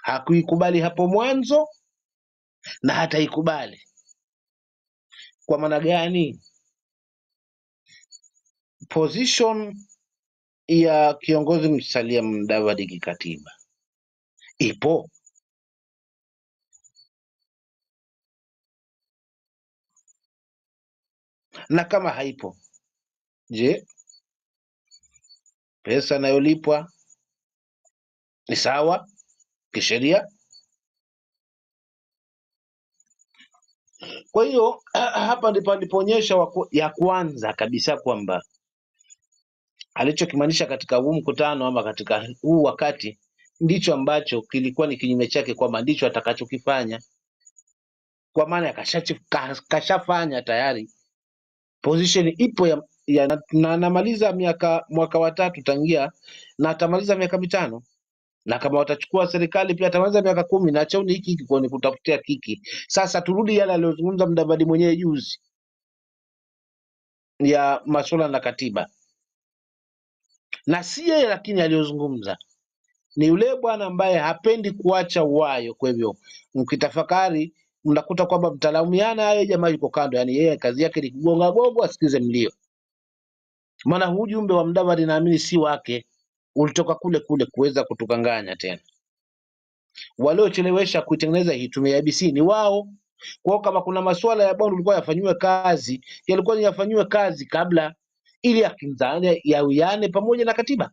Hakuikubali hapo mwanzo na hata ikubali. Kwa maana gani? Position ya kiongozi Musalia Mudavadi kikatiba ipo. Na kama haipo, je, pesa inayolipwa ni sawa kisheria? Kwa hiyo hapa ndipo alipoonyesha ya kwanza kabisa kwamba alichokimaanisha katika huu mkutano ama katika huu wakati ndicho ambacho kilikuwa ni kinyume chake, kwamba ndicho atakachokifanya, kwa maana kashafanya tayari. Position ipo ya namaliza mwaka wa 3 tangia na atamaliza miaka 5, na kama watachukua serikali pia atamaliza miaka 10, na chauni hiki kwa ni kutafutia kiki. Sasa turudi yale aliyozungumza Mudavadi mwenyewe juzi ya masuala na katiba, na si yeye lakini aliyozungumza ni yule bwana ambaye hapendi kuacha uwayo. Kwa hivyo mkitafakari mnakuta kwamba mtalaumiana, yeye jamaa yuko kando, yani yeye kazi yake ni kugonga gogo asikize mlio. Maana huu ujumbe wa Mudavadi naamini si wake, ulitoka kule kule kuweza kutukanganya tena. Waliochelewesha kuitengeneza hii tume ya ABC ni wao. Kwa kama kuna masuala ya bwana ulikuwa yafanywe kazi, yalikuwa yafanywe kazi kabla, ili akinzane yawiane pamoja na katiba,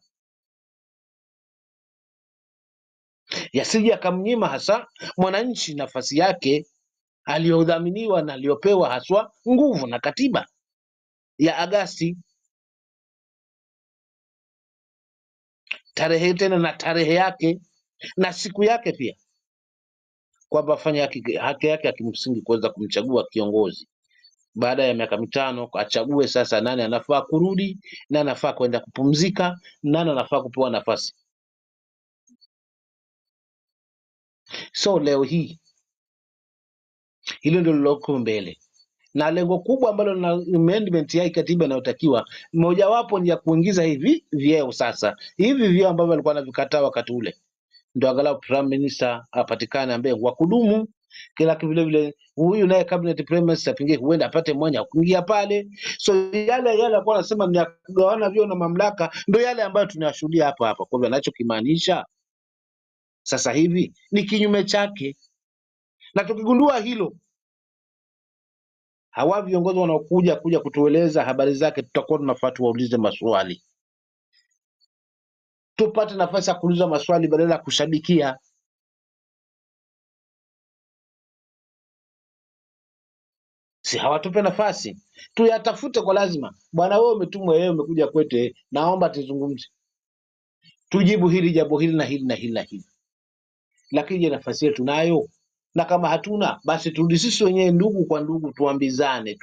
yasije akamnyima hasa mwananchi nafasi yake aliyodhaminiwa na aliyopewa haswa nguvu na katiba ya Agasti, tarehe tena na tarehe yake na siku yake pia, kwamba afanye haki yake akimsingi kuweza kumchagua kiongozi baada ya miaka 5, achague sasa nani anafaa kurudi, nani anafaa kwenda kupumzika, nani anafaa kupewa nafasi. So leo hii hilo ndio liloko mbele, na lengo kubwa ambalo na amendment ya katiba inayotakiwa mojawapo ni ya kuingiza hivi vyeo. Sasa hivi vyeo ambavyo alikuwa anavikataa wakati ule, ndio angalau prime minister apatikane ambaye wa kudumu, kila vile vile huyu naye cabinet prime minister pingie huenda apate mwanya kuingia pale. So yale alikuwa anasema ni kugawana vyeo na mamlaka, ndio yale ambayo tunayashuhudia hapa. Kwa hivyo anachokimaanisha sasa hivi ni kinyume chake, na tukigundua hilo, hawa viongozi wanaokuja kutueleza habari zake, tutakuwa tunafaa tuwaulize maswali, tupate nafasi ya kuuliza maswali badala ya kushabikia. Si hawatupe nafasi tuyatafute kwa lazima. Bwana wewe umetumwa, wewe umekuja kwetu, naomba tuzungumze, tujibu hili jambo hili na hili na hili na hili. Lakini je, nafasi yetu nayo? Na kama hatuna, basi turudi sisi wenyewe ndugu kwa ndugu, tuambizane,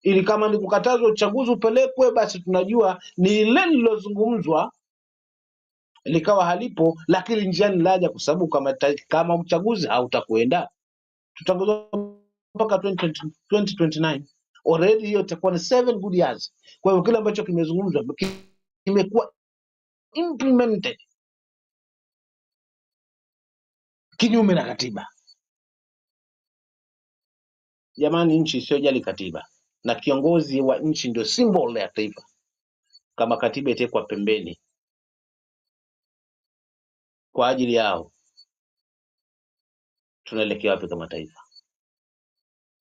ili kama ni kukatazwa uchaguzi upelekwe, basi tunajua ni ile lilozungumzwa likawa halipo, lakini njiani laja, kwa sababu kama uchaguzi hautakwenda tutangozwa mpaka 2029 already, hiyo itakuwa ni 7 good years. Kwa hiyo kile ambacho kimezungumzwa kimekuwa implemented kinyume na katiba. Jamani, nchi isiyojali katiba, na kiongozi wa nchi ndio symbol ya taifa. Kama katiba itekwa pembeni kwa ajili yao, tunaelekea wapi kama taifa?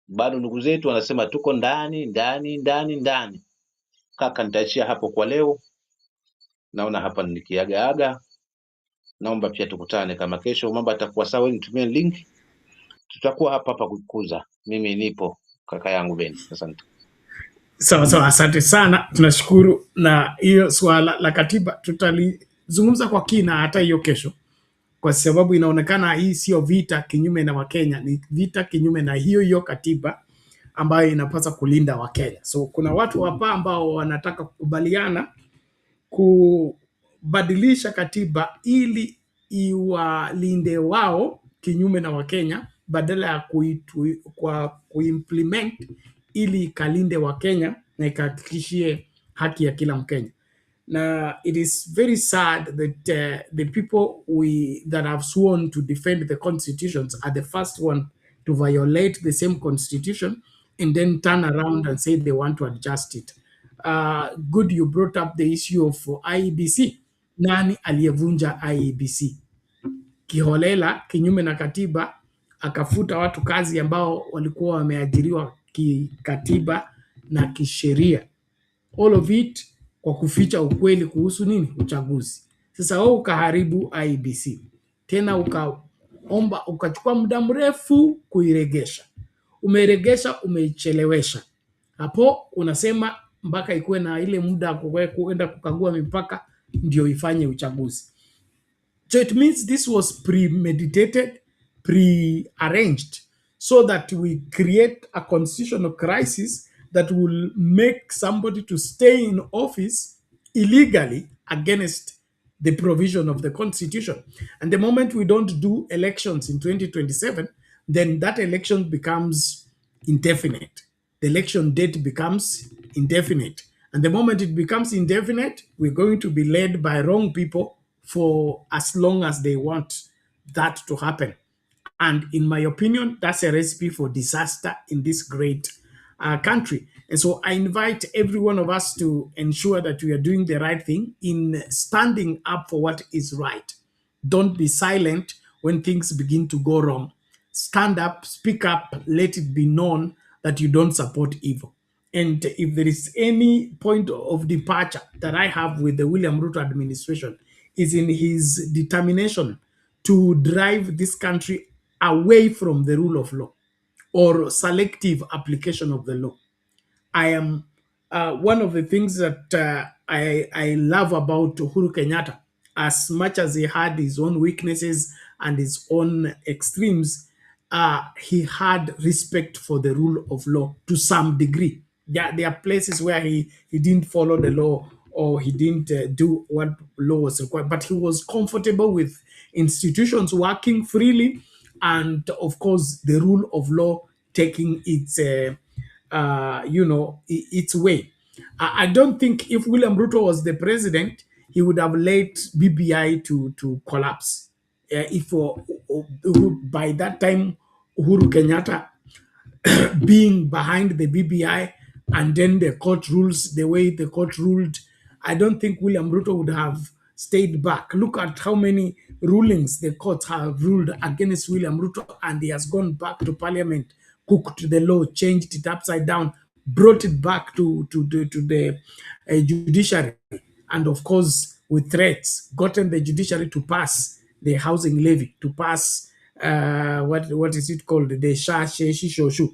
Bado ndugu zetu wanasema tuko ndani. Kaka, nitaishia hapo kwa leo. Naona hapa nikiaga. Naomba pia tukutane kama kesho mambo atakuwa sawa, nitumie link, tutakuwa hapa kukuza. Mimi nipo, kaka yangu Ben. Asante. Sawa, asante sana, tunashukuru. Na hiyo swala la katiba tutalizungumza kwa kina hata hiyo kesho, kwa sababu inaonekana hii sio vita kinyume na Wakenya, ni vita kinyume na hiyo katiba ambayo inapaswa kulinda Wakenya. So kuna watu hapa ambao wanataka kukubaliana kubadilisha katiba ili iwalinde wao kinyume na Wakenya, badala ya kuimplement ili ikalinde Wakenya na ikahakikishie haki ya kila Mkenya. Now, it is very sad that the people that have sworn to defend the constitutions are the first one to violate the same constitution and then turn around and say they want to adjust it. Good, you brought up the issue of IEBC. Nani aliyevunja IEBC kiholela, kinyume na katiba, akafuta watu kazi ambao walikuwa wameajiriwa kikatiba na kisheria, all of it kwa kuficha ukweli kuhusu nini? Uchaguzi. Sasa wewe ukaharibu IEBC, tena ukachukua muda mrefu kuiregesha, umeiregesha, umeichelewesha. Hapo unasema mpaka ikuwe na ile muda kuenda kukagua mipaka ndio ifanye uchaguzi. So it means this was premeditated, pre-arranged, so that we create a constitutional crisis that will make somebody to stay in office illegally against the provision of the constitution. And the moment we don't do elections in 2027, then that election becomes indefinite. The election date becomes indefinite. And the moment it becomes indefinite, we're going to be led by wrong people for as long as they want that to happen. And in my opinion, that's a recipe for disaster in this great country. And so I invite every one of us to ensure that we are doing the right thing in standing up for what is right. Don't be silent when things begin to go wrong. Stand up, speak up, let it be known that you don't support evil. And if there is any point of departure that I have with the William Ruto administration, is in his determination to drive this country away from the rule of law or selective application of the law. I am one of the things that I love about Uhuru Kenyatta, as much as he had his own weaknesses and his own extremes, he had respect for the rule of law to some degree. There are places where he didn't follow the law or he didn't do what law was required, but he was comfortable with institutions working freely and, of course, the rule of law taking its its way. I don't think if William Ruto was the president, he would have let BBI to collapse. If by that time Uhuru Kenyatta being behind the BBI and then the court rules the way the court ruled, I don't think William Ruto would have stayed back. Look at how many rulings the courts have ruled against William Ruto, and he has gone back to parliament, cooked the law, changed it upside down, brought it back to the judiciary, and of course with threats, gotten the judiciary to pass the housing levy, to pass what is it called, the Shoshu,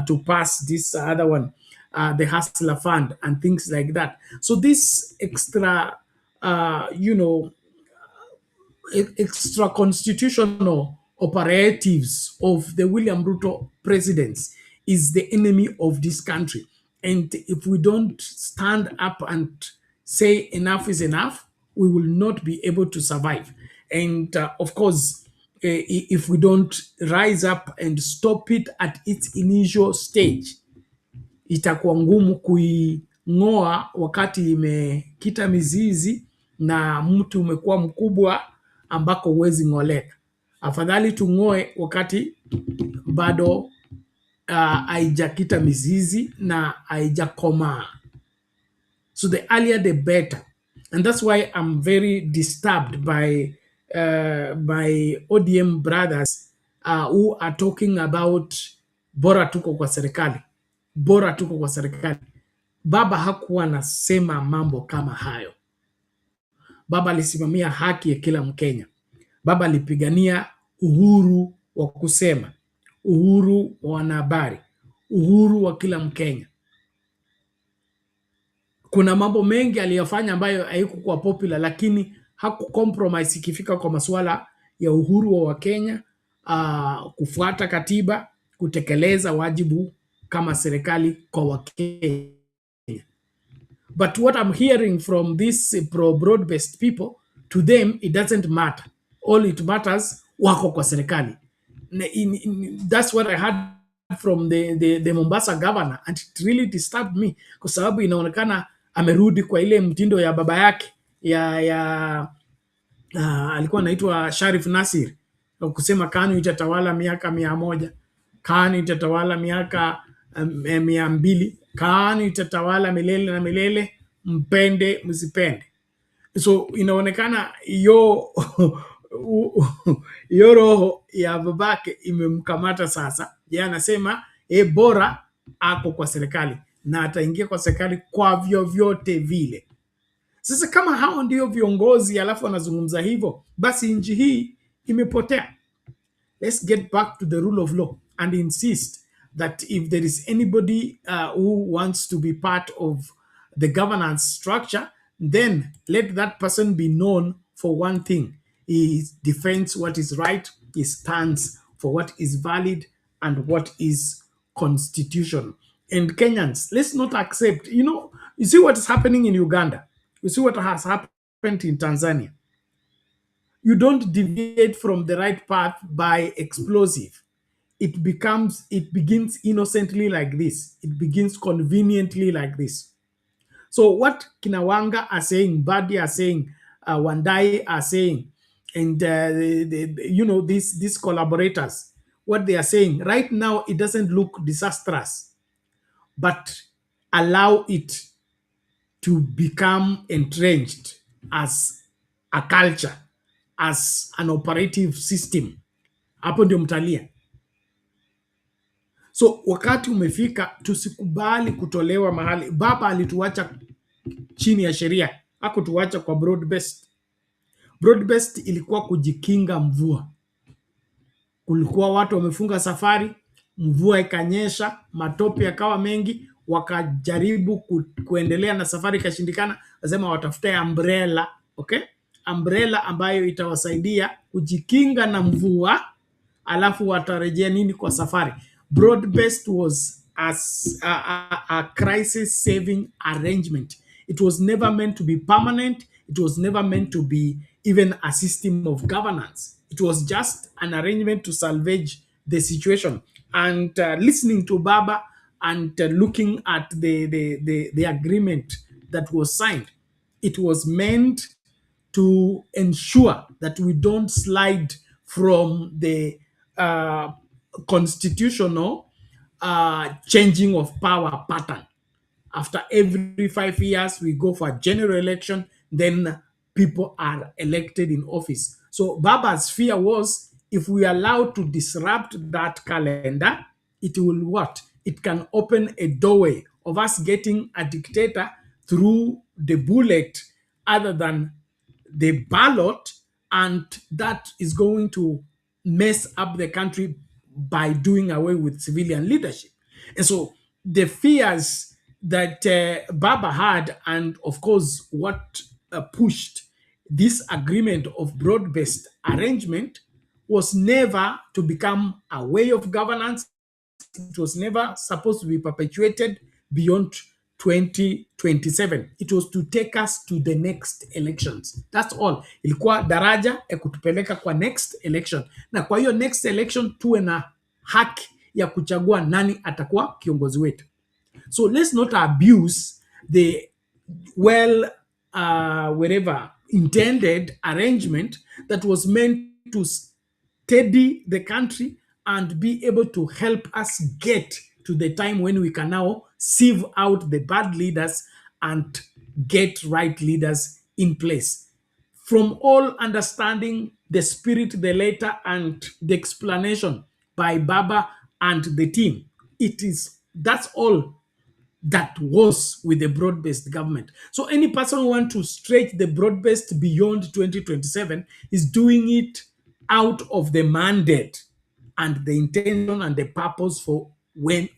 to pass this other one, the Hustler Fund and things like that. So this extra, extra constitutional operatives of the William Ruto presidents is the enemy of this country. And if we don't stand up and say enough is enough, we will not be able to survive. And of course, if we don't rise up and stop it at its initial stage, itakuwa ngumu kuing'oa wakati imekita mizizi na mtu umekuwa mkubwa ambako huwezi ng'oleka. Afadhali tung'oe wakati bado haijakita mizizi na haijakomaa. So the earlier the better. And that's why I'm very disturbed by ODM brothers who are talking about bora tuko kwa serikali. Bora tuko kwa serikali. Baba hakuwa anasema mambo kama hayo. Baba alisimamia haki ya kila Mkenya. Baba alipigania uhuru wa kusema, uhuru wa wanahabari, uhuru wa kila Mkenya. Kuna mambo mengi aliyofanya ambayo haikuwa popular, lakini hakucompromise ikifika kwa masuala ya uhuru wa Wakenya, kufuata katiba, kutekeleza wajibu kama serikali kwa Wakenya. But what I'm hearing from these pro-broad-based people, to them, it doesn't matter. All it matters, wako kwa serikali. That's what I heard from the Mombasa governor, and it really disturbed me, kwa sababu inaonekana amerudi kwa ile mtindo ya baba yake alikuwa anaitwa Sharif Nasir, kusema KANU itatawala miaka 100, KANU itatawala miaka 200, KANU itatawala milele na milele, mpende msipende. So inaonekana hiyo roho ya babake imemkamata sasa. Yeye anasema bora ako kwa serikali na ataingia kwa serikali kwa vyovyote vile. Sasa kama hao ndio viongozi alafu wanazungumza hivyo, basi nchi hii imepotea. Let's get back to the rule of law and insist that if there is anybody who wants to be part of the governance structure, then let that person be known for one thing. He defends what is right, he stands for what is valid and what is constitutional. And Kenyans, let's not accept, you see what is happening in Uganda. You see what has happened in Tanzania. You don't deviate from the right path by explosive. It begins innocently like this. It begins conveniently like this. So what Kinawanga are saying, Badi are saying, Wandai are saying, and these collaborators, what they are saying right now, it doesn't look disastrous, but allow it to become entrenched as a culture, as an operative system. Hapo ndio mtalia. So wakati umefika, tusikubali kutolewa mahali. Baba alituacha chini ya sheria, hakutuacha kwa broad based. Broad based ilikuwa kujikinga mvua. Kulikuwa watu wamefunga safari, mvua ikanyesha, matope yakawa mengi, wakajaribu kuendelea na safari ikashindikana, lazima watafute umbrella, okay? Umbrella ambayo itawasaidia kujikinga na mvua, alafu watarejea nini kwa safari. Broad based was a crisis saving arrangement. It was never meant to be permanent. It was never meant to be even a system of governance. It was just an arrangement to salvage the situation. And listening to Baba and looking at the agreement that was signed, it was meant to ensure that we don't slide from the constitutional changing of power pattern. After every 5 years, we go for a general election, then people are elected in office. So Baba's fear was, if we allow to disrupt that calendar, it will what? It can open a doorway of us getting a dictator through the bullet other than the ballot, and that is going to mess up the country by doing away with civilian leadership. And so the fears that Baba had, and of course what pushed this agreement of broad-based arrangement, was never to become a way of governance. It was never supposed to be perpetuated beyond 2027. It was to take us to the next elections. That's all. Ilikuwa daraja ya kutupeleka kwa next election. Na kwa hiyo next election tuwe na haki ya kuchagua nani atakuwa kiongozi wetu. So let's not abuse the wherever intended arrangement that was meant to steady the country and be able to help us get to the time when we can now sieve out the bad leaders and get right leaders in place. From all understanding the spirit, the letter, and the explanation by Baba and the team, that's all that was with the broad-based government. So any person who wants to stretch the broad-based beyond 2027 is doing it out of the mandate and the intention and the purpose for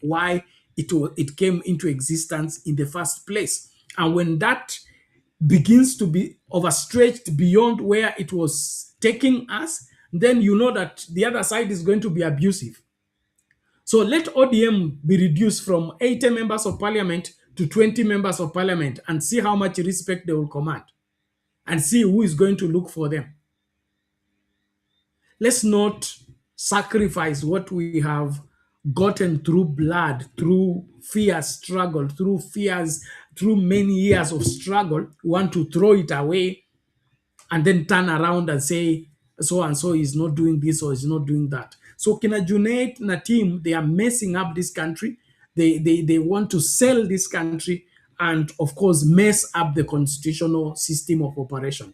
why it came into existence in the first place. And when that begins to be overstretched beyond where it was taking us, then you know that the other side is going to be abusive. So let ODM be reduced from 80 members of parliament to 20 members of parliament and see how much respect they will command and see who is going to look for them. Let's not sacrifice what we have gotten through blood, through fear, struggle, through many years of struggle. We want to throw it away and then turn around and say, so and so is not doing this or is not doing that. So Kina Junaid na team, they are messing up this country. They want to sell this country and, of course, mess up the constitutional system of operation.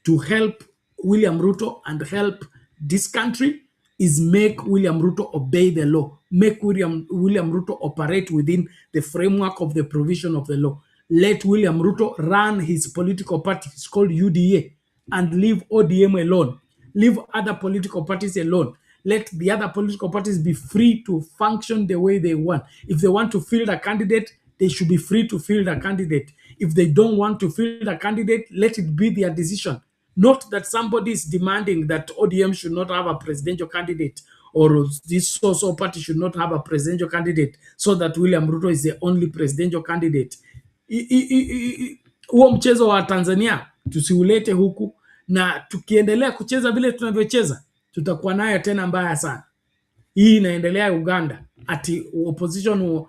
To help William Ruto and help this country is make William Ruto obey the law, make William Ruto operate within the framework of the provision of the law. Let William Ruto run his political party, it's called UDA, and leave ODM alone. Leave other political parties alone. Let the other political parties be free to function the way they want. If they want to field a candidate, they should be free to field a candidate. If they don't want to field a candidate, let it be their decision. Not that somebody is demanding that ODM should not have a presidential candidate or this so party should not have a presidential candidate so that William Ruto is the only presidential candidate. Huo mchezo wa Tanzania tusiulete huku, na tukiendelea kucheza vile tunavyocheza tutakuwa nayo tena mbaya sana. Hii inaendelea Uganda, ati opposition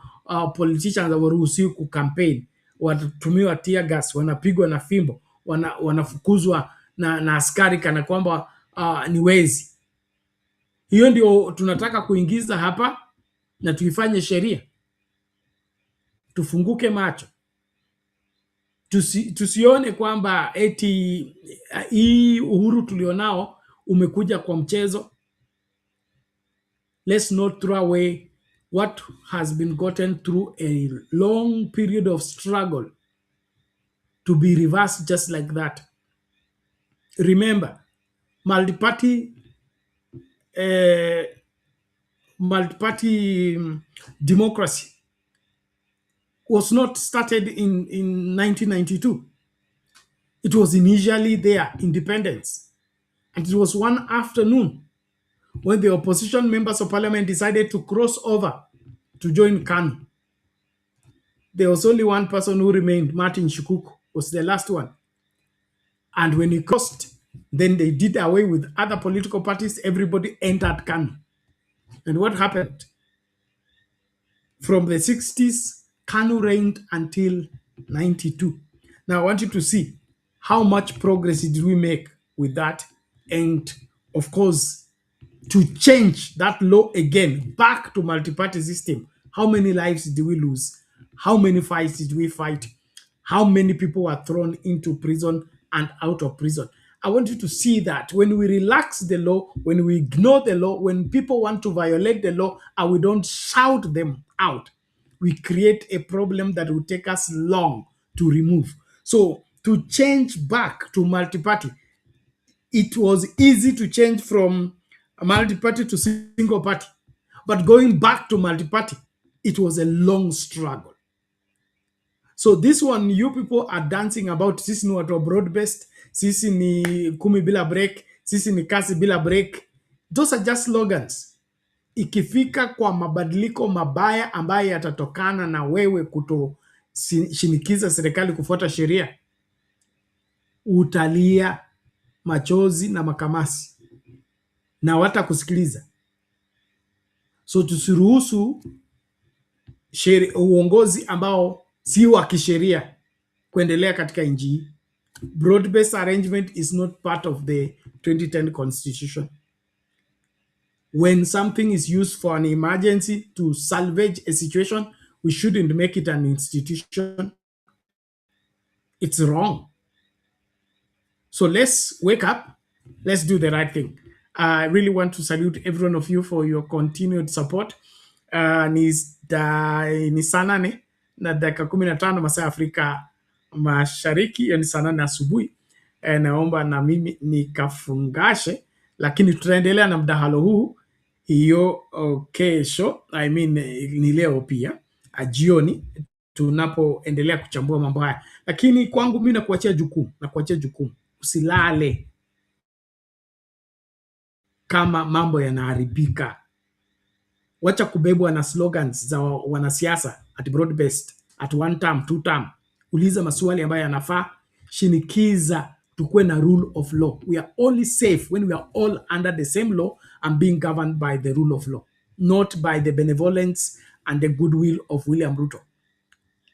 politicians hawaruhusiwi kucampaign, watatumiwa tear gas, wanapigwa na fimbo, wanafukuzwa na askari kana kwamba ni wezi. Hiyo ndio tunataka kuingiza hapa na tuifanye sheria. Tufunguke macho. Tusione kwamba eti hii uhuru tulionao umekuja kwa mchezo. Let's not throw away what has been gotten through a long period of struggle to be reversed just like that. Remember, multi-party democracy was not started in 1992. It was initially there, independence. And it was one afternoon when the opposition members of parliament decided to cross over to join KANU. There was only one person who remained, Martin Shikuku was the last one. And when he crossed, then they did away with other political parties, everybody entered KANU. And what happened? From the 60s, KANU reigned until 92. Now I want you to see how much progress did we make with that, and of course, to change that law again back to multi-party system. How many lives did we lose? How many fights did we fight? How many people were thrown into prison and out of prison? I want you to see that when we relax the law, when we ignore the law, when people want to violate the law and we don't shout them out, we create a problem that will take us long to remove. So to change back to multi-party, it was easy to change from a multi-party to single party. But going back to multi-party, it was a long struggle. So this one, you people are dancing about, sisi ni watu broad-based, sisi ni kumi bila break, sisi ni kasi bila break. Those are just slogans. Ikifika kwa mabadiliko mabaya ambaye yatatokana na wewe shinikiza serikali kufuata sheria, utalia machozi na makamasi na watakusikiliza. So tusiruhusu uongozi ambao si wa kisheria kuendelea katika nchi hii. Broad-based arrangement is not part of the 2010 constitution. When something is used for an emergency to salvage a situation, we shouldn't make it an institution. It's wrong. So let's wake up. Let's do the right thing. I really want to salute every one of you for your continued support. Ni saa 8 na dakika 15 masaa ya Afrika Mashariki, hiyo ni saa 8 asubuhi. Naomba na mimi nikafungashe, lakini tutaendelea na mdahalo huu hiyo kesho, ni leo pia jioni tunapoendelea kuchambua mambo haya. Lakini kwangu mimi nakuachia jukumu. Usilale kama mambo yanaharibika. Wacha kubebwa na slogans za wanasiasa at broad based, at one term, two term. Uliza maswali ambayo yanafaa, shinikiza tukue na rule of law. We are only safe when we are all under the same law and being governed by the rule of law, not by the benevolence and the goodwill of William Ruto.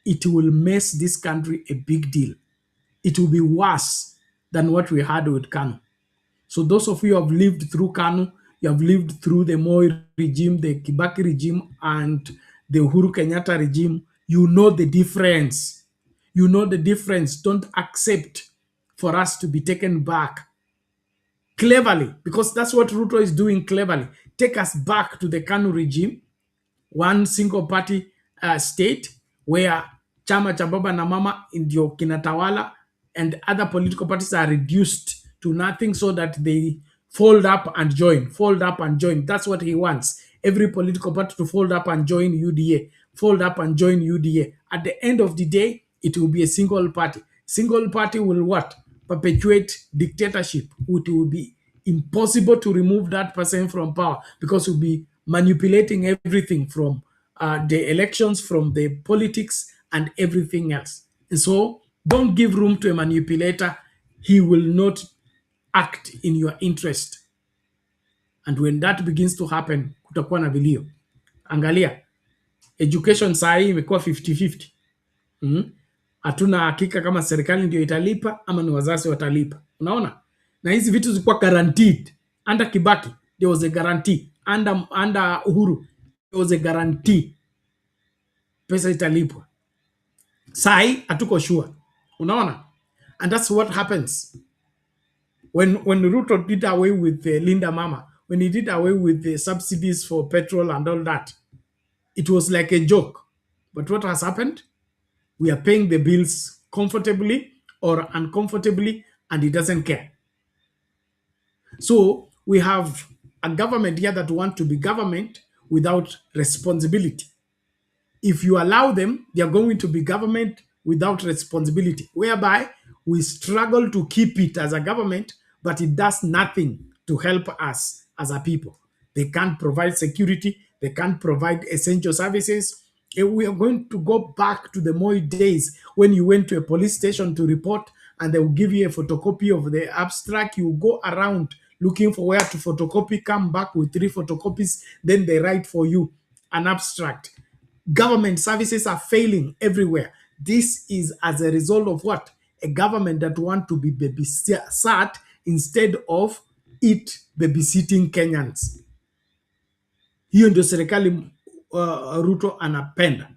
It will mess this country a big deal. It will be worse than what we had with KANU. So those of you who have lived through KANU, you have lived through the Moi regime, the Kibaki regime, and the Uhuru Kenyatta regime, you know the difference. You know the difference. Don't accept for us to be taken back cleverly, because that's what Ruto is doing cleverly. Take us back to the KANU regime, one single party state where chama cha baba na mama ndio kinatawala and other political parties are reduced to nothing so that they fold up and join. That's what he wants. Every political party to fold up and join UDA. At the end of the day, it will be a single party. Single party will what? Perpetuate dictatorship. It will be impossible to remove that person from power because we'll be manipulating everything from the elections, from the politics and everything else. And so don't give room to a manipulator. He will not act in your interest. And when that begins to happen, kutakuwa na vilio. Angalia, education saa hii imekuwa 50-50. Hatuna hakika kama serikali ndio italipa ama ni wazazi watalipa. Unaona? Na hizi vitu zilikuwa guaranteed. Under Kibaki, there was a guarantee. Under Uhuru, there was a guarantee. Pesa italipwa. Saa hii hatuko sure. Unaona? And that's what happens. When Ruto did away with Linda Mama, when he did away with the subsidies for petrol and all that, it was like a joke. But what has happened? We are paying the bills comfortably or uncomfortably, and he doesn't care. So we have a government here that want to be government without responsibility. If you allow them, they are going to be government without responsibility, whereby we struggle to keep it as a government, but it does nothing to help us as a people. They can't provide security. They can't provide essential services. We are going to go back to the Moi days when you went to a police station to report and they will give you a photocopy of the abstract. You go around looking for where to photocopy, come back with 3 photocopies, then they write for you an abstract. Government services are failing everywhere. This is as a result of what? A government that want to be babysat instead of it babysitting Kenyans. Hiyo ndio serikali Ruto anapenda.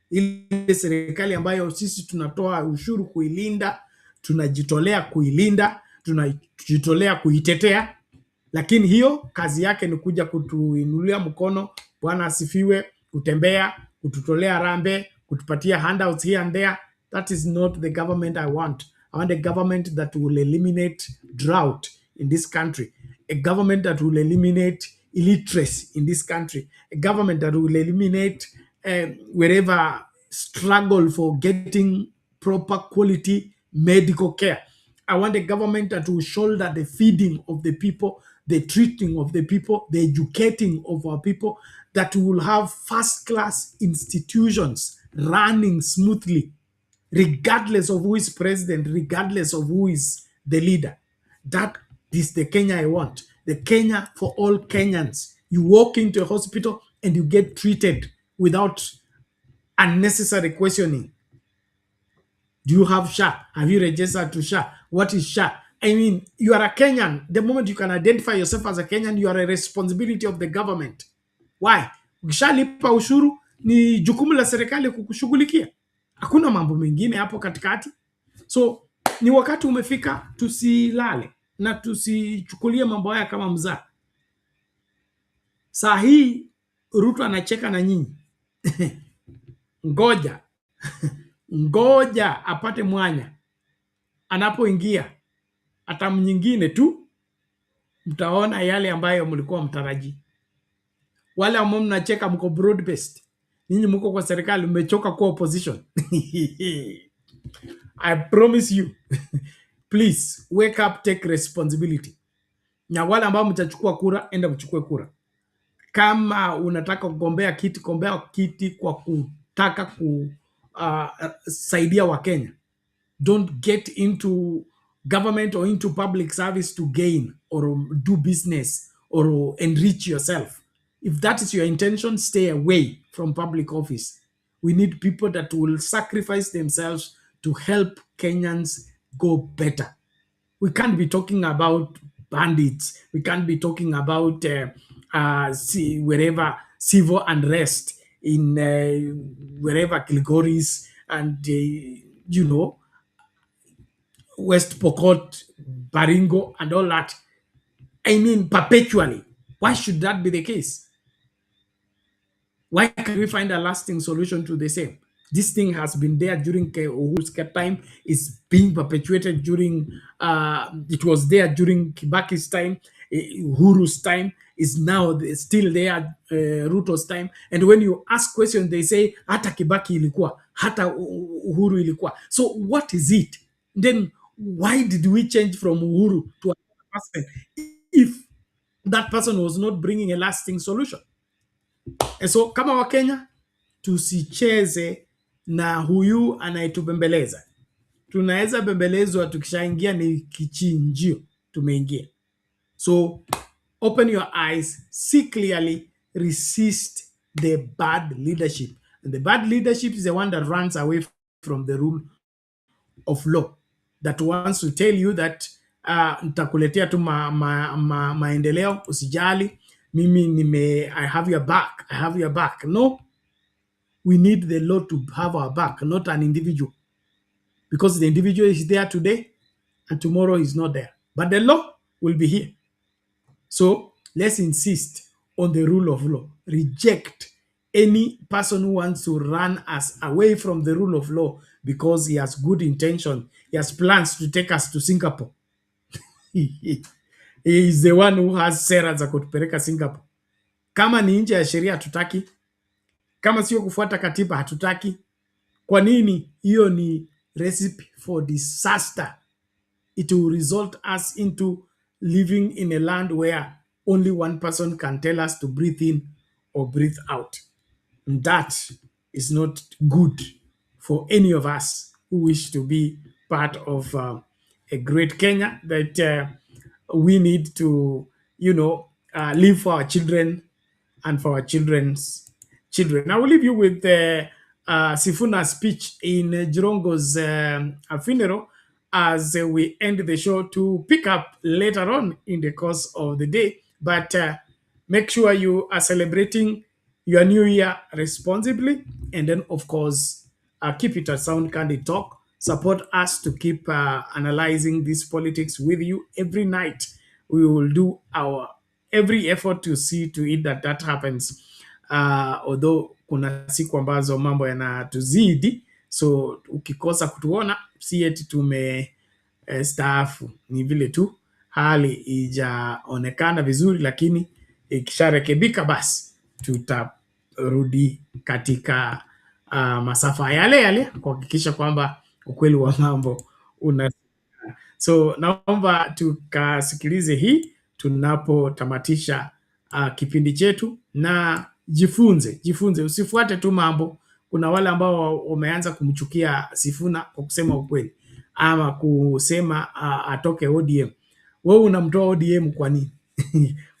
Ile serikali ambayo sisi tunatoa ushuru kuilinda, tunajitolea kuilinda, tunajitolea kuitetea, lakini hiyo kazi yake ni kuja kutuinulia mkono, Bwana asifiwe, kutembea, kututolea rambe, kutupatia handouts here and there. That is not the government I want. I want a government that will eliminate drought in this country, a government that will eliminate illiteracy in this country, a government that will eliminate wherever struggle for getting proper quality medical care. I want a government that will shoulder the feeding of the people, the treating of the people, the educating of our people, that will have first-class institutions running smoothly regardless of who is president, regardless of who is the leader. That is the Kenya I want. The Kenya for all Kenyans. You walk into a hospital and you get treated without unnecessary questioning. Do you have SHA? Have you registered to SHA? What is SHA? I mean, you are a Kenyan. The moment you can identify yourself as a Kenyan, you are a responsibility of the government. Why? Ukishalipa ushuru, ni jukumu la serikali kukushughulikia. Hakuna mambo mengine hapo katikati. So, ni wakati umefika tusilale na tusichukulie mambo haya kama mzaha. Saa hii Ruto anacheka na nyinyi. Ngoja. Ngoja apate mwanya. Anapoingia hata nyingine tu mtaona yale ambayo mlikuwa mtaraji. Wale ambao mnacheka mko broad based. Ninyi mko kwa serikali mmechoka kwa opposition. I promise you. Please wake up, take responsibility. Na wale ambao mtachukua kura, enda mchukue kura. Kama unataka kugombea kiti, gombea kiti kwa kutaka kusaidia Wakenya. Don't get into government or into public service to gain or do business or enrich yourself. If that is your intention, stay away from public office. We need people that will sacrifice themselves to help Kenyans go better. We can't be talking about bandits. We can't be talking about wherever civil unrest in wherever Kilgoris and West Pokot, Baringo, and all that. I mean, perpetually. Why should that be the case? Why can't we find a lasting solution to the same? This thing has been there during Uhuru's time. It's being perpetuated during, it was there during Kibaki's time, Uhuru's time. Is now still there, Ruto's time. And when you ask questions, they say, hata Kibaki ilikuwa, hata Uhuru ilikuwa. So what is it? Then why did we change from Uhuru to another person if that person was not bringing a lasting solution? And so kama Wakenya, tusicheze na huyu anayetubembeleza. Tunaweza bembelezwa tukishaingia ni kichinjio tumeingia. So open your eyes, see clearly, resist the bad leadership. And the bad leadership is the one that runs away from the rule of law, that wants to tell you that nitakuletea tu maendeleo, usijali, mimi I have your back, I have your back. No, we need the law to have our back, not an individual. Because the individual is there today and tomorrow is not there. But the law will be here. So let's insist on the rule of law. Reject any person who wants to run us away from the rule of law because he has good intention. He has plans to take us to Singapore. He is the one who has sera za kutupeleka Singapore. Kama ni nje ya sheria hatutaki. Kama sio kufuata katiba hatutaki. Kwa nini? Hiyo ni recipe for disaster. It will result us into living in a land where only one person can tell us to breathe in or breathe out. And that is not good for any of us who wish to be part of a great Kenya that we need to, live for our children and for our children's children. I will leave you with Sifuna's speech in Jirongo's funeral as we end the show, to pick up later on in the course of the day. But make sure you are celebrating your new year responsibly. And then, of course, keep it a Sound Candid Talk. Support us to keep analyzing this politics with you every night. We will do our every effort to see to it that happens. Although kuna siku ambazo mambo yanatuzidi, so ukikosa kutuona si eti staafu, ni vile tu hali ijaonekana vizuri, lakini ikisharekebika basi tutarudi katika masafa yale kuhakikisha kwamba ukweli wa mambo una. So naomba tukasikilize hii tunapotamatisha kipindi chetu, na jifunze, usifuate tu mambo, kuna wale ambao wameanza kumchukia Sifuna kwa kusema ukweli ama kusema atoke ODM. Wewe unamtoa ODM kwa nini?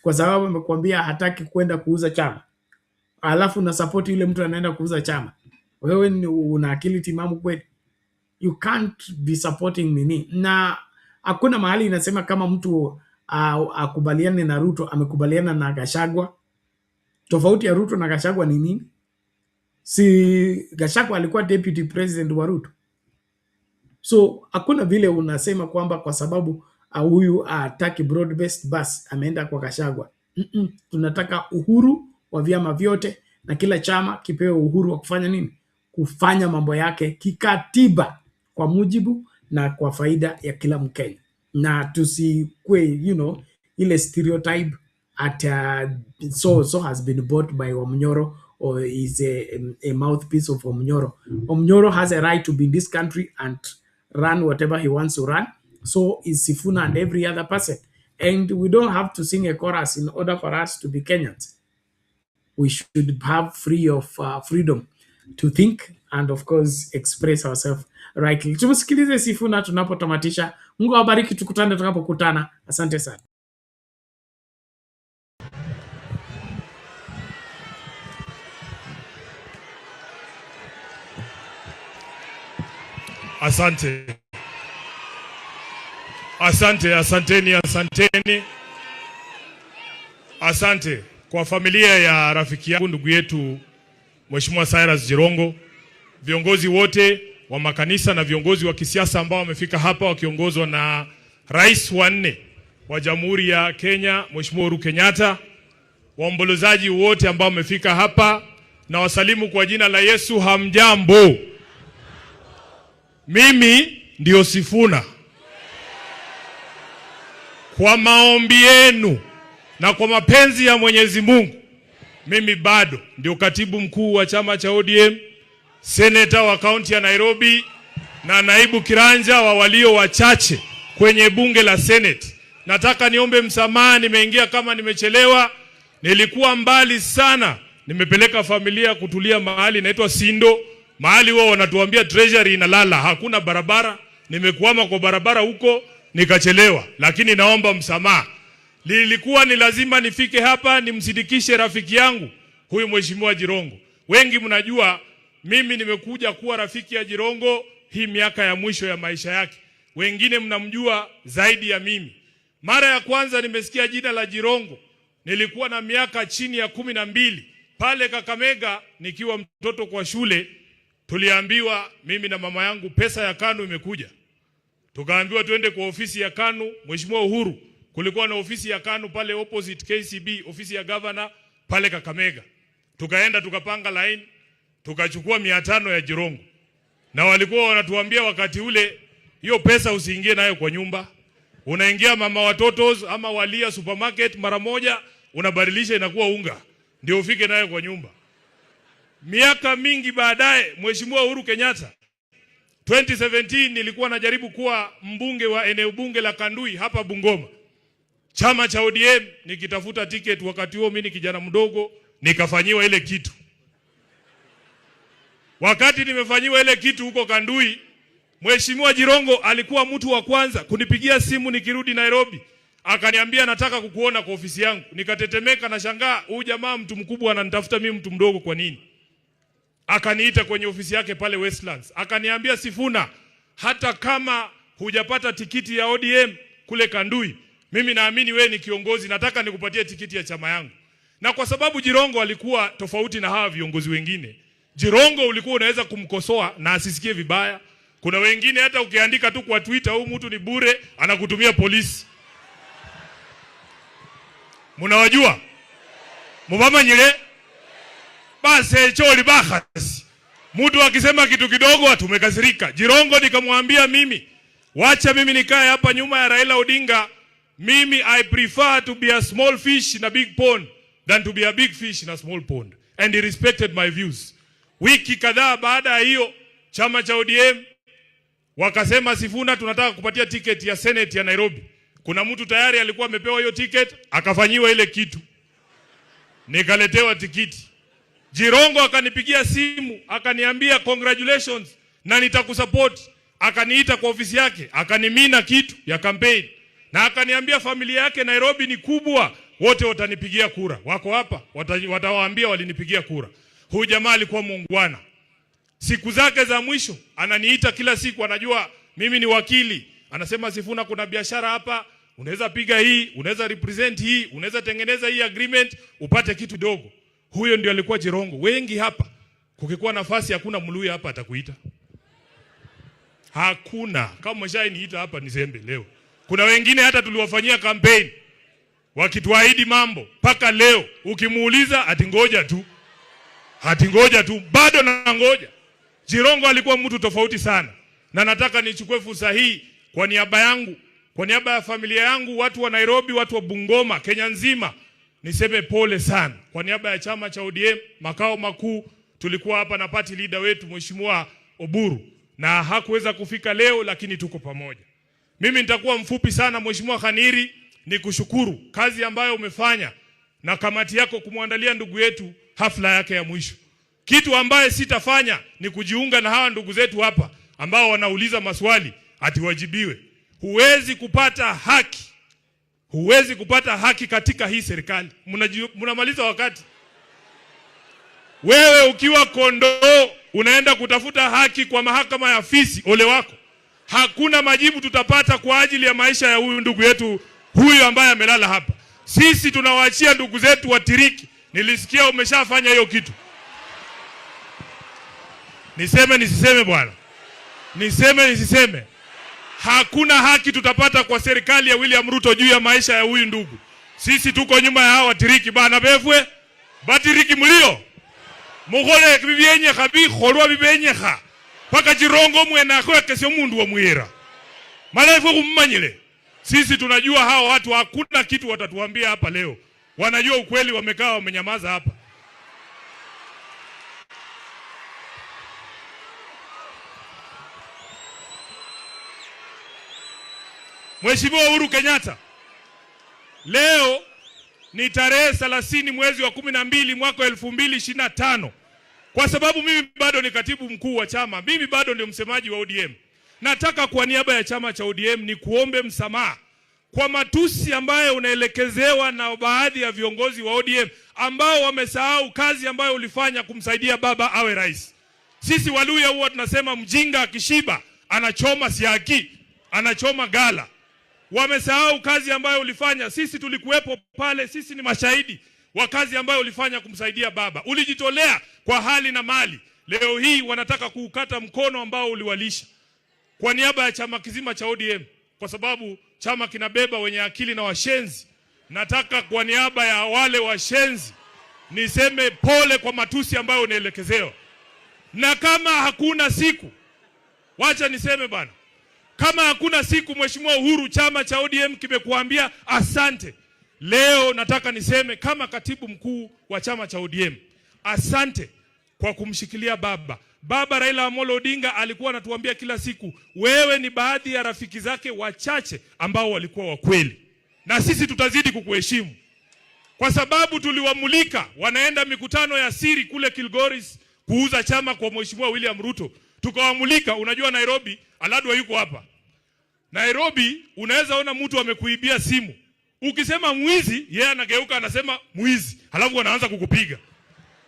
Kwa sababu amekwambia hataki kwenda kuuza chama, alafu na support yule mtu anaenda kuuza chama. Wewe una akili timamu kweli? You can't be supporting nini. Na hakuna mahali inasema kama mtu akubaliane na Ruto amekubaliana na Gachagua. Tofauti ya Ruto na Gachagua ni nini? Si Gachagua alikuwa deputy president wa Ruto. So hakuna vile unasema kwamba kwa sababu huyu hataki broad based bus ameenda kwa Gachagua. Tunataka uhuru wa vyama vyote na kila chama kipewe uhuru wa kufanya nini? Kufanya mambo yake kikatiba kwa mujibu na kwa faida ya kila Mkenya. Na tusikwe ile stereotype at so has been bought by Omnyoro or is a mouthpiece of Omnyoro. Omnyoro has a right to be in this country and run whatever he wants to run. So is Sifuna and every other person. And we don't have to sing a chorus in order for us to be Kenyans. We should have freedom to think and of course express ourselves rightly. Tumsikilize Sifuna tunapotamatisha. Mungu awabariki, tukutane tunapokutana. Asante sana. Asanteni. Asante kwa familia ya rafiki yangu ndugu yetu Mheshimiwa Cyrus Jirongo, viongozi wote wa makanisa na viongozi wa kisiasa ambao wamefika hapa wakiongozwa na Rais wa 4 wa Jamhuri ya Kenya Mheshimiwa Uhuru Kenyatta, waombolezaji wote ambao wamefika hapa, na wasalimu kwa jina la Yesu. Hamjambo. Mimi ndio Sifuna. Kwa maombi yenu na kwa mapenzi ya Mwenyezi Mungu, mimi bado ndio katibu mkuu wa chama cha ODM, seneta wa kaunti ya Nairobi na naibu kiranja wa walio wachache kwenye bunge la Senate. Nataka niombe msamaha, nimeingia kama nimechelewa. Nilikuwa mbali sana. Nimepeleka familia kutulia mahali inaitwa Sindo. Mahali wao wanatuambia treasury inalala, hakuna barabara. Nimekwama kwa barabara huko nikachelewa, lakini naomba msamaha. Lilikuwa ni lazima nifike hapa nimsidikishe rafiki yangu huyu Mheshimiwa Jirongo. Wengi mnajua mimi nimekuja kuwa rafiki ya Jirongo hii miaka ya mwisho ya maisha yake. Wengine mnamjua zaidi ya mimi. Mara ya kwanza nimesikia jina la Jirongo nilikuwa na miaka chini ya 12 pale Kakamega nikiwa mtoto kwa shule. Tuliambiwa mimi na mama yangu pesa ya KANU imekuja. Tukaambiwa tuende kwa ofisi ya KANU. Mheshimiwa Uhuru, kulikuwa na ofisi ya KANU pale opposite KCB, ofisi ya governor pale Kakamega. Tukaenda tukapanga line, tukachukua 500 ya Jirongo. Na walikuwa wanatuambia wakati ule, hiyo pesa usiingie nayo kwa nyumba. Unaingia mama watoto ama Walia supermarket mara moja, unabadilisha inakuwa unga, ndio ufike nayo kwa nyumba. Miaka mingi baadaye Mheshimiwa Uhuru Kenyatta 2017 nilikuwa najaribu kuwa mbunge wa eneo bunge la Kandui hapa Bungoma. Chama cha ODM nikitafuta ticket, wakati huo mimi ni kijana mdogo, nikafanyiwa ile kitu. Wakati nimefanyiwa ile kitu huko Kandui, Mheshimiwa Jirongo alikuwa mtu wa kwanza kunipigia simu nikirudi Nairobi. Akaniambia nataka kukuona kwa ofisi yangu. Nikatetemeka na shangaa, huyu jamaa mtu mkubwa ananitafuta mimi mtu mdogo kwa nini? Akaniita kwenye ofisi yake pale Westlands. Akaniambia, Sifuna, hata kama hujapata tikiti ya ODM kule Kandui, mimi naamini wewe ni kiongozi, nataka nikupatie tikiti ya chama yangu. Na kwa sababu Jirongo alikuwa tofauti na hawa viongozi wengine, Jirongo ulikuwa unaweza kumkosoa na asisikie vibaya. Kuna wengine hata ukiandika tu kwa Twitter huyu mtu ni bure, anakutumia polisi. Mnawajua? Mubama nyile? Basi choli bakasi. Mtu akisema kitu kidogo tumekasirika. Jirongo nikamwambia mimi, wacha mimi nikae hapa nyuma ya Raila Odinga. Mimi I prefer to be a small fish in a big pond than to be a big fish in a small pond. And he respected my views. Wiki kadhaa baada ya hiyo, chama cha ODM wakasema, Sifuna, tunataka kupatia ticket ya Senate ya Nairobi. Kuna mtu tayari alikuwa amepewa hiyo ticket, akafanyiwa ile kitu. Nikaletewa tikiti. Jirongo akanipigia simu, akaniambia congratulations na nitakusupport. Akaniita kwa ofisi yake, akanimina kitu ya campaign. Na akaniambia familia yake Nairobi ni kubwa, wote watanipigia kura. Wako hapa, watawaambia walinipigia kura. Huyu jamaa alikuwa muungwana. Siku zake za mwisho ananiita kila siku, anajua mimi ni wakili. Anasema Sifuna, kuna biashara hapa, unaweza piga hii, unaweza represent hii, unaweza tengeneza hii agreement upate kitu dogo. Huyo ndio alikuwa Jirongo. Wengi hapa kukikuwa nafasi hakuna Mluya hapa atakuita. Hakuna. Kama mshainiita hapa nisembe leo. Kuna wengine hata tuliwafanyia campaign wakituahidi mambo paka leo ukimuuliza ati ngoja tu. Ati ngoja tu, bado na ngoja. Jirongo alikuwa mtu tofauti sana. Na nataka nichukue fursa hii kwa niaba yangu, kwa niaba ya familia yangu, watu wa Nairobi, watu wa Bungoma, Kenya nzima, niseme pole sana. Kwa niaba ya chama cha ODM makao makuu, tulikuwa hapa na party leader wetu Mheshimiwa Oburu, na hakuweza kufika leo, lakini tuko pamoja. Mimi nitakuwa mfupi sana. Mheshimiwa Khaniri, ni kushukuru kazi ambayo umefanya na kamati yako kumwandalia ndugu yetu hafla yake ya mwisho. Kitu ambaye sitafanya ni kujiunga na hawa ndugu zetu hapa ambao wanauliza maswali ati wajibiwe. Huwezi kupata haki. Huwezi kupata haki katika hii serikali. Mnamaliza wakati. Wewe ukiwa kondoo unaenda kutafuta haki kwa mahakama ya fisi, ole wako. Hakuna majibu tutapata kwa ajili ya maisha ya huyu ndugu yetu huyu ambaye amelala hapa. Sisi tunawaachia ndugu zetu watiriki. Nilisikia umeshafanya hiyo kitu. Niseme nisiseme bwana? Niseme nisiseme? Hakuna haki tutapata kwa serikali ya William Ruto juu ya maisha ya huyu ndugu. Sisi tuko nyuma ya hawa watiriki bana befwe. Batiriki mlio. Mugole bibienye khabi khorwa bibenye kha. Paka Jirongo mwena kwa kesho mundu wa muira. Malaifu kummanyile. Sisi tunajua hao watu hakuna kitu watatuambia hapa leo. Wanajua ukweli, wamekaa wamenyamaza hapa. Mheshimiwa Uhuru Kenyatta, leo ni tarehe 30 mwezi wa 12 mwaka 2025. Kwa sababu mimi bado ni katibu mkuu wa chama, mimi bado ndio msemaji wa ODM. Nataka kwa niaba ya chama cha ODM ni kuombe msamaha kwa matusi ambayo unaelekezewa na baadhi ya viongozi wa ODM ambao wamesahau kazi ambayo ulifanya kumsaidia baba awe rais. Sisi Waluya huwa tunasema mjinga akishiba anachoma siaki, anachoma gala. Wamesahau kazi ambayo ulifanya. Sisi tulikuwepo pale, sisi ni mashahidi wa kazi ambayo ulifanya kumsaidia baba. Ulijitolea kwa hali na mali. Leo hii wanataka kuukata mkono ambao uliwalisha. Kwa niaba ya chama kizima cha ODM, kwa sababu chama kinabeba wenye akili na washenzi, nataka kwa niaba ya wale washenzi niseme pole kwa matusi ambayo unaelekezewa. Na kama hakuna siku, wacha niseme bana, kama hakuna siku Mheshimiwa Uhuru, chama cha ODM kimekuambia asante. Leo nataka niseme kama katibu mkuu wa chama cha ODM, asante kwa kumshikilia baba. Baba Raila Odinga alikuwa anatuambia kila siku, wewe ni baadhi ya rafiki zake wachache ambao walikuwa wa kweli. Na sisi tutazidi kukuheshimu. Kwa sababu tuliwamulika wanaenda mikutano ya siri kule Kilgoris kuuza chama kwa Mheshimiwa William Ruto. Tukawamulika. Unajua Nairobi, Aladwa yuko hapa. Nairobi unaweza ona mtu amekuibia simu. Ukisema mwizi, yeye anageuka anasema mwizi. Halafu wanaanza kukupiga.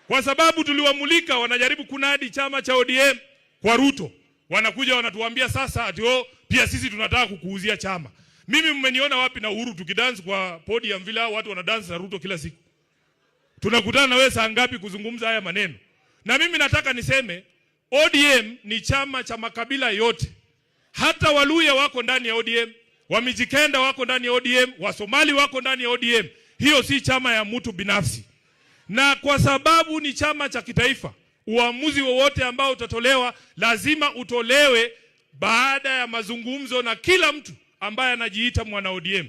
Kwa sababu tuliwamulika wanajaribu kunadi chama cha ODM kwa Ruto. Wanakuja wanatuambia sasa ati pia sisi tunataka kukuuzia chama. Mimi mmeniona wapi na Uhuru tukidance kwa podium vile watu wanadance na Ruto kila siku? Tunakutana na wewe saa ngapi kuzungumza haya maneno? Na mimi nataka niseme ODM ni chama cha makabila yote. Hata Waluya wako ndani ya ODM, Wamijikenda wako ndani ya ODM, Wasomali wako ndani ya ODM. Hiyo si chama ya mtu binafsi. Na kwa sababu ni chama cha kitaifa, uamuzi wowote ambao utatolewa lazima utolewe baada ya mazungumzo na kila mtu ambaye anajiita mwana ODM.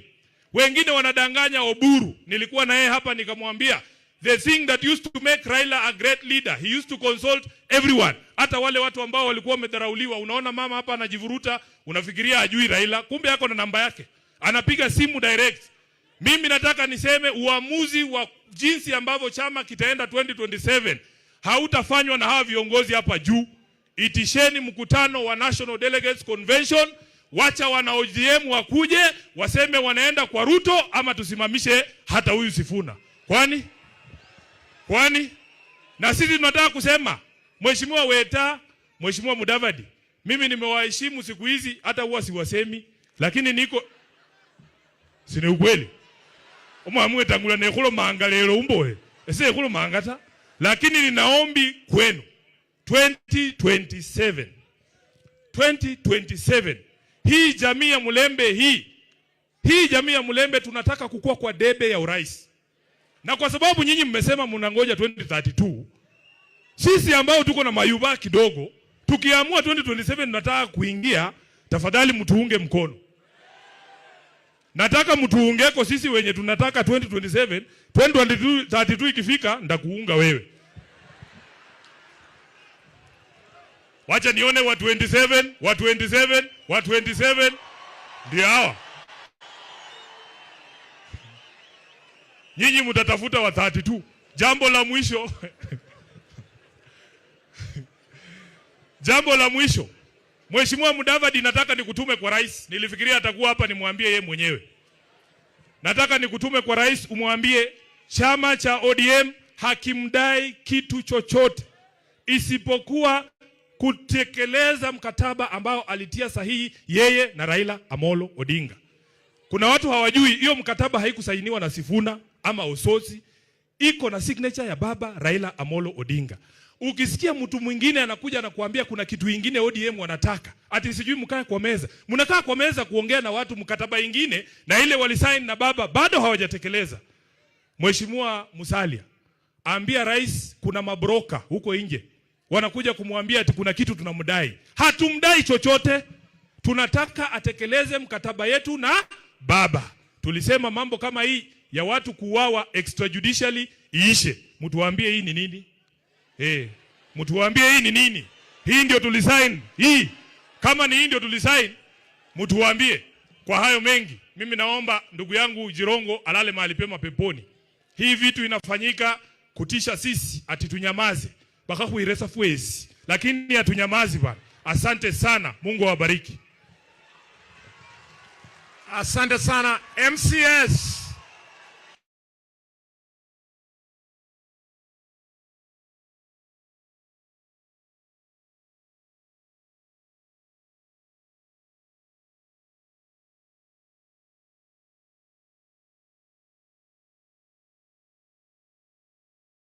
Wengine wanadanganya Oburu. Nilikuwa na yeye hapa nikamwambia, the thing that used to make Raila a great leader, he used to consult everyone. Hata wale watu ambao walikuwa wamedharauliwa. Unaona mama hapa anajivuruta, unafikiria hajui Raila, kumbe yako na namba yake. Anapiga simu direct. Mimi nataka niseme uamuzi wa jinsi ambavyo chama kitaenda 2027 hautafanywa na hawa viongozi hapa juu. Itisheni mkutano wa National Delegates Convention, wacha wana ODM wakuje waseme wanaenda kwa Ruto, ama tusimamishe hata huyu Sifuna. Kwani na sisi tunataka kusema Mheshimiwa Weta, Mheshimiwa Mudavadi, mimi nimewaheshimu siku hizi, hata huwa siwasemi, lakini niko sine ukweli. Omwamwe tangula nekhulo manga lero umboe. Ese ekhulo mangata. Lakini ninaombi kwenu 2027 hii jamii ya Mulembe hii jamii ya Mulembe tunataka kukua kwa debe ya urais. Na kwa sababu nyinyi mmesema mnangoja 2032, sisi ambao tuko na mayuba kidogo, tukiamua 2027 tunataka kuingia, tafadhali mtuunge mkono. Nataka mtuungeko sisi wenye tunataka 2027, 2032 ikifika ndakuunga wewe. Wacha nione wa 27 ndio hawa. Nyinyi mtatafuta wa 32. Jambo la mwisho. Jambo la mwisho. Mheshimiwa Mudavadi, nataka nikutume kwa rais. Nilifikiria atakuwa hapa nimwambie yeye mwenyewe. Nataka nikutume kwa rais umwambie chama cha ODM hakimdai kitu chochote isipokuwa kutekeleza mkataba ambao alitia sahihi yeye na Raila Amolo Odinga. Kuna watu hawajui hiyo mkataba haikusainiwa na Sifuna ama Ososi, iko na signature ya baba Raila Amolo Odinga. Ukisikia mtu mwingine anakuja na kuambia kuna kitu kingine ODM wanataka, ati sijui mkae kwa meza. Mnakaa kwa meza kuongea na watu mkataba ingine na ile walisign na baba bado hawajatekeleza. Mheshimiwa Musalia, ambia rais kuna mabroka huko nje wanakuja kumwambia ati kuna kitu tunamdai. Hatumdai chochote. Tunataka atekeleze mkataba yetu na baba. Tulisema mambo kama hii ya watu kuuawa extrajudicially iishe. Mtuambie hii ni nini? Mtuambie hii ni nini? Hii ndio tulisign. Hii kama ni hii ndio tulisign, mtuambie. Kwa hayo mengi, mimi naomba ndugu yangu Jirongo alale mahali pema peponi. Hii vitu inafanyika kutisha sisi, ati tunyamaze. Baka kuiresa fuezi. Lakini hatunyamazi bwana. Asante sana. Mungu awabariki. Asante sana MCS.